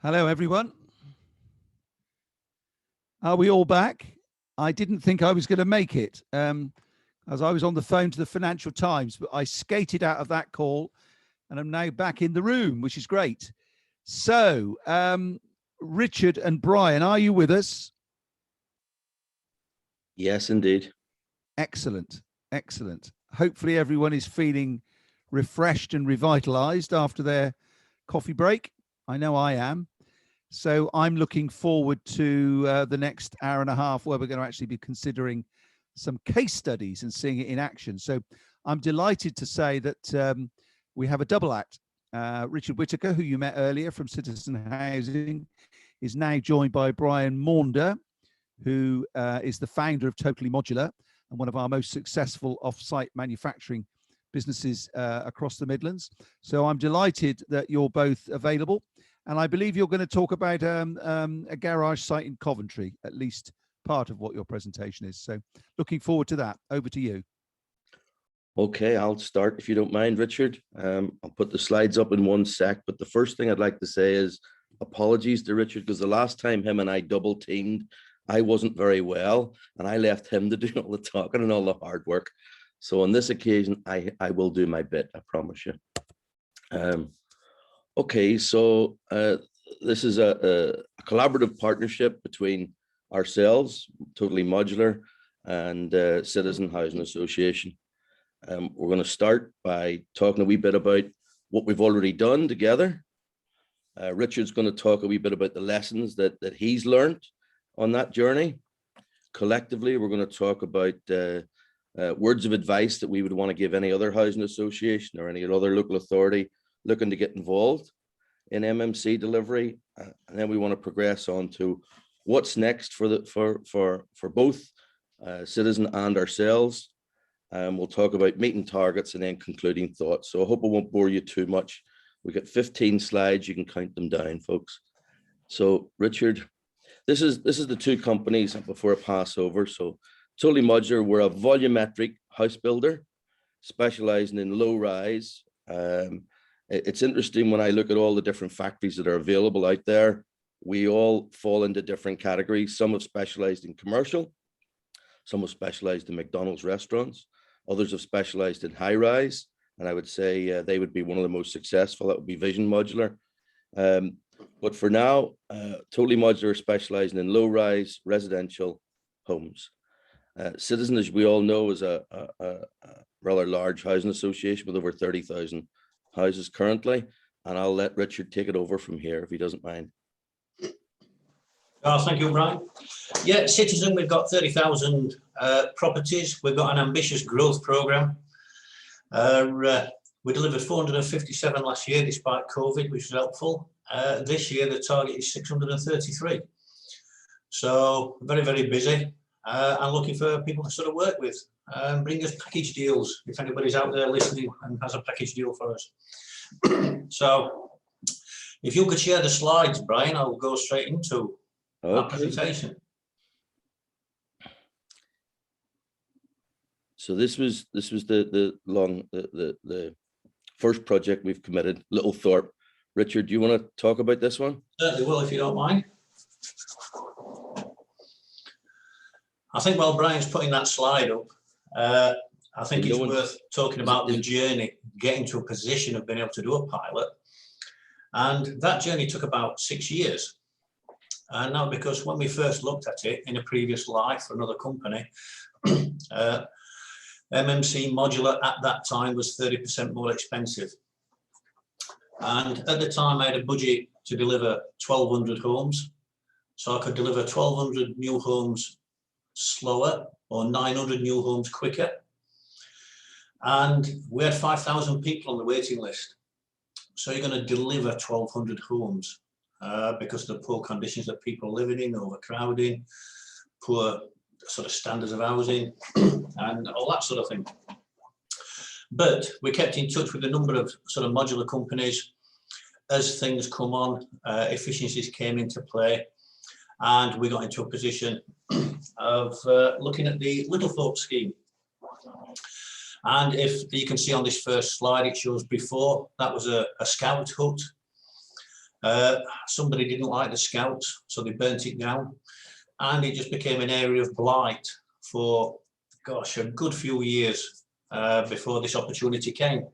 A: Hello, everyone. Are we all back? I didn't think I was going to make it, as I was on the phone to the Financial Times, but I skated out of that call and I'm now back in the room, which is great. So, Richard and Brian, are you with us?
B: Yes, indeed.
A: Excellent, excellent. Hopefully everyone is feeling refreshed and revitalized after their coffee break. I know I am. So I'm looking forward to the next hour and a half where we're going to actually be considering some case studies and seeing it in action. So I'm delighted to say that we have a double act. Richard Whittaker, who you met earlier from Citizen Housing, is now joined by Brian Maunder, who is the founder of Totally Modular and one of our most successful off-site manufacturing businesses across the Midlands. So I'm delighted that you're both available. And I believe you're going to talk about a garage site in Coventry, at least part of what your presentation is. So looking forward to that. Over to you.
B: Okay, I'll start if you don't mind, Richard. I'll put the slides up in one sec, but the first thing I'd like to say is apologies to Richard, because the last time him and I double teamed, I wasn't very well and I left him to do all the talking and all the hard work. So on this occasion, I will do my bit, I promise you. Okay, so this is a collaborative partnership between ourselves, Totally Modular, and Citizen Housing Association. We're going to start by talking a wee bit about what we've already done together. Richard's going to talk a wee bit about the lessons that he's learned on that journey. Collectively, we're going to talk about words of advice that we would want to give any other housing association or any other local authority looking to get involved in MMC delivery, and then we want to progress on to what's next for both Citizen and ourselves. We'll talk about meeting targets and then concluding thoughts. So I hope I won't bore you too much. We got 15 slides. You can count them down, folks. So Richard, this is the two companies before I pass over. So Totally Modular, we're a volumetric house builder specializing in low rise. It's interesting when I look at all the different factories that are available out there, we all fall into different categories. Some have specialized in commercial, some have specialized in McDonald's restaurants, others have specialized in high rise. And I would say they would be one of the most successful. That would be Vision Modular. But for now, Totally Modular is specializing in low rise residential homes. Citizen, as we all know, is a rather large housing association with over 30,000 houses currently, and I'll let Richard take it over from here if he doesn't mind.
E: Oh, thank you, Brian. Yeah, Citizen, we've got 30,000 properties. We've got an ambitious growth program. We delivered 457 last year despite COVID, which was helpful. This year the target is 633. So very, very busy. I'm looking for people to sort of work with. Bring us package deals if anybody's out there listening and has a package deal for us. So if you could share the slides, Brian, I'll go straight into our presentation.
B: So this was the first project we've committed, Little Thorpe. Richard, do you want to talk about this one?
E: Certainly will, if you don't mind. I think while Brian's putting that slide up, I think it's worth talking about the journey, getting to a position of being able to do a pilot. And that journey took about 6 years. And now, because when we first looked at it in a previous life for another company, MMC Modular at that time was 30% more expensive. And at the time, I had a budget to deliver 1,200 homes. So I could deliver 1,200 new homes slower or 900 new homes quicker. And we had 5,000 people on the waiting list. So you're going to deliver 1,200 homes because of the poor conditions that people are living in, overcrowding, poor sort of standards of housing and all that sort of thing. But we kept in touch with a number of sort of modular companies. As things come on, efficiencies came into play, and we got into a position of looking at the Little Thorpe scheme. And if you can see on this first slide, it shows before, that was a scout hut. Somebody didn't like the Scouts, so they burnt it down, and it just became an area of blight for, gosh, a good few years before this opportunity came.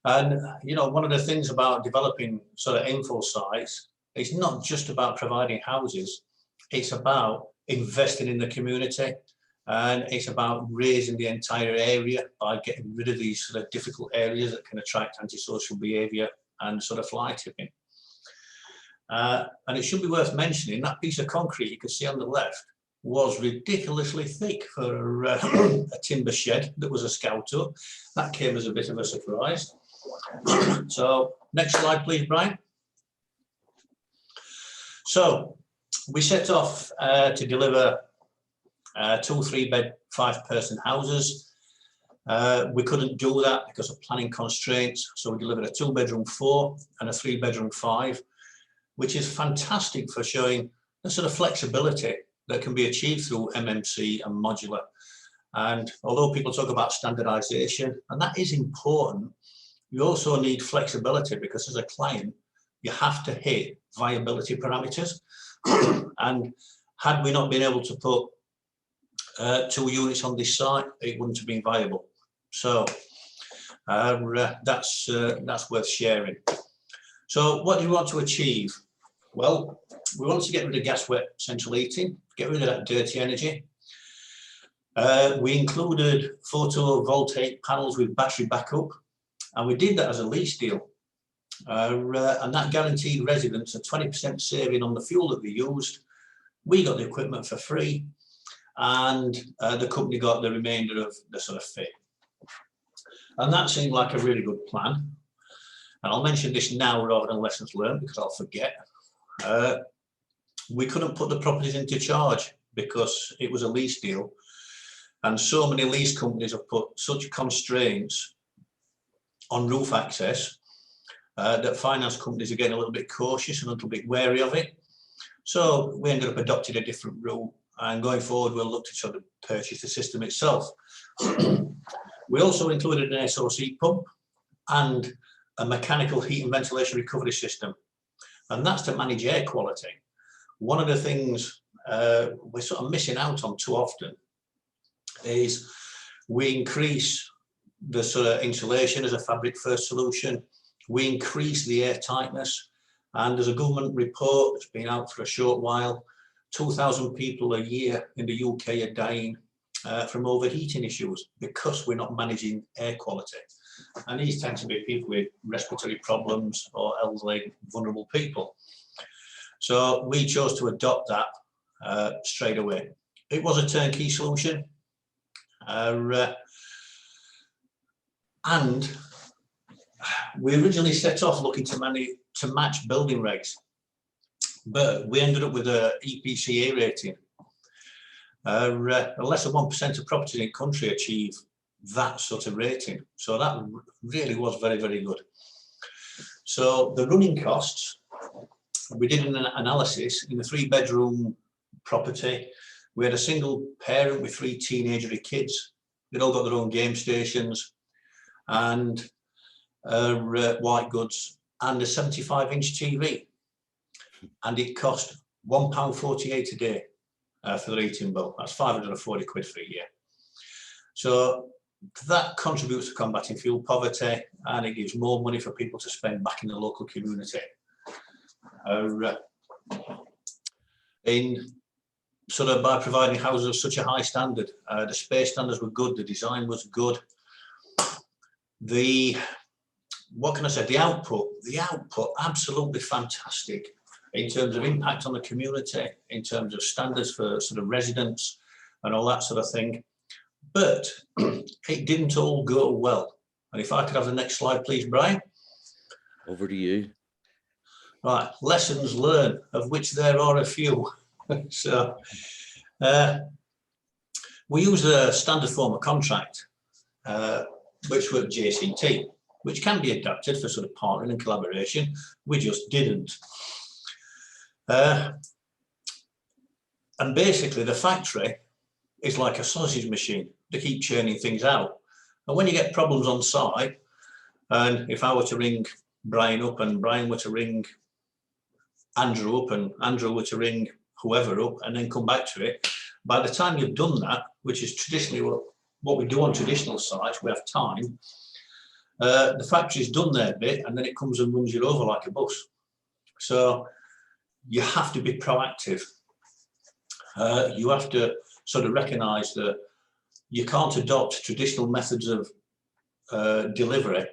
E: And, you know, one of the things about developing sort of infill sites, it's not just about providing houses, it's about investing in the community, and it's about raising the entire area by getting rid of these sort of difficult areas that can attract antisocial behaviour and sort of fly tipping. And it should be worth mentioning that piece of concrete you can see on the left was ridiculously thick for a timber shed that was a Scout hut. That came as a bit of a surprise. So next slide, please, Brian. So we set off to deliver 2 3-bed, 5-person houses. We couldn't do that because of planning constraints, so we delivered a 2-bedroom 4 and a 3-bedroom 5, which is fantastic for showing the sort of flexibility that can be achieved through MMC and modular. And although people talk about standardization, and that is important, you also need flexibility, because as a client, you have to hit viability parameters. And had we not been able to put 2 units on this site, it wouldn't have been viable. So that's worth sharing. So what do we want to achieve? Well, we want to get rid of gas wet central heating, get rid of that dirty energy. We included photovoltaic panels with battery backup, and we did that as a lease deal. And that guaranteed residents a 20% saving on the fuel that they used. We got the equipment for free, and the company got the remainder of the sort of fee. And that seemed like a really good plan. And I'll mention this now rather than lessons learned, because I'll forget. We couldn't put the properties into charge because it was a lease deal. And so many lease companies have put such constraints on roof access that finance companies are getting a little bit cautious and a little bit wary of it. So we ended up adopting a different route, and going forward we'll look to sort of purchase the system itself. We also included an SOC pump and a mechanical heat and ventilation recovery system, and that's to manage air quality. One of the things we're sort of missing out on too often is we increase the sort of insulation as a fabric first solution, we increase the air tightness, and there's a government report that's been out for a short while, 2,000 people a year in the UK are dying from overheating issues because we're not managing air quality. And these tend to be people with respiratory problems or elderly, vulnerable people. So we chose to adopt that straight away. It was a turnkey solution. And we originally set off looking to match building regs, but we ended up with a EPC A rating. Less than 1% of properties in the country achieve that sort of rating. So that really was very, very good. So the running costs, we did an analysis in a 3-bedroom property. We had a single parent with 3 teenagery kids. They'd all got their own game stations and white goods and a 75-inch TV. And it cost £1.48 a day for the heating bill. That's 540 quid for a year. So that contributes to combating fuel poverty, and it gives more money for people to spend back in the local community. In sort of by providing houses of such a high standard, the space standards were good, the design was good. What can I say? The output absolutely fantastic in terms of impact on the community, in terms of standards for sort of residents and all that sort of thing. But it didn't all go well. And if I could have the next slide, please, Brian.
B: Over to you.
E: Right, lessons learned, of which there are a few. So we use a standard form of contract, which were JCT, which can be adapted for sort of partnering and collaboration. We just didn't. And basically the factory is like a sausage machine. They keep churning things out. And when you get problems on site, and if I were to ring Brian up and Brian were to ring Andrew up and Andrew were to ring whoever up and then come back to it, by the time you've done that, which is traditionally what we do on traditional sites, we have time, the factory's done their bit and then it comes and runs you over like a bus. So you have to be proactive. You have to sort of recognise that you can't adopt traditional methods of delivery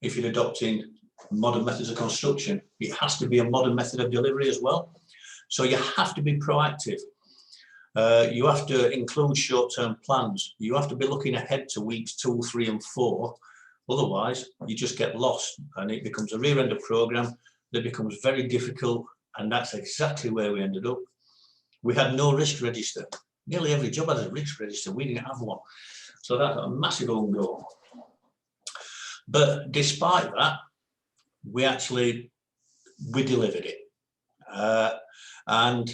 E: if you're adopting modern methods of construction. It has to be a modern method of delivery as well. So you have to be proactive. You have to include short-term plans. You have to be looking ahead to weeks 2, 3 and 4. Otherwise, you just get lost and it becomes a rear-ender program that becomes very difficult, and that's exactly where we ended up. We had no risk register. Nearly every job has a risk register. We didn't have one. So that's a massive own goal. But despite that, we delivered it. And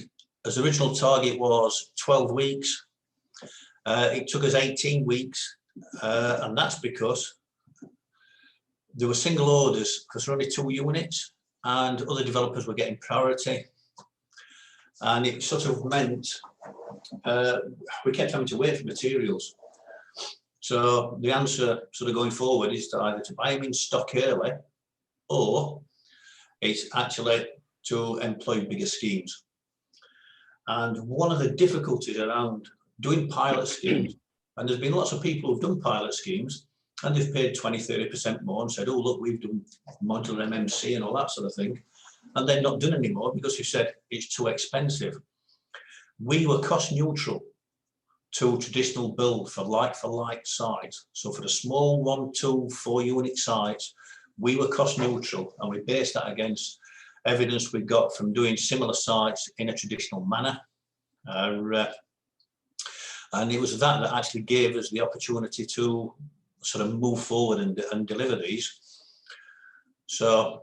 E: as the original target was 12 weeks, it took us 18 weeks. And that's because there were single orders because there were only 2 units and other developers were getting priority. And it sort of meant we kept having to wait for materials. So the answer sort of going forward is to either to buy them in stock early, or it's actually to employ bigger schemes. And one of the difficulties around doing pilot schemes, and there's been lots of people who've done pilot schemes and they've paid 20–30% more and said, oh look, we've done modular MMC and all that sort of thing, and they're not done anymore because you said it's too expensive. We were cost neutral to traditional build for like sites. So for the small 1, 2, 4 unit sites, we were cost neutral, and we based that against evidence we got from doing similar sites in a traditional manner. And it was that actually gave us the opportunity to sort of move forward and deliver these. So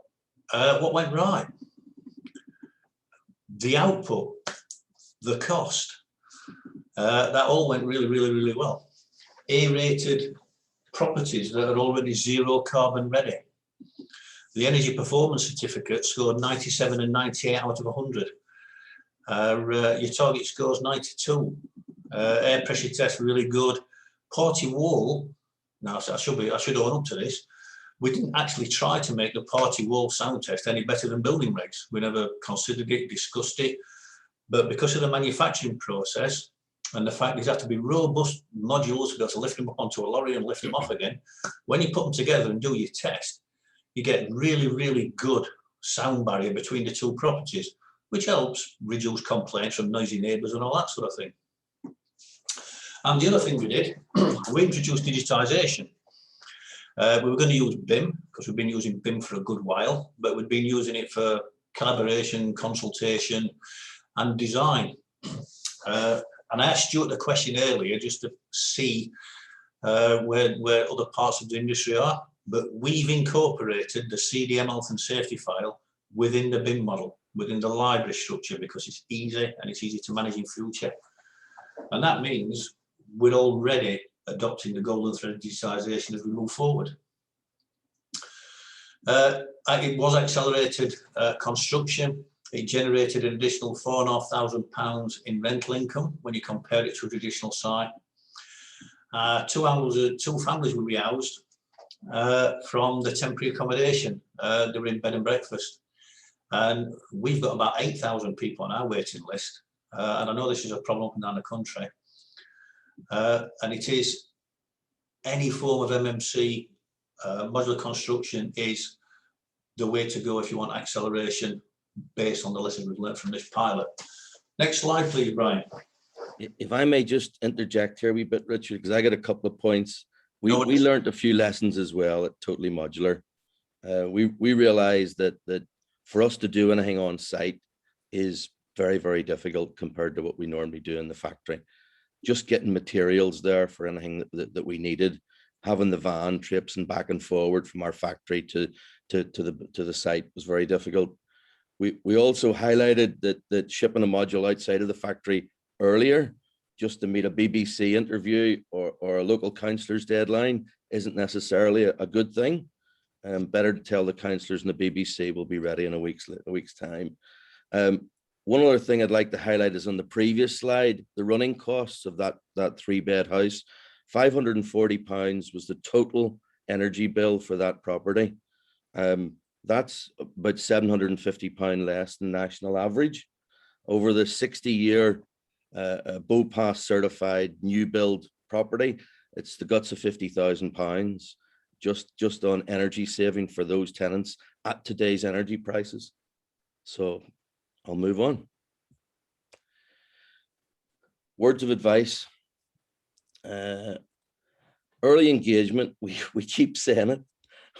E: what went right? The output, the cost, that all went really well. A-rated properties that are already zero carbon ready. The energy performance certificate scored 97 and 98 out of 100. Your target scores 92. Air pressure test really good. Party wall. Now I should own up to this. We didn't actually try to make the party wall sound test any better than building regs. We never considered it, discussed it. But because of the manufacturing process and the fact these have to be robust modules to be able to lift them up onto a lorry and lift them off again, when you put them together and do your test, you get really good sound barrier between the two properties, which helps reduce complaints from noisy neighbours and all that sort of thing. And the other thing we did, we introduced digitisation. We were going to use BIM because we've been using BIM for a good while, but we've been using it for collaboration, consultation and design. And I asked Stewart the question earlier just to see where other parts of the industry are, but we've incorporated the CDM health and safety file within the BIM model, within the library structure, because it's easy and it's easy to manage in future. And that means we're already adopting the golden thread digitisation as we move forward. It was accelerated construction. It generated an additional £4,500 in rental income when you compare it to a traditional site. 2 families were rehoused from the temporary accommodation. They were in bed and breakfast. And we've got about 8,000 people on our waiting list. And I know this is a problem up and down the country. And it is any form of MMC, modular construction is the way to go if you want acceleration based on the lessons we've learned from this pilot. Next slide, please, Brian.
B: If I may just interject here a wee bit, Richard, because I got a couple of points. We learned a few lessons as well at Totally Modular. We realized that for us to do anything on site is very difficult compared to what we normally do in the factory. Just getting materials there for anything that we needed, having the van trips and back and forward from our factory to the site was very difficult. We also highlighted that shipping a module outside of the factory earlier, just to meet a BBC interview or a local councillor's deadline, isn't necessarily a good thing. Better to tell the councillors and the BBC will be ready in a week's time. One other thing I'd like to highlight is on the previous slide, the running costs of that 3-bed house. £540 was the total energy bill for that property. That's about £750 less than national average. Over the 60-year BOPAS certified new build property, it's the guts of £50,000 just on energy saving for those tenants at today's energy prices. So I'll move on. Words of advice. Early engagement, we keep saying it.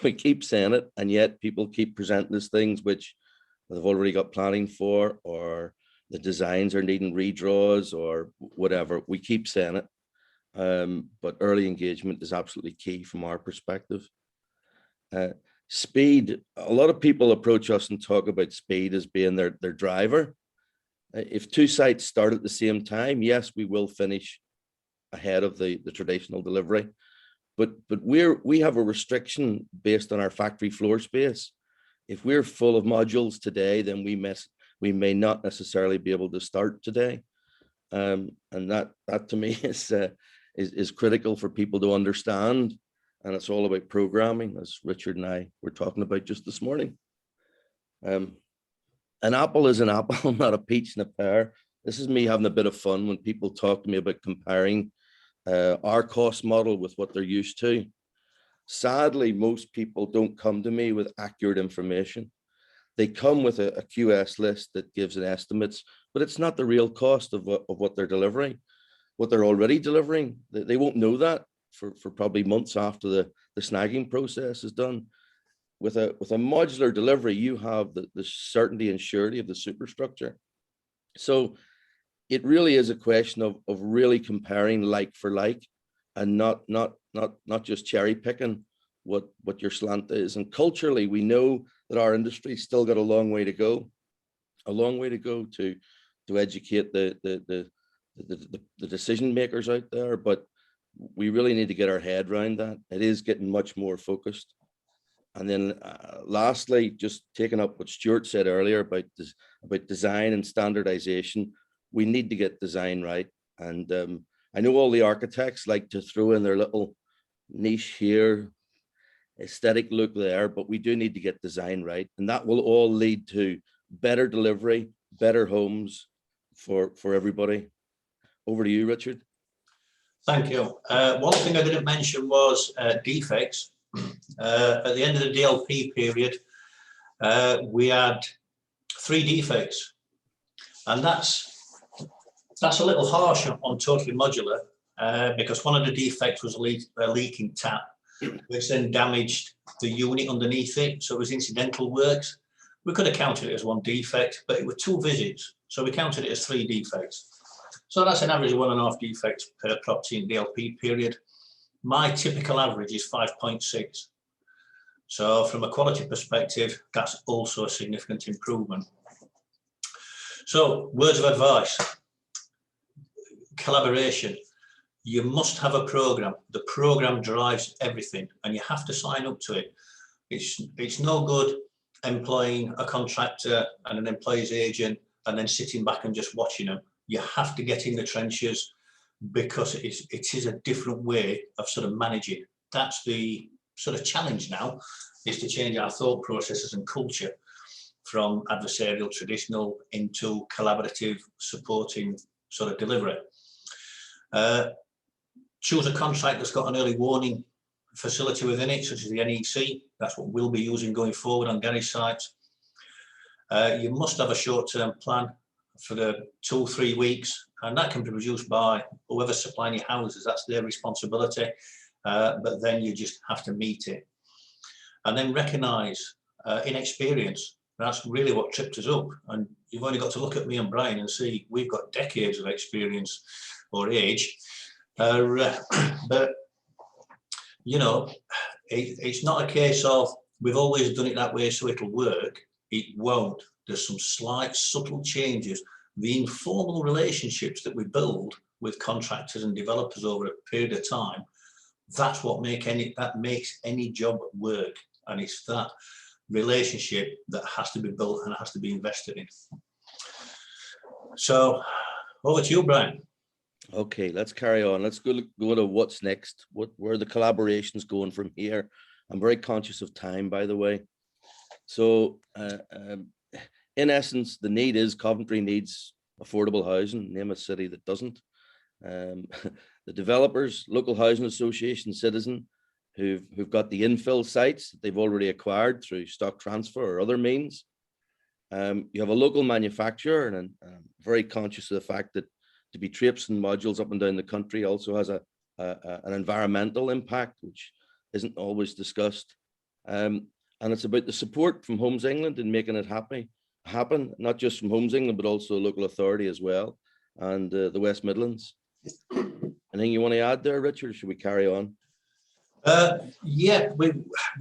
B: We keep saying it, and yet people keep presenting us things which they've already got planning for, or the designs are needing redraws or whatever. We keep saying it. But early engagement is absolutely key from our perspective. Speed, a lot of people approach us and talk about speed as being their driver. If 2 sites start at the same time, yes, we will finish ahead of the traditional delivery. But we have a restriction based on our factory floor space. If we're full of modules today, then we may not necessarily be able to start today. And that to me is critical for people to understand. And it's all about programming, as Richard and I were talking about just this morning. An apple is an apple, not a peach and a pear. This is me having a bit of fun when people talk to me about comparing our cost model with what they're used to. Sadly, most people don't come to me with accurate information. They come with a QS list that gives an estimates, but it's not the real cost of what they're delivering, what they're already delivering. They won't know that for probably months after the snagging process is done. With a modular delivery, you have the certainty and surety of the superstructure. So it really is a question of really comparing like for like, and not just cherry picking what your slant is. And culturally, we know that our industry's still got a long way to go to educate the decision makers out there. But we really need to get our head around that. It is getting much more focused. And then lastly, just taking up what Stewart said earlier about design and standardization, we need to get design right. And I know all the architects like to throw in their little niche here, aesthetic look there, but we do need to get design right. And that will all lead to better delivery, better homes for everybody. Over to you, Richard.
E: Thank you. One thing I didn't mention was defects. At the end of the DLP period, we had 3 defects, and that's a little harsh on totally modular, because one of the defects was a leaking tap, which then damaged the unit underneath it. So it was incidental works. We could have counted it as 1 defect, but it were 2 visits, so we counted it as 3 defects. So that's an average of 1.5 defects per property in DLP period. My typical average is 5.6. So from a quality perspective, that's also a significant improvement. So words of advice, collaboration. You must have a program. The program drives everything, and you have to sign up to it. It's no good employing a contractor and an employee's agent and then sitting back and just watching them. You have to get in the trenches, because it is a different way of sort of managing. That's the sort of challenge now, is to change our thought processes and culture from adversarial, traditional, into collaborative, supporting sort of delivery. Choose a contract that's got an early warning facility within it, such as the NEC. That's what we'll be using going forward on garage sites. You must have a short-term plan for the 2-3 weeks, and that can be produced by whoever's supplying your houses. That's their responsibility, but then you just have to meet it. And then recognise inexperience. That's really what tripped us up. And you've only got to look at me and Brian and see we've got decades of experience or age. But, you know, it's not a case of we've always done it that way so it'll work. It won't. There's some slight subtle changes. The informal relationships that we build with contractors and developers over a period of time, that's what makes any job work. And it's that relationship that has to be built and has to be invested in. So over to you, Brian.
B: Okay, let's carry on. Let's go to what's next. Where are the collaborations going from here? I'm very conscious of time, by the way. So in essence, the need is Coventry needs affordable housing. Name a city that doesn't. The developers, local housing association, citizen, who've got the infill sites that they've already acquired through stock transfer or other means. You have a local manufacturer, and I'm very conscious of the fact that to be traipsing modules up and down the country also has an environmental impact, which isn't always discussed. And it's about the support from Homes England in making it happen, not just from Homes England, but also local authority as well, and the West Midlands. Anything you want to add there, Richard, or should we carry on?
E: Yeah, we're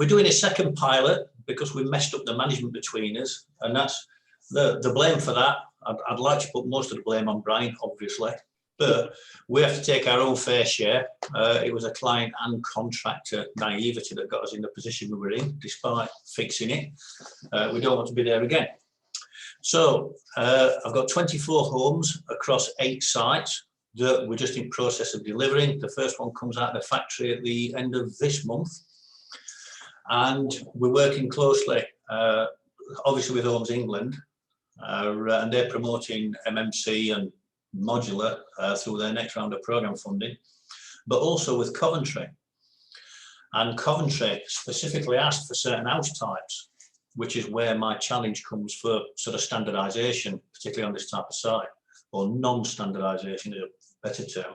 E: doing a second pilot because we messed up the management between us, and that's the blame for that. I'd like to put most of the blame on Brian, obviously, but we have to take our own fair share. It was a client and contractor naivety that got us in the position we were in, despite fixing it. We don't want to be there again. So I've got 24 homes across 8 sites that we're just in process of delivering. The first one comes out of the factory at the end of this month. And we're working closely, obviously with Homes England, and they're promoting MMC and modular through their next round of programme funding, but also with Coventry. And Coventry specifically asked for certain house types, which is where my challenge comes for sort of standardisation, particularly on this type of site, or non-standardisation is a better term.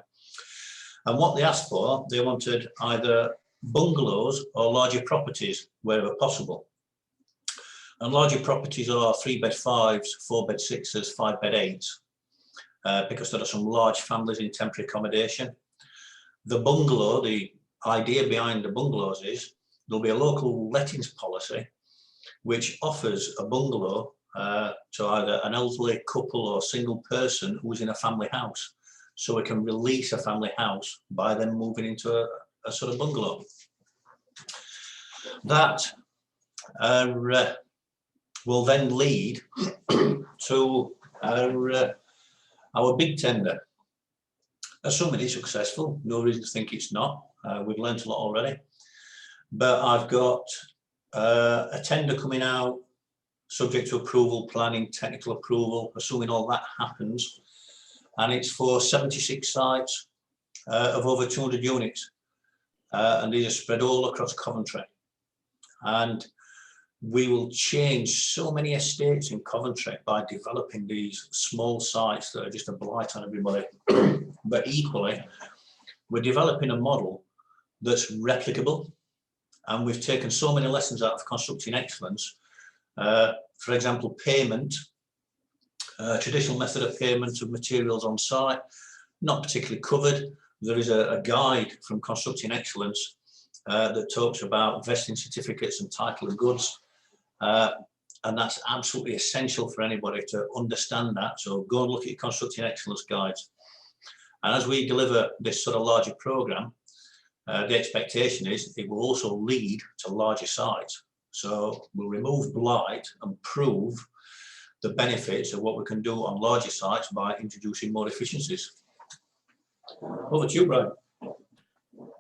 E: And what they asked for, they wanted either bungalows or larger properties wherever possible. And larger properties are 3-bed 5s, 4-bed 6s, 5-bed 8s, because there are some large families in temporary accommodation. The bungalow, the idea behind the bungalows is there'll be a local lettings policy which offers a bungalow to either an elderly couple or single person who's in a family house. So we can release a family house by them moving into a sort of bungalow. That will then lead to our big tender. Assuming it's successful, no reason to think it's not. We've learned a lot already. But I've got a tender coming out, subject to approval, planning, technical approval, assuming all that happens. And it's for 76 sites of over 200 units. And these are spread all across Coventry. And we will change so many estates in Coventry by developing these small sites that are just a blight on everybody. But equally, we're developing a model that's replicable. And we've taken so many lessons out of constructing excellence. For example, payment, traditional method of payment of materials on site, not particularly covered. There is a guide from Constructing Excellence that talks about vesting certificates and title of goods. And that's absolutely essential for anybody to understand that. So go and look at your Constructing Excellence guides. And as we deliver this sort of larger program, the expectation is it will also lead to larger sites. So we'll remove blight and prove the benefits of what we can do on larger sites by introducing more efficiencies. Over to you, Brian.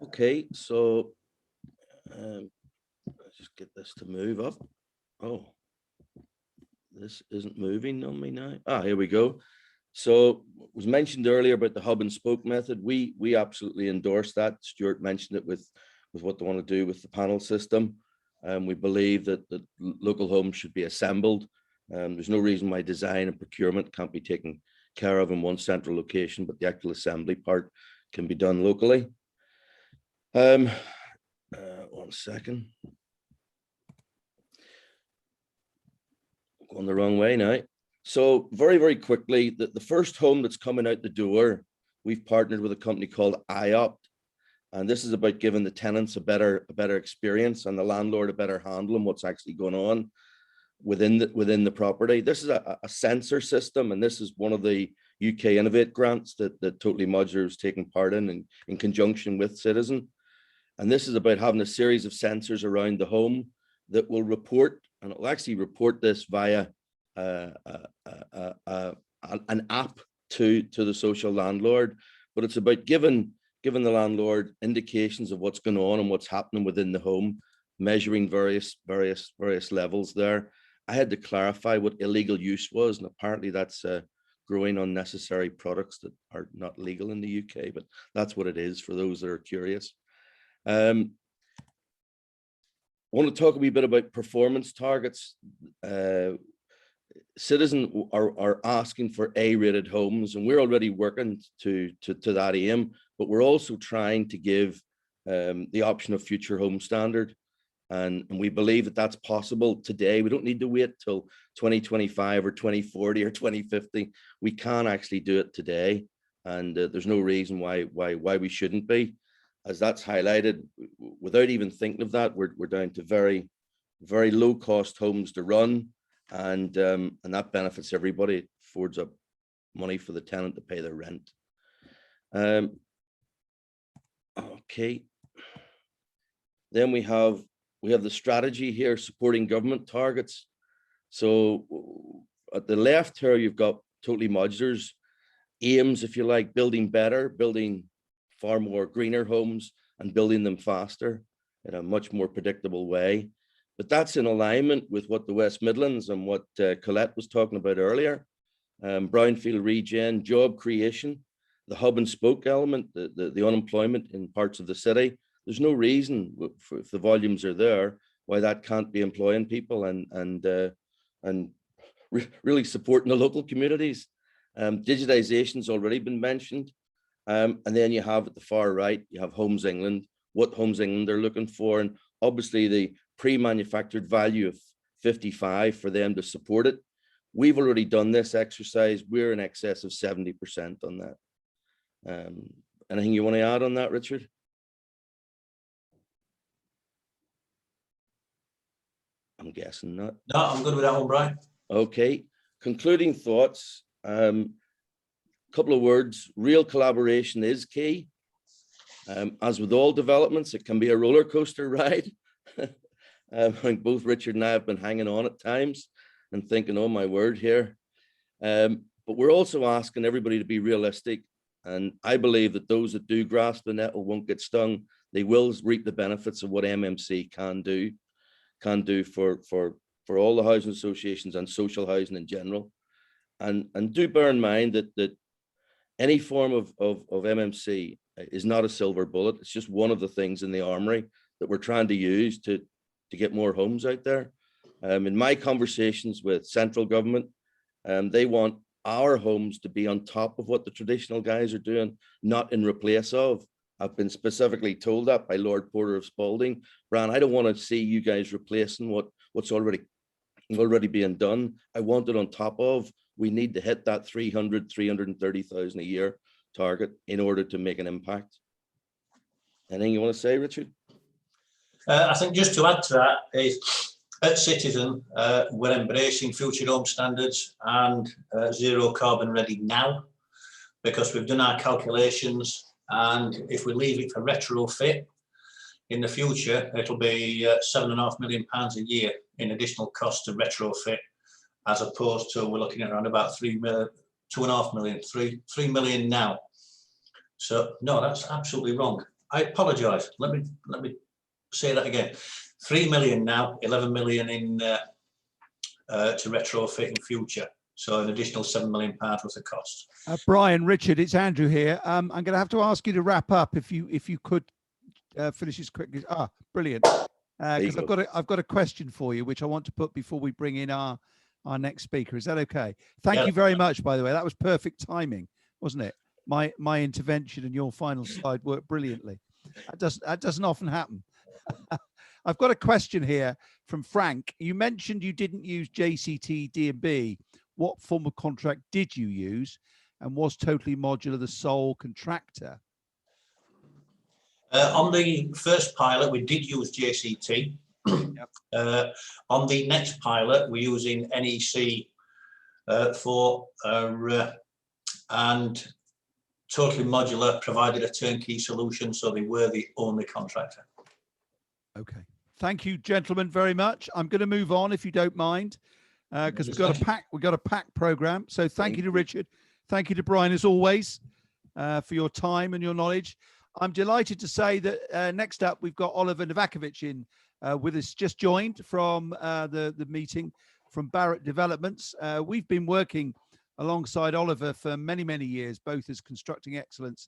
B: Okay, so let's just get this to move up. Oh, this isn't moving on me now. Ah, here we go. So it was mentioned earlier about the hub and spoke method. We absolutely endorse that. Stewart mentioned it with what they want to do with the panel system. We believe that the local homes should be assembled. There's no reason why design and procurement can't be taken care of in one central location, but the actual assembly part can be done locally. 1 second. Going the wrong way now. So very, very quickly, the first home that's coming out the door, we've partnered with a company called IOPT. And this is about giving the tenants a better experience and the landlord a better handle on what's actually going on within the property. This is a sensor system, and this is one of the UK Innovate grants that Totally Modular is taking part in conjunction with Citizen. And this is about having a series of sensors around the home, that will report, and it'll actually report this via an app to the social landlord. But it's about giving the landlord indications of what's going on and what's happening within the home, measuring various levels there. I had to clarify what illegal use was, and apparently that's growing unnecessary products that are not legal in the UK, but that's what it is for those that are curious. I want to talk a wee bit about performance targets. Citizens are asking for A-rated homes, and we're already working to that aim, but we're also trying to give the option of future home standard. And we believe that that's possible today. We don't need to wait till 2025 or 2040 or 2050. We can actually do it today. And there's no reason why we shouldn't be. As that's highlighted, without even thinking of that, we're down to very, very low cost homes to run. And that benefits everybody. It affords up money for the tenant to pay their rent. Okay. Then we have the strategy here supporting government targets. So at the left here, you've got totally modulars, aims, if you like, building better, building far more greener homes and building them faster in a much more predictable way. But that's in alignment with what the West Midlands and what Colette was talking about earlier. Brownfield regen, job creation, the hub and spoke element, the unemployment in parts of the city. There's no reason, if the volumes are there, why that can't be employing people and really supporting the local communities. Digitization's already been mentioned. And then you have at the far right, you have Homes England, what Homes England are looking for, and obviously the pre-manufactured value of 55 for them to support it. We've already done this exercise. We're in excess of 70% on that. Anything you want to add on that, Richard? I'm guessing not.
E: No, I'm good with that one, Brian.
B: Okay, concluding thoughts. Couple of words, real collaboration is key. As with all developments, it can be a roller coaster ride. I think both Richard and I have been hanging on at times and thinking, oh my word here. But we're also asking everybody to be realistic. And I believe that those that do grasp the nettle won't get stung. They will reap the benefits of what MMC can do for all the housing associations and social housing in general. And do bear in mind that any form of MMC is not a silver bullet. It's just one of the things in the armory that we're trying to use to get more homes out there. In my conversations with central government, they want our homes to be on top of what the traditional guys are doing, not in replace of. I've been specifically told that by Lord Porter of Spalding. Brian, I don't want to see you guys replacing what's already being done. I want it on top of. We need to hit that 330,000 a year target in order to make an impact. Anything you want to say, Richard?
E: I think just to add to that is at Citizen, we're embracing future home standards and zero carbon ready now, because we've done our calculations, and if we leave it for retrofit in the future, it'll be £7.5 million a year in additional cost to retrofit, as opposed to we're looking at around about 3 million now. So no, that's absolutely wrong. I apologise. Let me say that again. 3 million now, 11 million in to retrofit in future. So an additional £7 million worth of cost.
A: Brian, Richard, it's Andrew here. I'm going to have to ask you to wrap up if you could finish as quickly. Brilliant. Because I've got a question for you, which I want to put before we bring in our next speaker. Is that okay? Thank you very much, by the way. That was perfect timing, wasn't it? My intervention and your final slide worked brilliantly. That doesn't often happen. I've got a question here from Frank. You mentioned you didn't use JCT D&B. What form of contract did you use, and was Totally Modular the sole contractor?
E: On the first pilot, we did use JCT. Yep. On the next pilot, we're using NEC and Totally Modular provided a turnkey solution, so they were the only contractor.
A: Okay, Thank you, gentlemen, very much. I'm going to move on if you don't mind, because we've got a packed program. So thank you to Richard. Thank you to Brian, as always, for your time and your knowledge. I'm delighted to say that next up, we've got Oliver Novakovic in with us, just joined from the meeting from Barratt Developments. We've been working alongside Oliver for many, many years, both as Constructing Excellence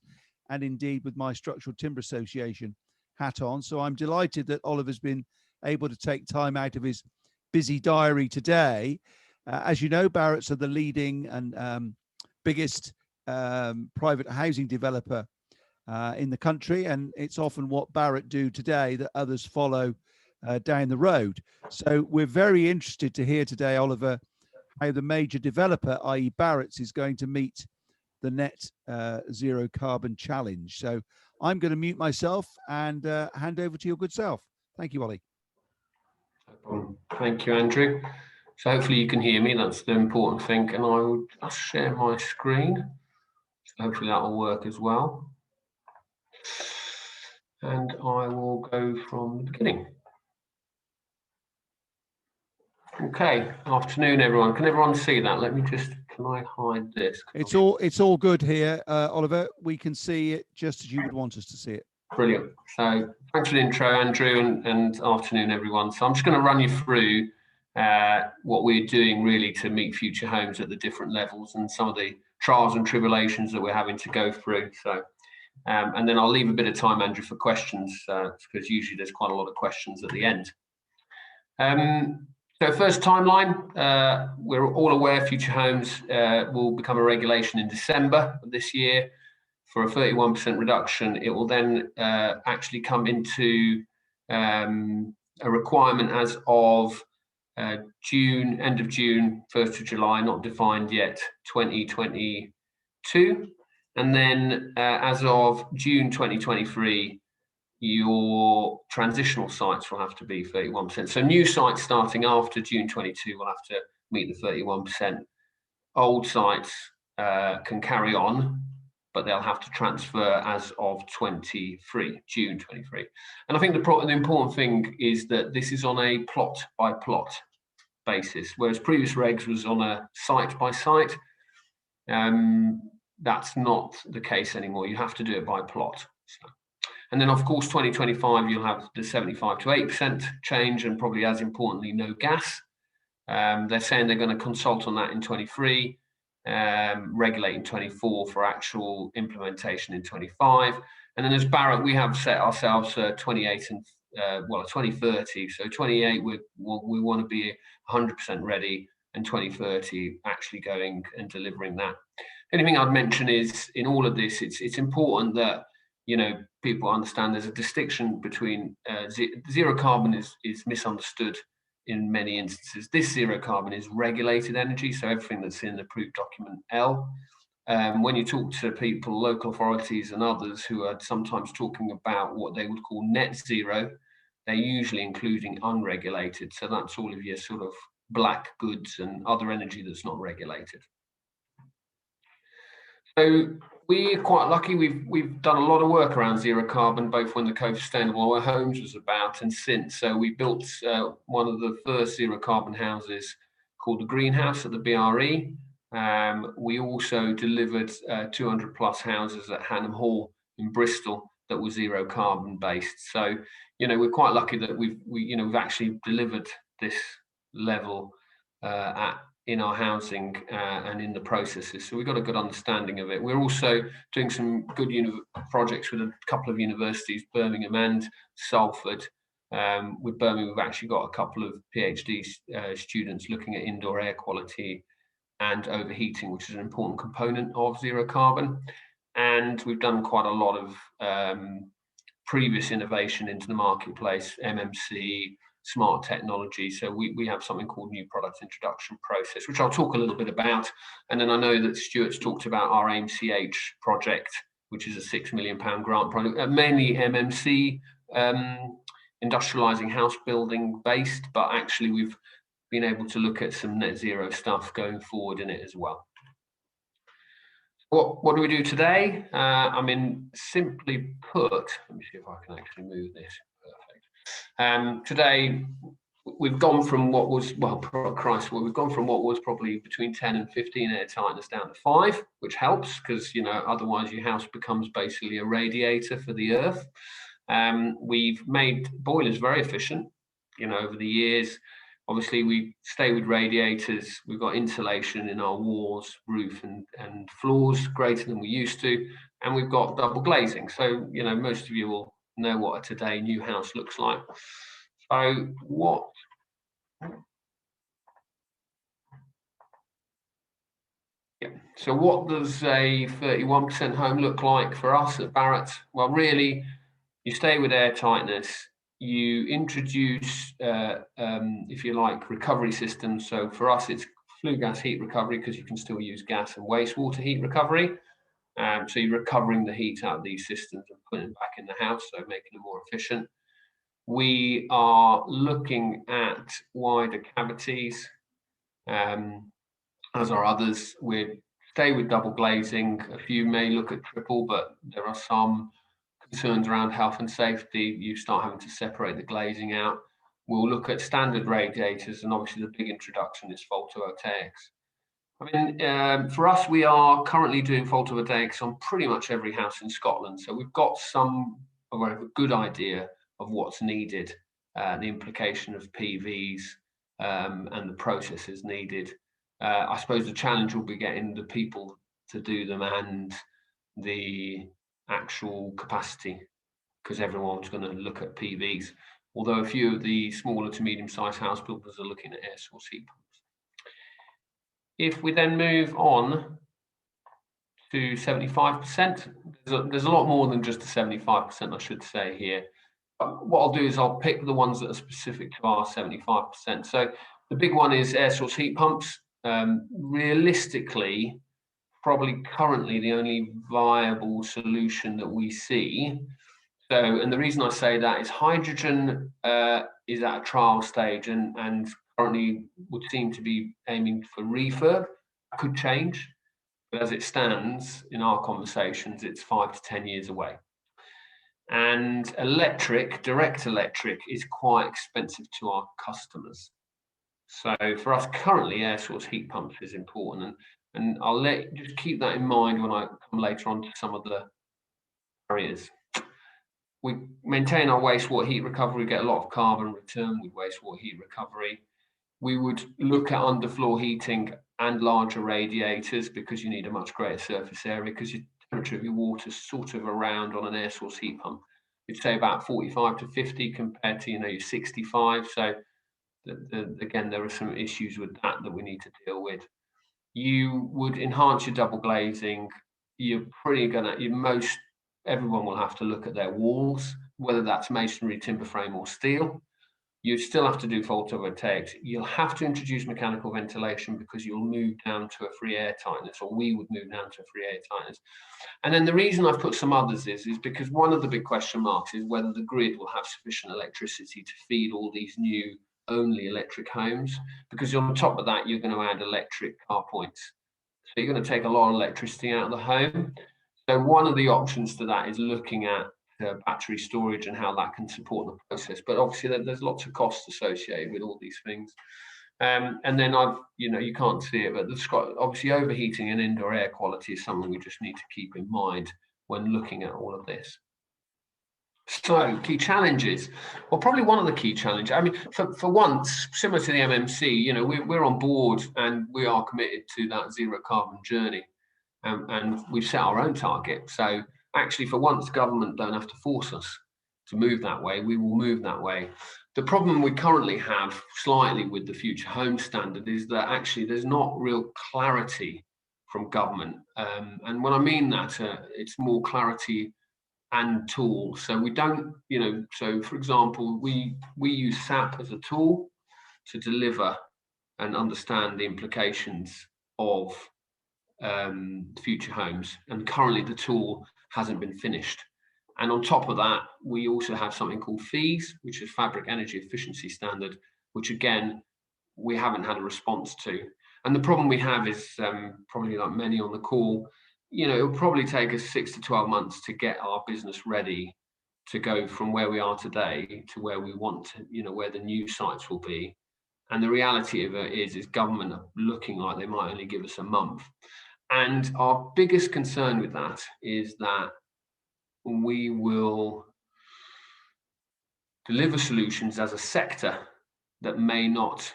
A: and indeed with my Structural Timber Association hat on. So I'm delighted that Oliver's been able to take time out of his busy diary today. As you know, Barratt's are the leading and biggest private housing developer in the country, and it's often what Barratt do today that others follow down the road. So we're very interested to hear today, Oliver, how the major developer, i.e. Barratt's, is going to meet the net zero carbon challenge. So I'm going to mute myself and hand over to your good self. Thank you, Ollie.
M: Thank you, Andrew. So hopefully you can hear me. That's the important thing. And I will just share my screen. So hopefully that will work as well. And I will go from the beginning. Okay, afternoon, everyone. Can everyone see that? Let me just, can I hide this?
A: It's all good here, Oliver. We can see it just as you would want us to see it.
M: Brilliant. So thanks for the intro, Andrew, and afternoon, everyone. So I'm just going to run you through what we're doing really to meet future homes at the different levels and some of the trials and tribulations that we're having to go through. So, and then I'll leave a bit of time, Andrew, for questions, because usually there's quite a lot of questions at the end. So first timeline, we're all aware future homes will become a regulation in December of this year for a 31% reduction. It will then actually come into a requirement as of June, end of June, 1st of July, not defined yet, 2022. And then as of June 2023, your transitional sites will have to be 31%. So new sites starting after June 22 will have to meet the 31%. Old sites can carry on, but they'll have to transfer as of June 23. And I think the important thing is that this is on a plot by plot basis, whereas previous regs was on a site by site. That's not the case anymore. You have to do it by plot. So. And then, of course, 2025, you'll have the 75 to 8% change, and probably as importantly, no gas. They're saying they're going to consult on that in 23, regulate in 24 for actual implementation in 25. And then as Barratt, we have set ourselves 28 and 2030. So 28, we want to be 100% ready, and 2030 actually going and delivering that. Anything I'd mention is in all of this, it's important that people understand there's a distinction between zero carbon is misunderstood in many instances. This zero carbon is regulated energy, so everything that's in the approved document L. When you talk to people, local authorities and others who are sometimes talking about what they would call net zero, they're usually including unregulated. So that's all of your sort of black goods and other energy that's not regulated. So we're quite lucky. We've done a lot of work around zero carbon, both when the Co-Sustainable Homes was about and since. So we built one of the first zero carbon houses called the Greenhouse at the BRE. We also delivered 200 plus houses at Hannam Hall in Bristol that were zero carbon based. So we're quite lucky that we've actually delivered this level in our housing and in the processes. So we've got a good understanding of it. We're also doing some good projects with a couple of universities, Birmingham and Salford. With Birmingham, we've actually got a couple of PhD students looking at indoor air quality and overheating, which is an important component of zero carbon. And we've done quite a lot of previous innovation into the marketplace, MMC, smart technology. So we have something called new product introduction process, which I'll talk a little bit about. And then I know that Stewart's talked about our AIM-CH project, which is a £6 million grant project, mainly MMC, industrializing house building based, but actually we've been able to look at some net zero stuff going forward in it as well. What do we do today? Simply put, let me see if I can actually move this. Perfect. Today, we've gone from what was, well, Christ, we've gone from what was probably between 10 and 15 air tightness down to 5, which helps because, you know, otherwise your house becomes basically a radiator for the earth. We've made boilers very efficient, you know, over the years. Obviously, we stay with radiators. We've got insulation in our walls, roof and floors greater than we used to. And we've got double glazing. So, you know, most of you will know what a today new house looks like. So what does a 31% home look like for us at Barratt? Well, really, you stay with air tightness. You introduce, if you like, recovery systems. So for us, it's flue gas heat recovery because you can still use gas and wastewater heat recovery. So you're recovering the heat out of these systems and putting it back in the house, so making it more efficient. We are looking at wider cavities, as are others. We stay with double glazing. A few may look at triple, but there are some concerns around health and safety. You start having to separate the glazing out. We'll look at standard radiators, and obviously the big introduction is photovoltaics. I mean, for us, we are currently doing photovoltaics on pretty much every house in Scotland. So we've got a good idea of what's needed, the implication of PVs and the processes needed. I suppose the challenge will be getting the people to do them and the actual capacity, because everyone's going to look at PVs. Although a few of the smaller to medium-sized house builders are looking at air source heat pumps. If we then move on to 75%, there's a lot more than just the 75%, I should say here. But what I'll do is I'll pick the ones that are specific to our 75%. So the big one is air source heat pumps. Realistically, probably currently the only viable solution that we see. So, and the reason I say that is hydrogen is at a trial stage and currently would seem to be aiming for refurb. Could change, but as it stands in our conversations, it's 5 to 10 years away. And electric, direct electric, is quite expensive to our customers. So for us currently, air source heat pumps is important, and I'll just keep that in mind when I come later on to some of the barriers. We maintain our wastewater heat recovery, we get a lot of carbon return with wastewater heat recovery. We would look at underfloor heating and larger radiators because you need a much greater surface area because your temperature of your water is sort of around on an air source heat pump. You'd say about 45 to 50 compared to, your 65. So again, there are some issues with that we need to deal with. You would enhance your double glazing. You're pretty everyone will have to look at their walls, whether that's masonry, timber frame or steel. You still have to do photovoltaics. You'll have to introduce mechanical ventilation because you'll move down to a free air tightness, or we would move down to a free air tightness. And then the reason I've put some others is because one of the big question marks is whether the grid will have sufficient electricity to feed all these new only electric homes, because on top of that, you're going to add electric car points. So you're going to take a lot of electricity out of the home. So one of the options to that is looking at battery storage and how that can support the process. But obviously there's lots of costs associated with all these things. And then you can't see it, but obviously overheating and indoor air quality is something we just need to keep in mind when looking at all of this. So key challenges. Well, probably one of the key challenges, I mean, for once, similar to the MMC, we're on board and we are committed to that zero carbon journey. And we've set our own target. So actually, for once, government don't have to force us to move that way. We will move that way. The problem we currently have slightly with the Future Home Standard is that actually there's not real clarity from government. And when I mean that, it's more clarity and tools. So we don't, so for example, we use SAP as a tool to deliver and understand the implications of future homes, and currently the tool hasn't been finished. And on top of that, we also have something called FEES, which is Fabric Energy Efficiency Standard, which again we haven't had a response to. And the problem we have is probably like many on the call, it'll probably take us 6 to 12 months to get our business ready to go from where we are today to where we want to, you know, where the new sites will be. And the reality of it is government are looking like they might only give us a month. And our biggest concern with that is that we will deliver solutions as a sector that may not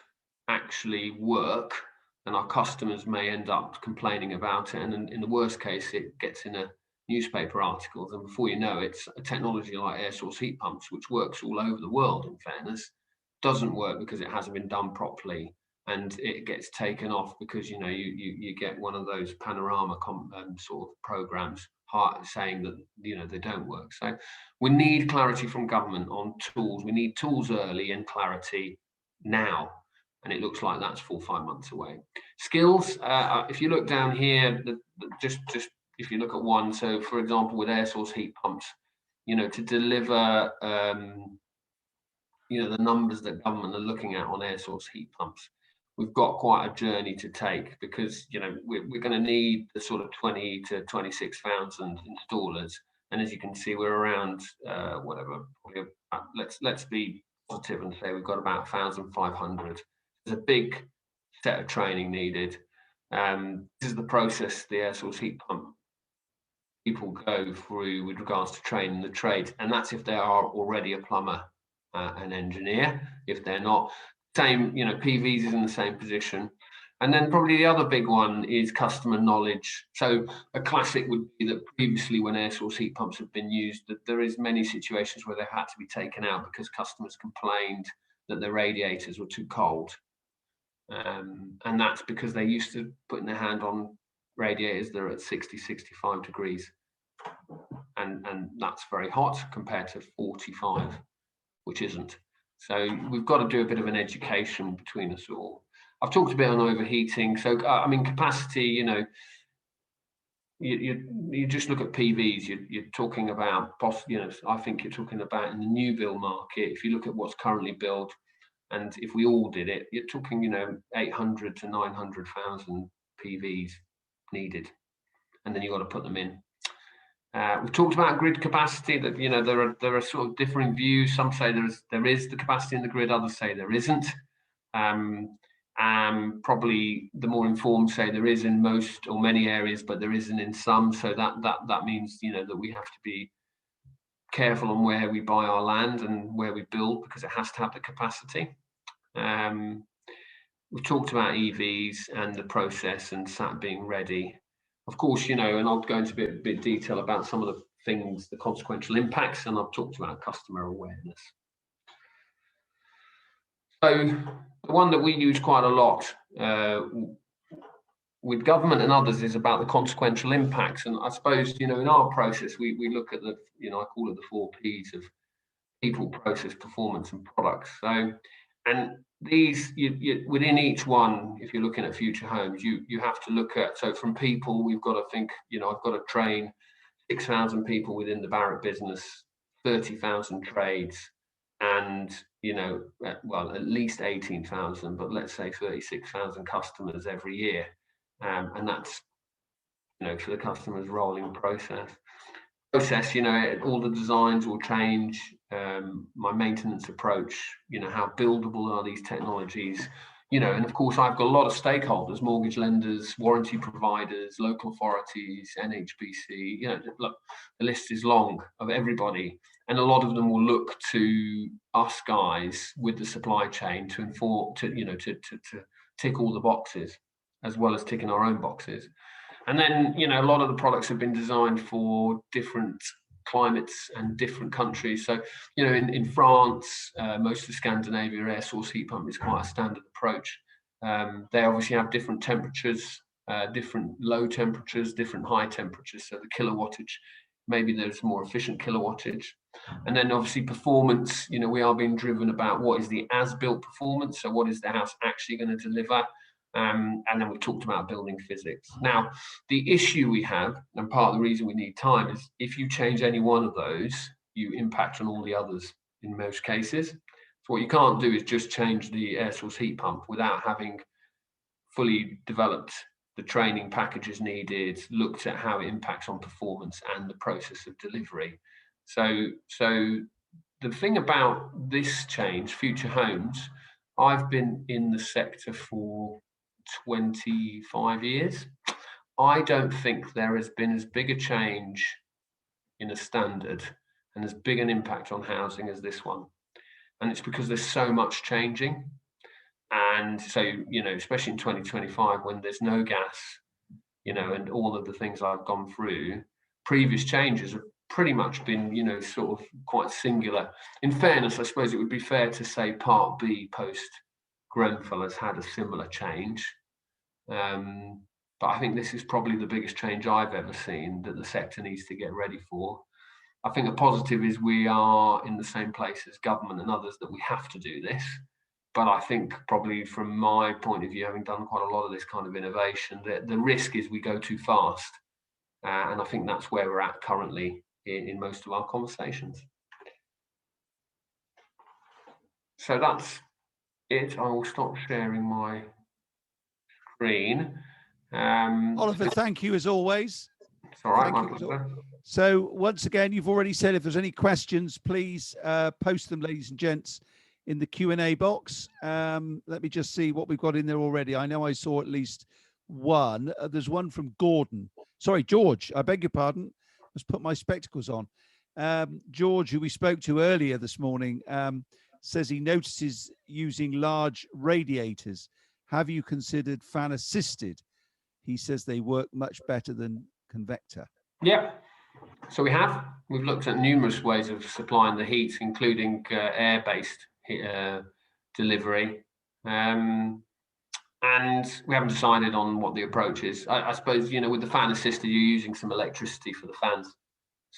M: actually work, and our customers may end up complaining about it. And in the worst case, it gets in a newspaper articles, and before you know it, a technology like air source heat pumps, which works all over the world, in fairness, doesn't work because it hasn't been done properly, and it gets taken off because, you know, you get one of those panorama sort of programs saying that, you know, they don't work. So we need clarity from government on tools. We need tools early and clarity now, and it looks like that's 4 or 5 months away. Skills, if you look down here, just if you look at one, so for example with air source heat pumps, you know, to deliver you know, the numbers that government are looking at on air source heat pumps, we've got quite a journey to take, because, you know, we're going to need the sort of 20 to 26,000 installers, and as you can see, we're around whatever, let's be positive and say we've got about 1,500. There's a big set of training needed. This is the process the air source heat pump people go through with regards to training the trade, and that's if they are already a plumber, an engineer. If they're not, same, you know, PVs is in the same position. And then probably the other big one is customer knowledge. So a classic would be that previously, when air source heat pumps have been used, that there is many situations where they had to be taken out because customers complained that the radiators were too cold. And that's because they used to putting their hand on radiators that are at 60, 65 degrees. And that's very hot compared to 45, which isn't. So we've got to do a bit of an education between us all. I've talked a bit on overheating. So, I mean, capacity, you know, you just look at PVs, you're talking about, you know, I think you're talking about in the new build market, if you look at what's currently built, and if we all did it, you're talking, you know, 800 to 900,000 PVs needed, and then you've got to put them in. We've talked about grid capacity, that, you know, there are sort of differing views. Some say there is the capacity in the grid, others say there isn't. Probably the more informed say there is in most or many areas, but there isn't in some. So that means, you know, that we have to be careful on where we buy our land and where we build, because it has to have the capacity. We've talked about EVs and the process and SAP being ready. Of course, you know, and I'll go into a bit detail about some of the things, the consequential impacts, and I've talked about customer awareness. So the one that we use quite a lot with government and others is about the consequential impacts. And I suppose, you know, in our process, we look at the, you know, I call it the 4 Ps of people, process, performance, and products. So, and these, within each one, if you're looking at future homes, you have to look at, so from people, we've got to think, you know, I've got to train 6,000 people within the Barratt business, 30,000 trades, and, you know, well, at least 18,000, but let's say 36,000 customers every year. And that's, you know, for the customer's rolling process, you know, all the designs will change. My maintenance approach, you know, how buildable are these technologies, you know, and of course I've got a lot of stakeholders, mortgage lenders, warranty providers, local authorities, NHBC, you know, look, the list is long of everybody, and a lot of them will look to us guys with the supply chain to inform, to, you know, to tick all the boxes, as well as ticking our own boxes. And then, you know, a lot of the products have been designed for different climates and different countries. So, you know, in France, most of Scandinavia, air source heat pump is quite a standard approach. They obviously have different temperatures, different low temperatures, different high temperatures. So the kilowattage, maybe there's more efficient kilowattage. And then obviously performance, you know, we are being driven about what is the as-built performance. So what is the house actually going to deliver? And then we've talked about building physics. Now, the issue we have, and part of the reason we need time, is if you change any one of those, you impact on all the others in most cases. So what you can't do is just change the air source heat pump without having fully developed the training packages needed, looked at how it impacts on performance and the process of delivery. So the thing about this change, Future Homes, I've been in the sector for 25 years. I don't think there has been as big a change in a standard and as big an impact on housing as this one. And it's because there's so much changing. And so, you know, especially in 2025, when there's no gas, you know, and all of the things I've gone through, previous changes have pretty much been, you know, sort of quite singular. In fairness, I suppose it would be fair to say Part B post Grenfell has had a similar change. But I think this is probably the biggest change I've ever seen that the sector needs to get ready for. I think a positive is we are in the same place as government and others that we have to do this. But I think probably from my point of view, having done quite a lot of this kind of innovation, the risk is we go too fast. And I think that's where we're at currently in most of our conversations. So that's it. I will stop sharing my screen.
A: Oliver, thank you as always.
M: It's all right,
A: Thank you. So once again, you've already said if there's any questions, please post them, ladies and gents, in the Q&A box. Let me just see what we've got in there already. I know I saw at least one. There's one from Gordon. Sorry, George, I beg your pardon. Let's put my spectacles on. George, who we spoke to earlier this morning, says he notices using large radiators. Have you considered fan assisted? He says they work much better than convector.
M: Yeah, so we've looked at numerous ways of supplying the heat, including air-based delivery. And we haven't decided on what the approach is. I suppose, you know, with the fan assisted, you're using some electricity for the fans.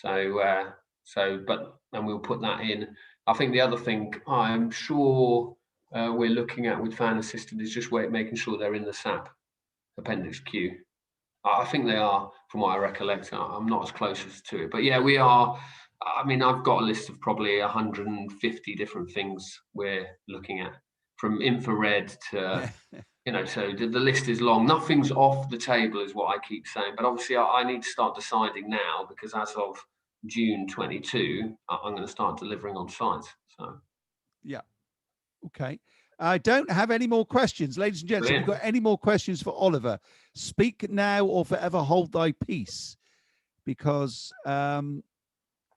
M: And we'll put that in. I think the other thing I'm sure we're looking at with fan assisted is just making sure they're in the SAP Appendix Q. I think they are, from what I recollect. I'm not as close to it, but yeah, we are. I mean, I've got a list of probably 150 different things we're looking at, from infrared to, you know, so the list is long. Nothing's off the table is what I keep saying, but obviously I need to start deciding now, because as of June 22, I'm going to start delivering on sites. So,
A: yeah. Okay. I don't have any more questions. Ladies and gents, if you've got any more questions for Oliver, speak now or forever hold thy peace. Because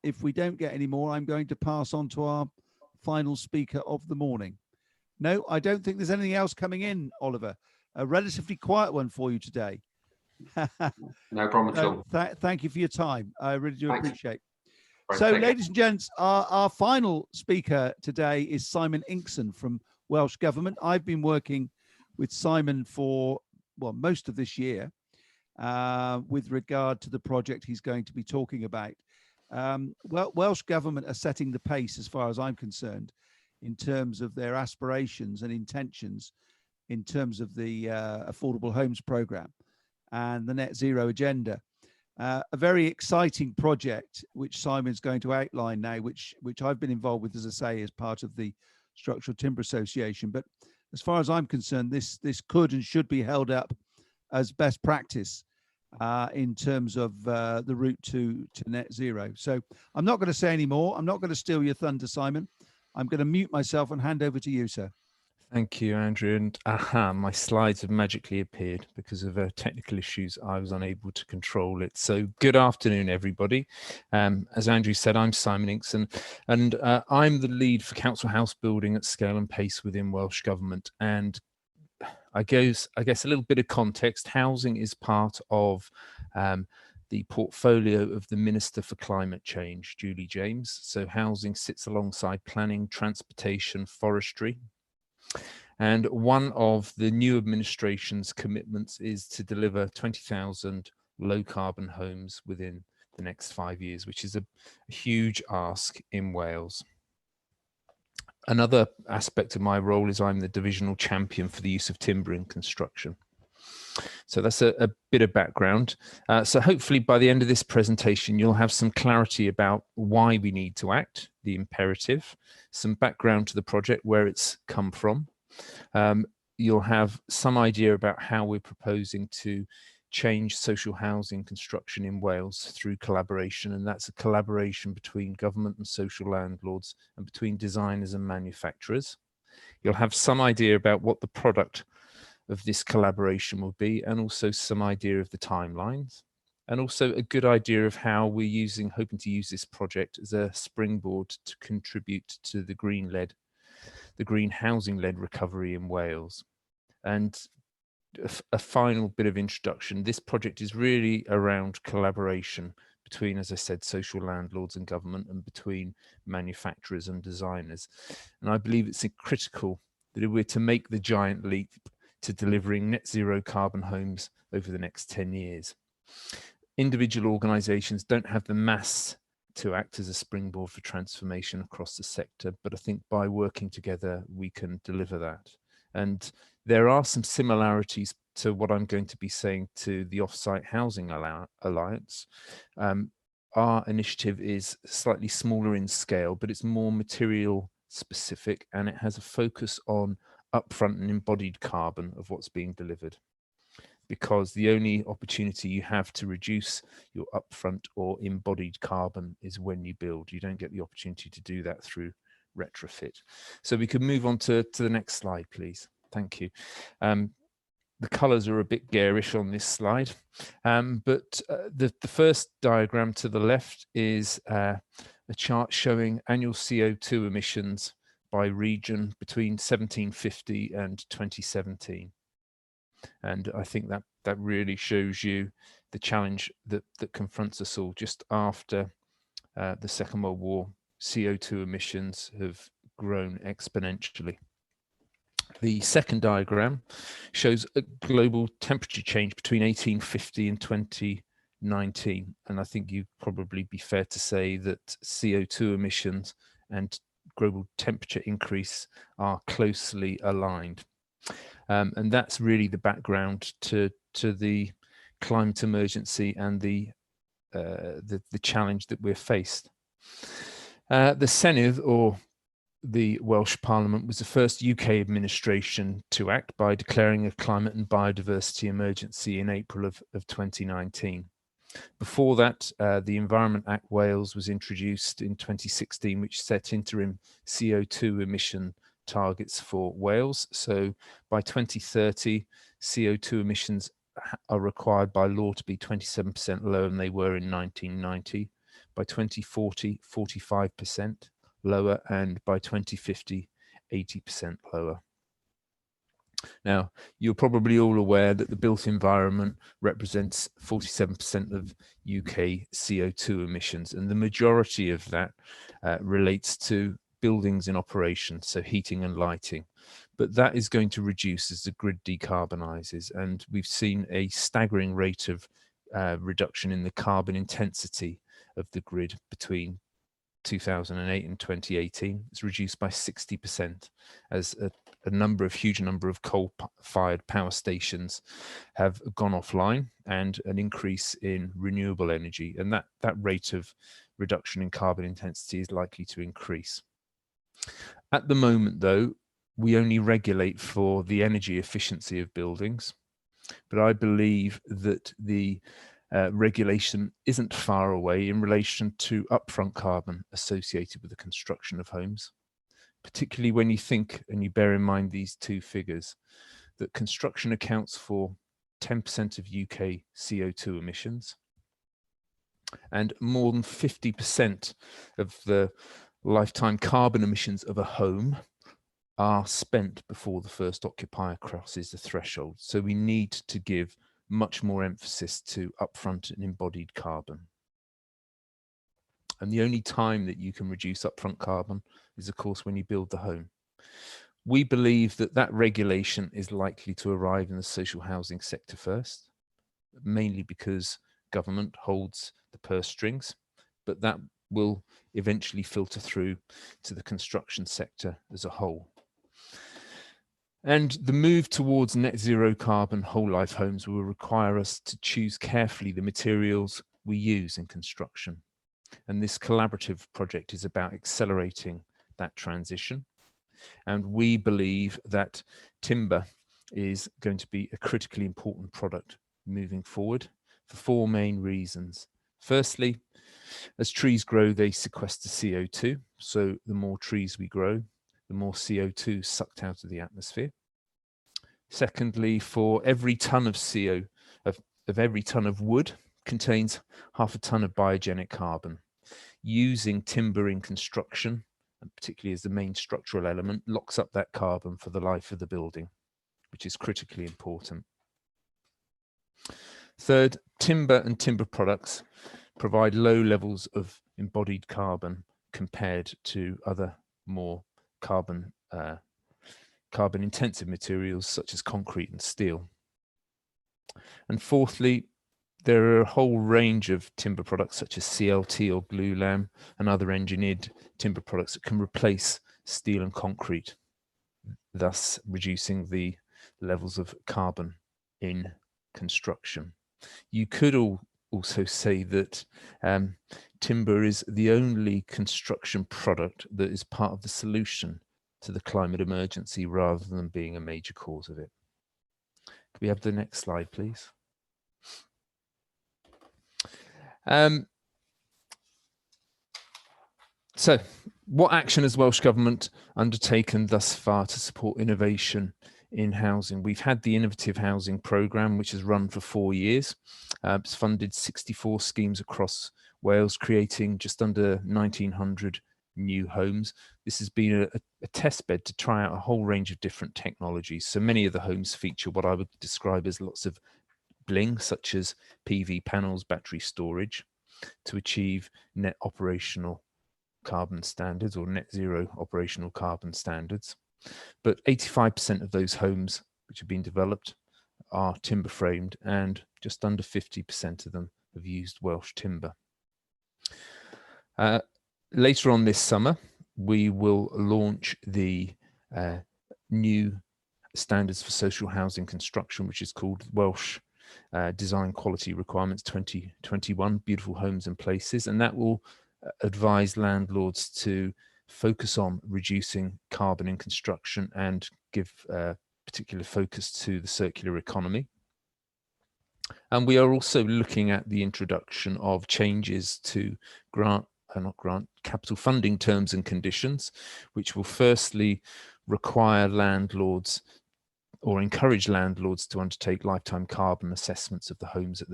A: if we don't get any more, I'm going to pass on to our final speaker of the morning. No, I don't think there's anything else coming in, Oliver. A relatively quiet one for you today.
M: No problem at all.
A: Thank you for your time. I really do appreciate.
M: Right,
A: so, ladies and gents, our final speaker today is Simon Inkson from Welsh Government. I've been working with Simon for, well, most of this year with regard to the project he's going to be talking about. Well, Welsh Government are setting the pace as far as I'm concerned in terms of their aspirations and intentions in terms of the Affordable Homes Programme and the Net Zero agenda. A very exciting project which Simon's going to outline now, which I've been involved with, as I say, as part of the Structural Timber Association. But as far as I'm concerned, this could and should be held up as best practice in terms of the route to net zero. So I'm not going to say any more. I'm not going to steal your thunder, Simon. I'm going to mute myself and hand over to you, sir.
N: Thank you, Andrew. And my slides have magically appeared because of technical issues. I was unable to control it. So good afternoon, everybody. As Andrew said, I'm Simon Inkson, and I'm the lead for council house building at scale and pace within Welsh Government. And I guess a little bit of context. Housing is part of the portfolio of the Minister for Climate Change, Julie James. So housing sits alongside planning, transportation, forestry. And one of the new administration's commitments is to deliver 20,000 low carbon homes within the next 5 years, which is a huge ask in Wales. Another aspect of my role is I'm the divisional champion for the use of timber in construction. So that's a bit of background. So hopefully by the end of this presentation, you'll have some clarity about why we need to act, the imperative, some background to the project, where it's come from. You'll have some idea about how we're proposing to change social housing construction in Wales through collaboration, and that's a collaboration between government and social landlords and between designers and manufacturers. You'll have some idea about what the product of this collaboration will be, and also some idea of the timelines, and also a good idea of how we're hoping to use this project as a springboard to contribute to the green housing-led recovery in Wales. And a final bit of introduction, this project is really around collaboration between, as I said, social landlords and government, and between manufacturers and designers. And I believe it's critical that if we're to make the giant leap to delivering net zero carbon homes over the next 10 years. Individual organisations don't have the mass to act as a springboard for transformation across the sector, but I think by working together, we can deliver that. And there are some similarities to what I'm going to be saying to the Offsite Housing Alliance. Our initiative is slightly smaller in scale, but it's more material specific, and it has a focus on upfront and embodied carbon of what's being delivered. Because the only opportunity you have to reduce your upfront or embodied carbon is when you build. You don't get the opportunity to do that through retrofit. So we could move on to the next slide, please. Thank you. The colours are a bit garish on this slide, but the first diagram to the left is a chart showing annual CO2 emissions by region between 1750 and 2017. And I think that really shows you the challenge that confronts us all. Just after the Second World War, CO2 emissions have grown exponentially. The second diagram shows a global temperature change between 1850 and 2019. And I think you'd probably be fair to say that CO2 emissions and global temperature increase are closely aligned. And that's really the background to the climate emergency and the challenge that we're faced. The Senedd, or the Welsh Parliament, was the first UK administration to act by declaring a climate and biodiversity emergency in April of 2019. Before that, the Environment Act Wales was introduced in 2016, which set interim CO2 emission targets for Wales. So by 2030, CO2 emissions are required by law to be 27% lower than they were in 1990. By 2040, 45% lower, and by 2050, 80% lower. Now, you're probably all aware that the built environment represents 47% of UK CO2 emissions, and the majority of that relates to buildings in operation, so heating and lighting. But that is going to reduce as the grid decarbonises, and we've seen a staggering rate of reduction in the carbon intensity of the grid between 2008 and 2018. It's reduced by 60% as a huge number of coal-fired power stations have gone offline, and an increase in renewable energy. And that rate of reduction in carbon intensity is likely to increase. At the moment, though, we only regulate for the energy efficiency of buildings, but I believe that the regulation isn't far away in relation to upfront carbon associated with the construction of homes, particularly when you think and you bear in mind these two figures, that construction accounts for 10% of UK CO2 emissions, and more than 50% of the lifetime carbon emissions of a home are spent before the first occupier crosses the threshold. So we need to give much more emphasis to upfront and embodied carbon. And the only time that you can reduce upfront carbon is, of course, when you build the home. We believe that that regulation is likely to arrive in the social housing sector first, mainly because government holds the purse strings, but that will eventually filter through to the construction sector as a whole. And the move towards net zero carbon whole life homes will require us to choose carefully the materials we use in construction. And this collaborative project is about accelerating that transition. And we believe that timber is going to be a critically important product moving forward for 4 main reasons. Firstly, as trees grow, they sequester CO2. So the more trees we grow, the more CO2 sucked out of the atmosphere. Secondly, for every ton of every ton of wood contains half a ton of biogenic carbon. Using timber in construction, and particularly as the main structural element, locks up that carbon for the life of the building, which is critically important. Third, timber and timber products provide low levels of embodied carbon compared to other more carbon intensive materials such as concrete and steel. And fourthly, there are a whole range of timber products such as CLT or glulam and other engineered timber products that can replace steel and concrete, thus reducing the levels of carbon in construction. You could also say that timber is the only construction product that is part of the solution to the climate emergency rather than being a major cause of it. Could we have the next slide, please? So what action has Welsh Government undertaken thus far to support innovation in housing? We've had the Innovative Housing Programme, which has run for 4 years. It's funded 64 schemes across Wales, creating just under 1,900 new homes. This has been a test bed to try out a whole range of different technologies. So many of the homes feature what I would describe as lots of bling, such as PV panels, battery storage, to achieve net operational carbon standards or net zero operational carbon standards. But 85% of those homes which have been developed are timber framed, and just under 50% of them have used Welsh timber. Later on this summer, we will launch the new standards for social housing construction, which is called Welsh Design Quality Requirements 2021, Beautiful Homes and Places, and that will advise landlords to focus on reducing carbon in construction and give particular focus to the circular economy. And we are also looking at the introduction of changes to capital funding terms and conditions, which will firstly require landlords or encourage landlords to undertake lifetime carbon assessments of the homes that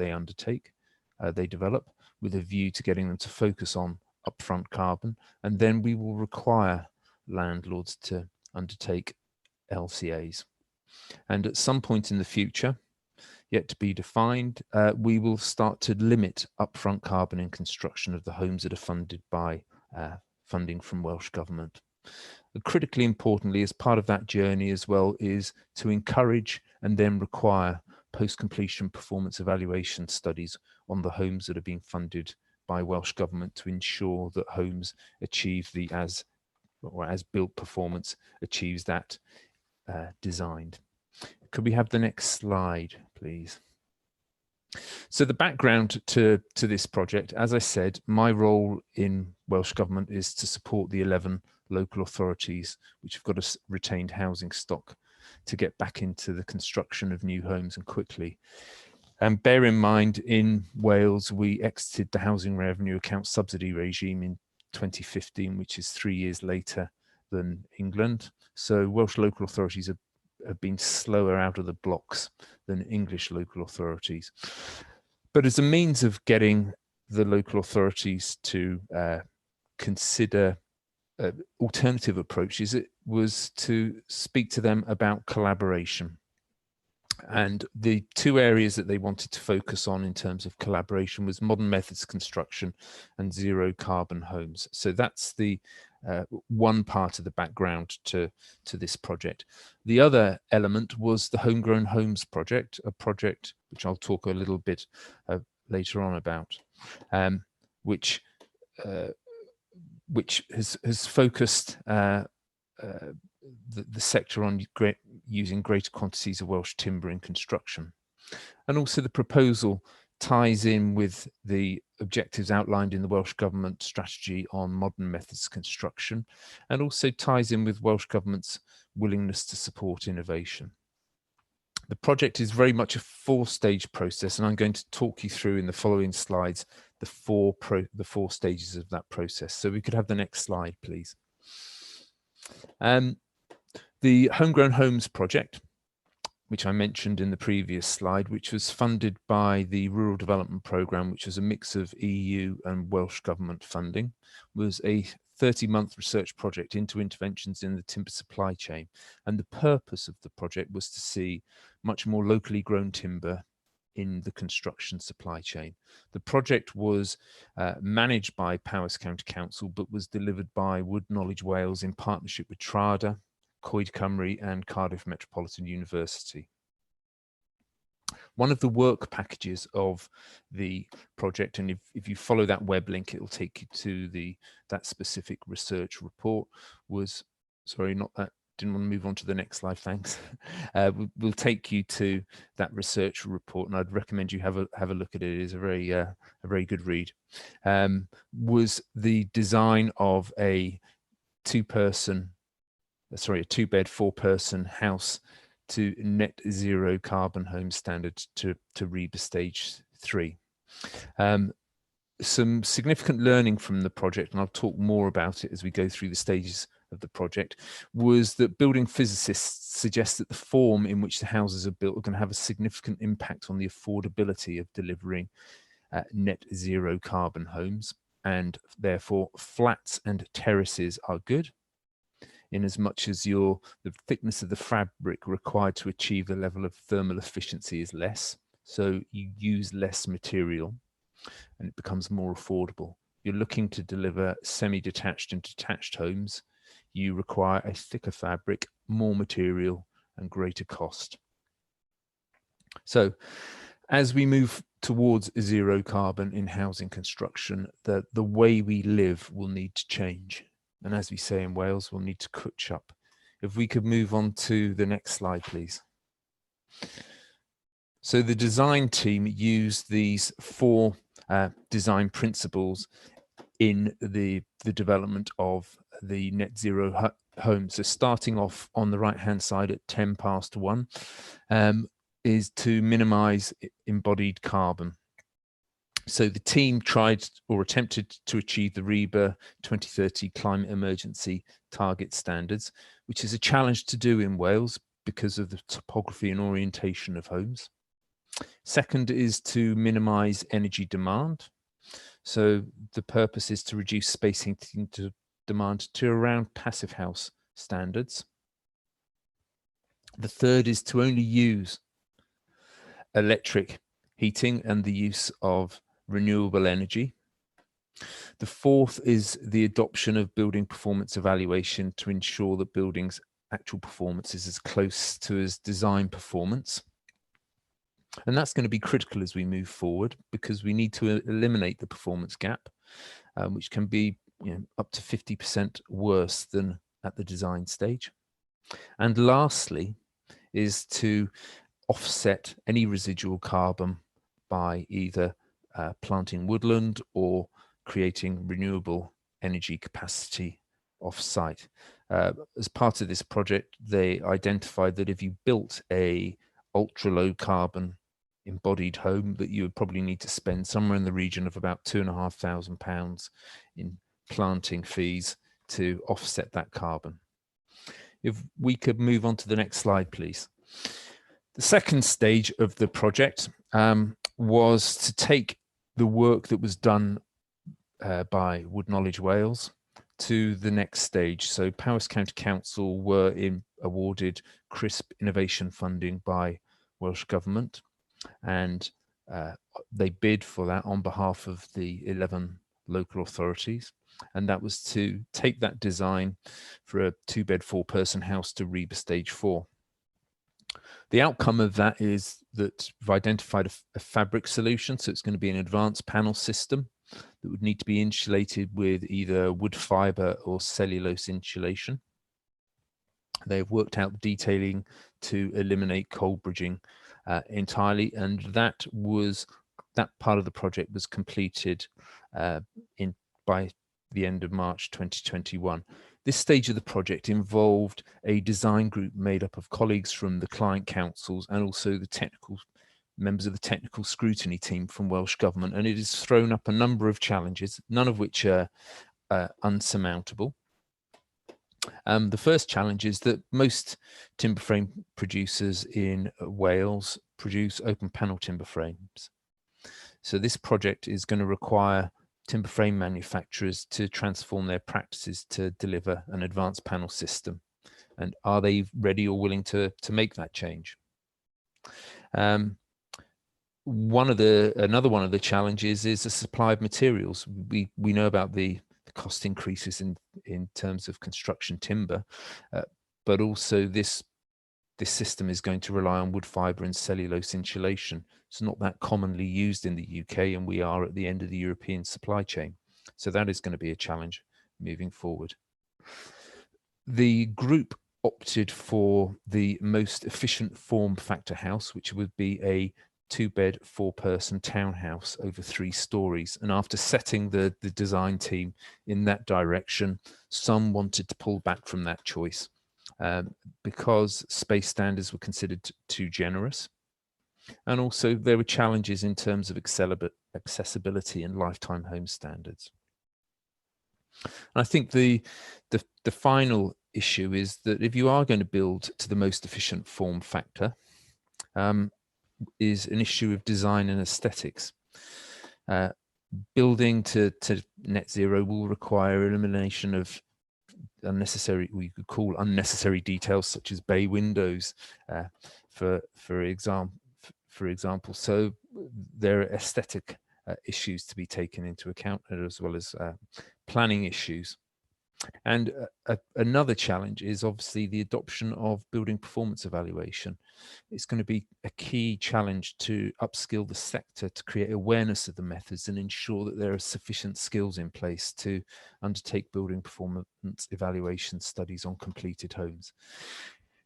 N: they develop, with a view to getting them to focus on upfront carbon. And then we will require landlords to undertake LCAs. And at some point in the future, yet to be defined, we will start to limit upfront carbon in construction of the homes that are funded by funding from Welsh Government. But critically importantly, as part of that journey as well, is to encourage and then require post-completion performance evaluation studies on the homes that are being funded by Welsh Government to ensure that homes achieve the as-built performance achieves that designed. Could we have the next slide, please? So the background to this project, as I said, my role in Welsh Government is to support the 11 local authorities which have got a retained housing stock to get back into the construction of new homes and quickly. And bear in mind, in Wales, we exited the housing revenue account subsidy regime in 2015, which is 3 years later than England. So Welsh local authorities have been slower out of the blocks than English local authorities. But as a means of getting the local authorities to consider alternative approaches, it was to speak to them about collaboration. And the 2 areas that they wanted to focus on in terms of collaboration was modern methods construction and zero carbon homes. So that's the one part of the background to this project. The other element was the Homegrown Homes project, a project which I'll talk a little bit later on about, which has focused the sector on using greater quantities of Welsh timber in construction. And also the proposal ties in with the objectives outlined in the Welsh Government strategy on modern methods construction, and also ties in with Welsh Government's willingness to support innovation. The project is very much a 4-stage process, and I'm going to talk you through in the following slides the four stages of that process. So we could have the next slide, please. The Homegrown Homes project, which I mentioned in the previous slide, which was funded by the Rural Development Programme, which was a mix of EU and Welsh Government funding, was a 30-month research project into interventions in the timber supply chain. And the purpose of the project was to see much more locally grown timber in the construction supply chain. The project was managed by Powys County Council, but was delivered by Wood Knowledge Wales in partnership with Trada, Coed Cymru and Cardiff Metropolitan University. One of the work packages of the project, and if you follow that web link, it will take you to that specific research report, was, sorry, not that, didn't want to move on to the next slide, thanks. We'll take you to that research report, and I'd recommend you have a look at it. It is a very good read. Was the design of a two-bed, 4-person house to net zero carbon home standard to REBA stage 3. Some significant learning from the project, and I'll talk more about it as we go through the stages of the project, was that building physicists suggest that the form in which the houses are built are going to have a significant impact on the affordability of delivering net zero carbon homes, and therefore flats and terraces are good, in as much as the thickness of the fabric required to achieve the level of thermal efficiency is less. So you use less material and it becomes more affordable. You're looking to deliver semi-detached and detached homes. You require a thicker fabric, more material and greater cost. So as we move towards zero carbon in housing construction, the way we live will need to change. And as we say in Wales, we'll need to catch up. If we could move on to the next slide, please. So the design team used these 4 design principles in the development of the net zero homes. So starting off on the right-hand side at 1:10 is to minimize embodied carbon. So the team tried or attempted to achieve the REBA 2030 climate emergency target standards, which is a challenge to do in Wales because of the topography and orientation of homes. Second is to minimize energy demand. So the purpose is to reduce space heating demand to around passive house standards. The third is to only use electric heating and the use of renewable energy. The fourth is the adoption of building performance evaluation to ensure that buildings' actual performance is as close to as design performance. And that's going to be critical as we move forward, because we need to eliminate the performance gap, which can be up to 50% worse than at the design stage. And lastly is to offset any residual carbon by either planting woodland or creating renewable energy capacity off-site. As part of this project, they identified that if you built a ultra-low carbon embodied home, that you would probably need to spend somewhere in the region of about £2,500 in planting fees to offset that carbon. If we could move on to the next slide, please. The second stage of the project was to take the work that was done by Wood Knowledge Wales to the next stage. So Powys County Council were awarded CRISP innovation funding by Welsh Government, and they bid for that on behalf of the 11 local authorities. And that was to take that design for a 2-bed, 4-person house to REBA stage 4. The outcome of that is that we've identified a fabric solution. So it's going to be an advanced panel system that would need to be insulated with either wood fiber or cellulose insulation. They've worked out detailing to eliminate cold bridging entirely, and that part of the project was completed by the end of March 2021. This stage of the project involved a design group made up of colleagues from the client councils and also the technical members of the technical scrutiny team from Welsh Government, and it has thrown up a number of challenges, none of which are unsurmountable. The first challenge is that most timber frame producers in Wales produce open panel timber frames. So this project is going to require timber frame manufacturers to transform their practices to deliver an advanced panel system. And are they ready or willing to make that change? Another one of the challenges is the supply of materials. We know about the cost increases in terms of construction timber, but also this system is going to rely on wood fibre and cellulose insulation. It's not that commonly used in the UK, and we are at the end of the European supply chain. So that is going to be a challenge moving forward. The group opted for the most efficient form factor house, which would be a 2-bed, 4-person townhouse over 3 stories. And after setting the design team in that direction, some wanted to pull back from that choice because space standards were considered too generous. And also there were challenges in terms of accessibility and lifetime home standards. And I think the final issue is that if you are going to build to the most efficient form factor, is an issue of design and aesthetics. Building to net zero will require elimination of unnecessary, we could call unnecessary details, such as bay windows, for example. So there are aesthetic issues to be taken into account, as well as planning issues. And another challenge is obviously the adoption of building performance evaluation. It's going to be a key challenge to upskill the sector, to create awareness of the methods and ensure that there are sufficient skills in place to undertake building performance evaluation studies on completed homes.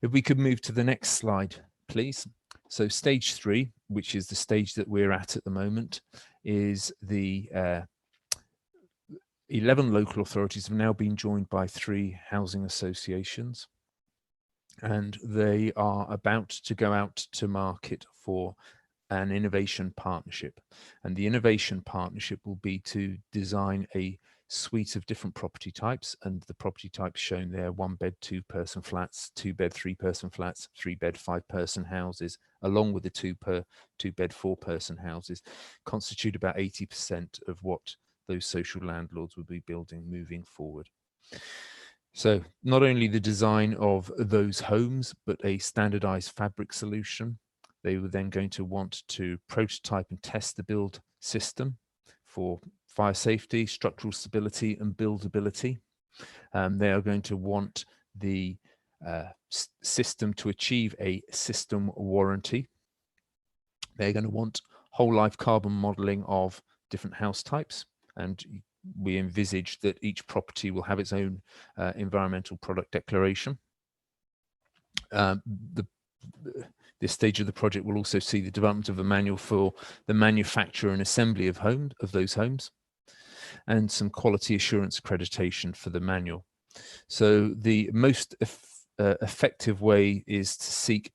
N: If we could move to the next slide, please. So stage 3, which is the stage that we're at the moment, is the 11 local authorities have now been joined by 3 housing associations, and they are about to go out to market for an innovation partnership. And the innovation partnership will be to design a suite of different property types, and the property types shown there: 1-bed, 2-person flats, 2-bed, 3-person flats, 3-bed, 5-person houses, along with the 2-bed, 4-person houses, constitute about 80% of what those social landlords will be building moving forward. So not only the design of those homes, but a standardized fabric solution. They were then going to want to prototype and test the build system for fire safety, structural stability, and buildability. They are going to want the system to achieve a system warranty. They're going to want whole life carbon modeling of different house types, and we envisage that each property will have its own environmental product declaration. This stage of the project will also see the development of a manual for the manufacture and assembly of those homes, and some quality assurance accreditation for the manual. So the most effective way is to seek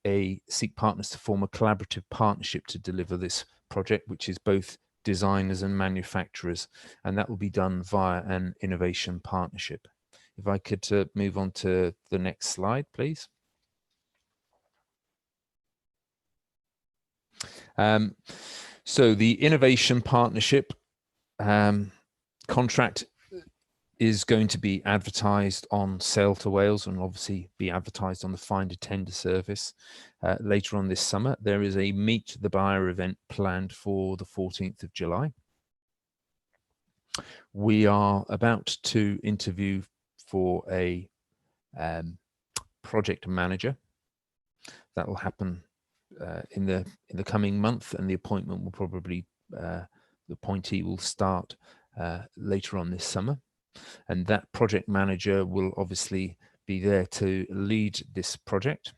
N: partners to form a collaborative partnership to deliver this project, which is both designers and manufacturers, and that will be done via an innovation partnership. If I could move on to the next slide, please. So the innovation partnership contract is going to be advertised on Sale to Wales, and obviously be advertised on the Find a Tender service later on this summer. There is a Meet the Buyer event planned for the 14th of July. We are about to interview for a project manager. That will happen in the coming month, and the appointment will probably, the appointee will start later on this summer. And that project manager will obviously be there to lead this project.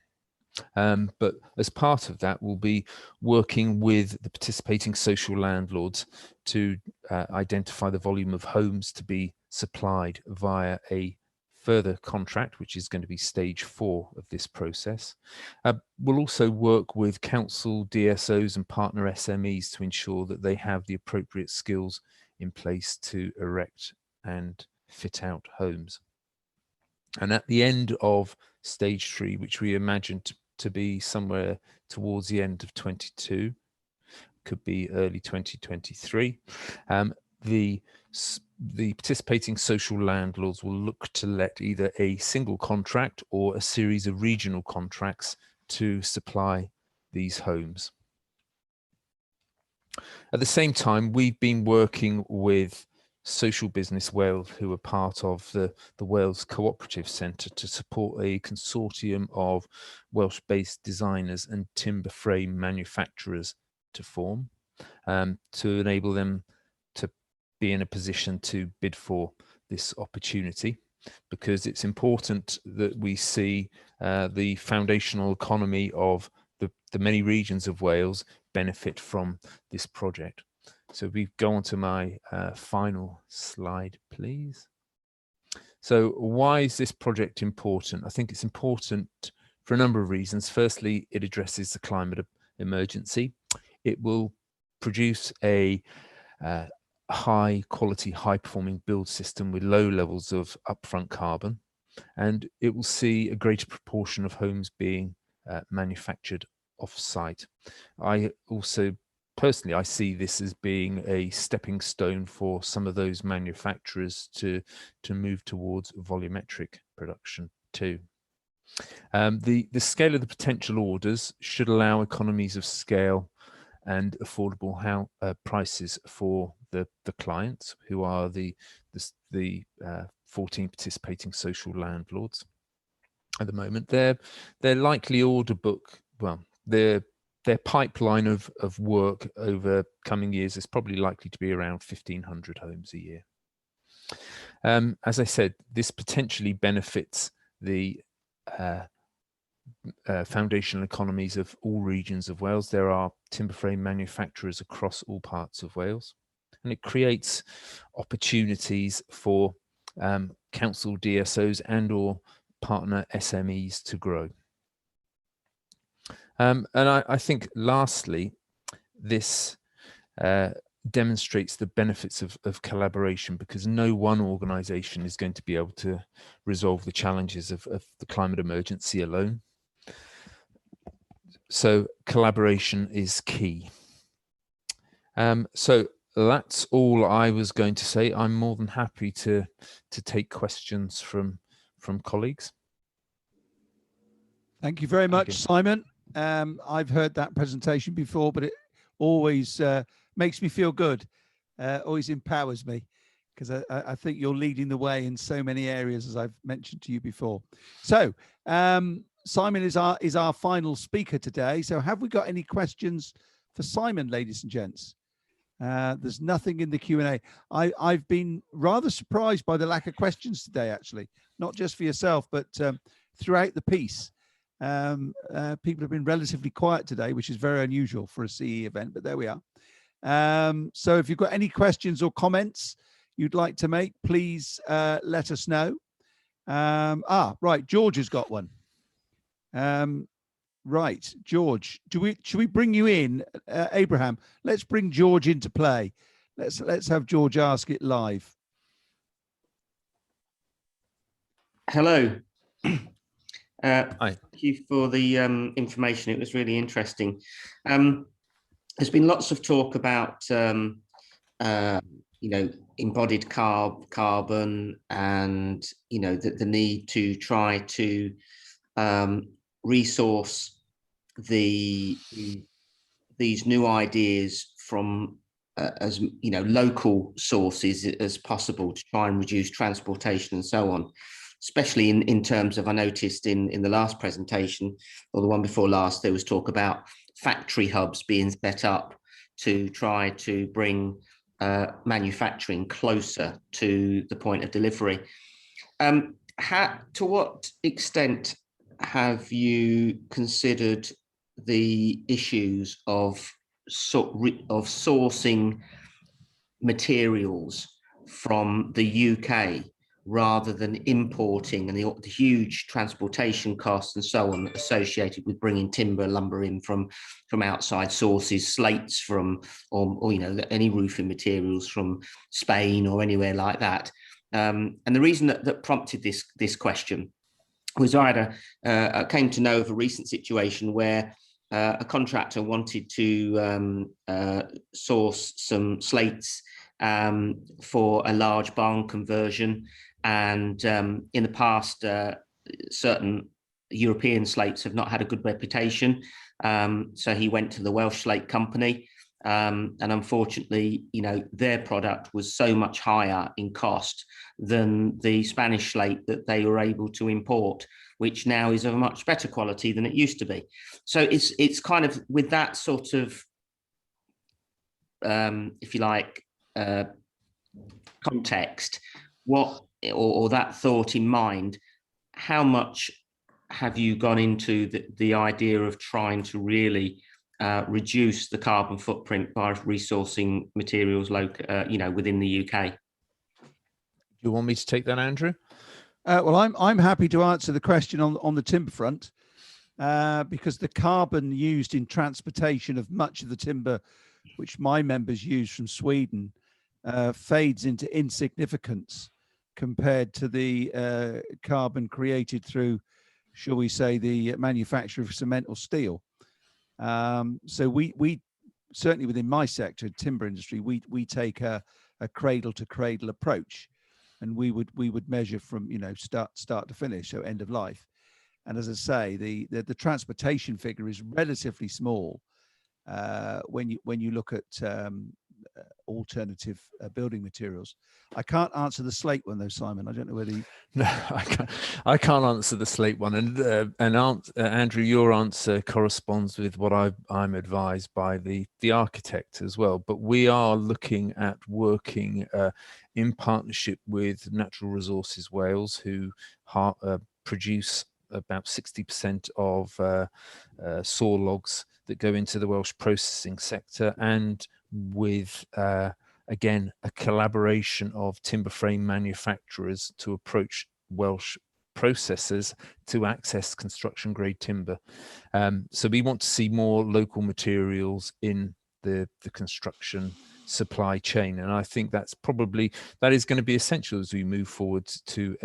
N: But as part of that, we'll be working with the participating social landlords to identify the volume of homes to be supplied via a further contract, which is going to be stage 4 of this process. We'll also work with council, DSOs and partner SMEs to ensure that they have the appropriate skills in place to erect and fit out homes. And at the end of stage 3, which we imagine to be somewhere towards the end of 22, could be early 2023, the participating social landlords will look to let either a single contract or a series of regional contracts to supply these homes. At the same time, we've been working with Social Business Wales, who are part of the Wales Cooperative Centre, to support a consortium of Welsh-based designers and timber frame manufacturers to form, to enable them to be in a position to bid for this opportunity, because it's important that we see the foundational economy of the many regions of Wales benefit from this project. So we go on to my final slide, please. So why is this project important? I think it's important for a number of reasons. Firstly, it addresses the climate emergency. It will produce a high quality, high performing build system with low levels of upfront carbon, and it will see a greater proportion of homes being manufactured off-site. Personally, I see this as being a stepping stone for some of those manufacturers to move towards volumetric production too. The scale of the potential orders should allow economies of scale and affordable prices for the clients, who are the 14 participating social landlords. At the moment, their likely order book, well, their pipeline of work over coming years is probably likely to be around 1,500 homes a year. As I said, this potentially benefits the foundational economies of all regions of Wales. There are timber frame manufacturers across all parts of Wales, and it creates opportunities for council DSOs and or partner SMEs to grow. And I think lastly, this demonstrates the benefits of collaboration, because no one organisation is going to be able to resolve the challenges of the climate emergency alone. So collaboration is key. So that's all I was going to say. I'm more than happy to take questions from colleagues.
A: Thank you very much, Simon. I've heard that presentation before, but it always makes me feel good, always empowers me, because I think you're leading the way in so many areas, as I've mentioned to you before. So Simon is our final speaker today. So have we got any questions for Simon, ladies and gents? There's nothing in the Q&A. I've been rather surprised by the lack of questions today, actually, not just for yourself, but throughout the piece. People have been relatively quiet today, which is very unusual for a CE event, but there we are. So if you've got any questions or comments you'd like to make, please let us know. Right, George has got one. Right, George, should we bring you in, Abraham? Let's bring George into play. Let's have George ask it live.
I: Hello. Hi. Thank you for the information. It was really interesting. There's been lots of talk about, embodied carbon and, the need to try to resource these new ideas from as local sources as possible, to try and reduce transportation and so on. Especially in terms of, I noticed in the last presentation, or the one before last, there was talk about factory hubs being set up to try to bring manufacturing closer to the point of delivery. To what extent have you considered the issues of sourcing materials from the UK rather than importing, and the huge transportation costs and so on associated with bringing timber, lumber in from outside sources, slates from, or you know, any roofing materials from Spain or anywhere like that. And the reason that prompted this question was I came to know of a recent situation where a contractor wanted to source some slates for a large barn conversion. And in the past, certain European slates have not had a good reputation. So he went to the Welsh slate company. And unfortunately, you know, their product was so much higher in cost than the Spanish slate that they were able to import, which now is of a much better quality than it used to be. So it's kind of with that sort of, if you like, context, or that thought in mind, how much have you gone into the idea of trying to really reduce the carbon footprint by resourcing materials you know, within the UK?
N: Do you want me to take that, Andrew?
A: Well, I'm happy to answer the question on the timber front, because the carbon used in transportation of much of the timber, which my members use from Sweden, fades into insignificance compared to the carbon created through, shall we say, the manufacture of cement or steel. So we certainly within my sector, timber industry, we take a cradle to cradle approach, and we would measure from, you know, start to finish, so end of life. And as I say, the transportation figure is relatively small when you look at alternative building materials. I can't answer the slate one though, Simon. I don't know whether you...
N: No, I can't answer the slate one. And Andrew, your answer corresponds with what I'm advised by the architect as well. But we are looking at working in partnership with Natural Resources Wales, who produce about 60% of saw logs that go into the Welsh processing sector, and with again a collaboration of timber frame manufacturers to approach Welsh processors to access construction grade timber. So we want to see more local materials in the construction supply chain, and I think that is going to be essential as we move forward to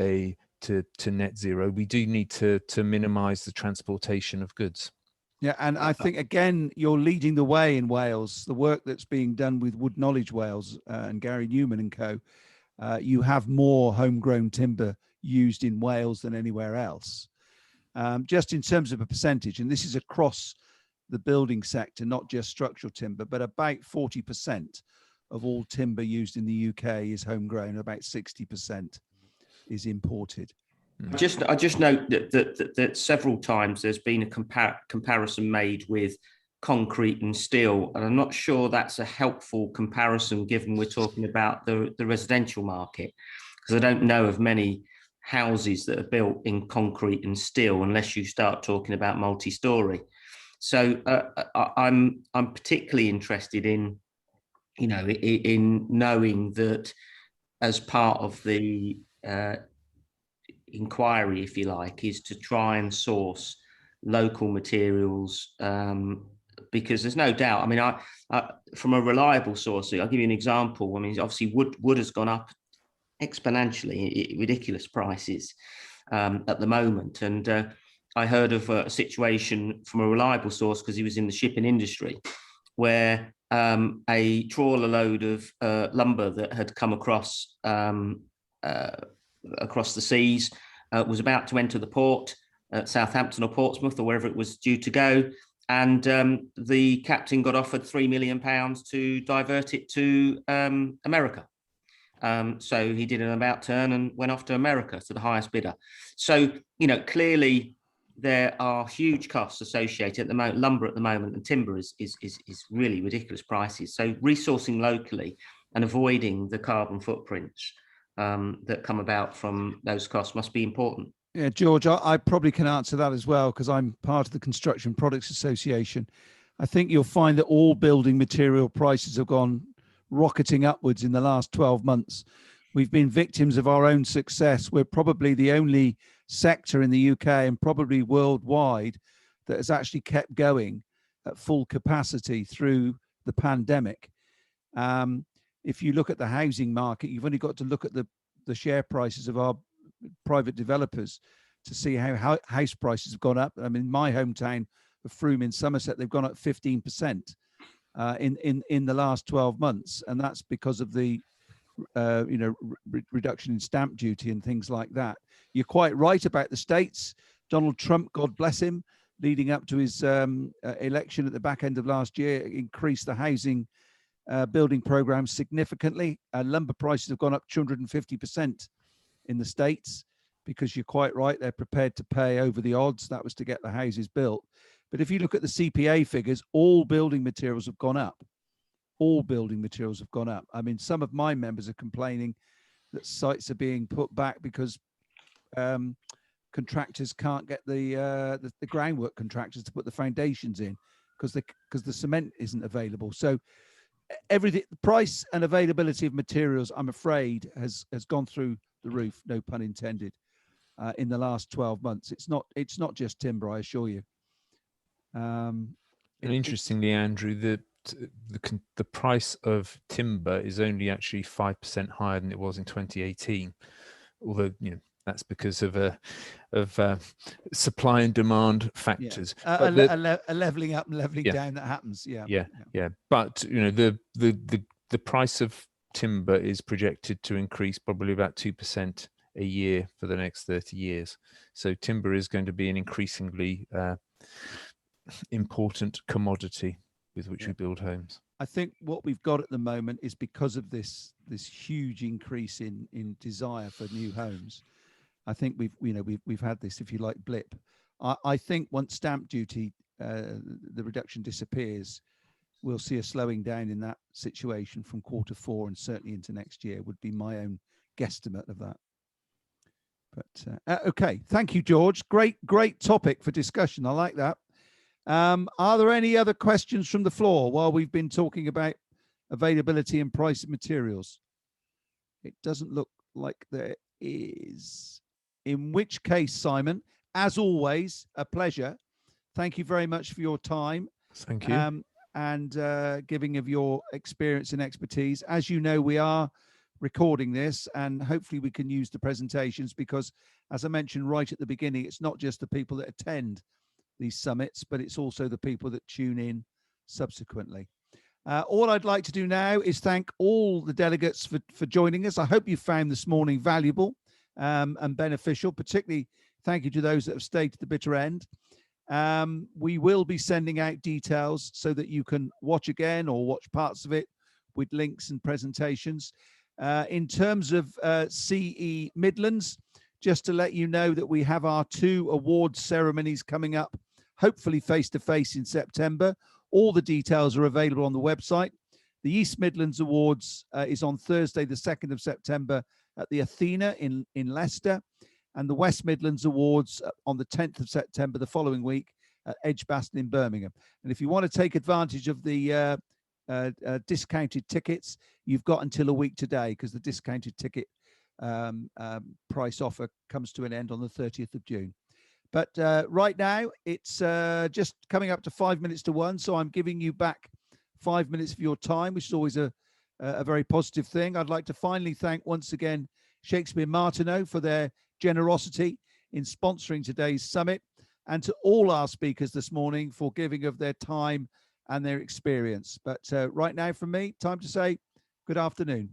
N: net zero. We do need to minimize the transportation of goods.
A: Yeah, and I think, again, you're leading the way in Wales. The work that's being done with Wood Knowledge Wales and Gary Newman and co, you have more homegrown timber used in Wales than anywhere else. Just in terms of a percentage, and this is across the building sector, not just structural timber, but about 40% of all timber used in the UK is homegrown, about 60% is imported.
I: I just note that several times there's been a comparison made with concrete and steel, and I'm not sure that's a helpful comparison given we're talking about the residential market, because I don't know of many houses that are built in concrete and steel unless you start talking about multi-story. So I'm particularly interested in, you know, in knowing that as part of the inquiry, if you like, is to try and source local materials, because there's no doubt. I mean, I from a reliable source, I'll give you an example. I mean, obviously wood has gone up exponentially, ridiculous prices at the moment. And I heard of a situation from a reliable source, because he was in the shipping industry, where a trawler load of lumber that had come across the seas was about to enter the port at Southampton or Portsmouth or wherever it was due to go, and the captain got offered £3 million to divert it to America. So he did an about turn and went off to America to the highest bidder. So, you know, clearly there are huge costs associated at the moment. Lumber at the moment and timber is really ridiculous prices. So resourcing locally and avoiding the carbon footprints that come about from those costs must be important.
A: Yeah, George, I probably can answer that as well, because I'm part of the Construction Products Association. I think you'll find that all building material prices have gone rocketing upwards in the last 12 months, we've been victims of our own success. We're probably the only sector in the UK and probably worldwide that has actually kept going at full capacity through the pandemic. If you look at the housing market, you've only got to look at the share prices of our private developers to see how house prices have gone up. I mean, my hometown of Frome in Somerset, they've gone up 15% in the last 12 months, and that's because of the reduction in stamp duty and things like that. You're quite right about the States. Donald Trump, God bless him, leading up to his election at the back end of last year, increased the housing building program significantly. Lumber prices have gone up 250% in the States, because you're quite right, they're prepared to pay over the odds. That was to get the houses built. But if you look at the CPA figures, all building materials have gone up. All building materials have gone up. I mean, some of my members are complaining that sites are being put back because contractors can't get the groundwork contractors to put the foundations in because the cement isn't available. So everything, the price and availability of materials, I'm afraid, has gone through the roof, no pun intended, in the last 12 months. It's not just timber, I assure you.
N: And interestingly, Andrew, the price of timber is only actually 5% higher than it was in 2018, although that's because of supply and demand factors.
A: Yeah. A leveling up and leveling down that happens. Yeah.
N: But the price of timber is projected to increase probably about 2% a year for the next 30 years. So timber is going to be an increasingly important commodity with which we build homes.
A: I think what we've got at the moment is, because of this huge increase in desire for new homes, I think we've had this, if you like, blip. I think once stamp duty, the reduction disappears, we'll see a slowing down in that situation from Q4 and certainly into next year, would be my own guesstimate of that. But okay, thank you, George. Great topic for discussion. I like that. Are there any other questions from the floor while we've been talking about availability and price of materials? It doesn't look like there is. In which case, Simon, as always, a pleasure. Thank you very much for your time.
N: Thank you.
A: And giving of your experience and expertise. As you know, we are recording this, and hopefully we can use the presentations, because, as I mentioned right at the beginning, it's not just the people that attend these summits, but it's also the people that tune in subsequently. All I'd like to do now is thank all the delegates for joining us. I hope you found this morning valuable and beneficial. Particularly thank you to those that have stayed to the bitter end. We will be sending out details so that you can watch again or watch parts of it with links and presentations. In terms of CE Midlands, just to let you know that we have our 2 awards ceremonies coming up, hopefully face-to-face in September. All the details are available on the website. The East Midlands Awards is on Thursday, the 2nd of September at the Athena in Leicester, and the West Midlands Awards on the 10th of September, the following week, at Edgbaston in Birmingham. And if you want to take advantage of the discounted tickets, you've got until a week today, because the discounted ticket price offer comes to an end on the 30th of June. But right now, it's just coming up to 5 minutes to 1, so I'm giving you back 5 minutes of your time, which is always a very positive thing. I'd like to finally thank once again Shakespeare Martineau for their generosity in sponsoring today's summit, and to all our speakers this morning for giving of their time and their experience. But right now, from me, time to say good afternoon.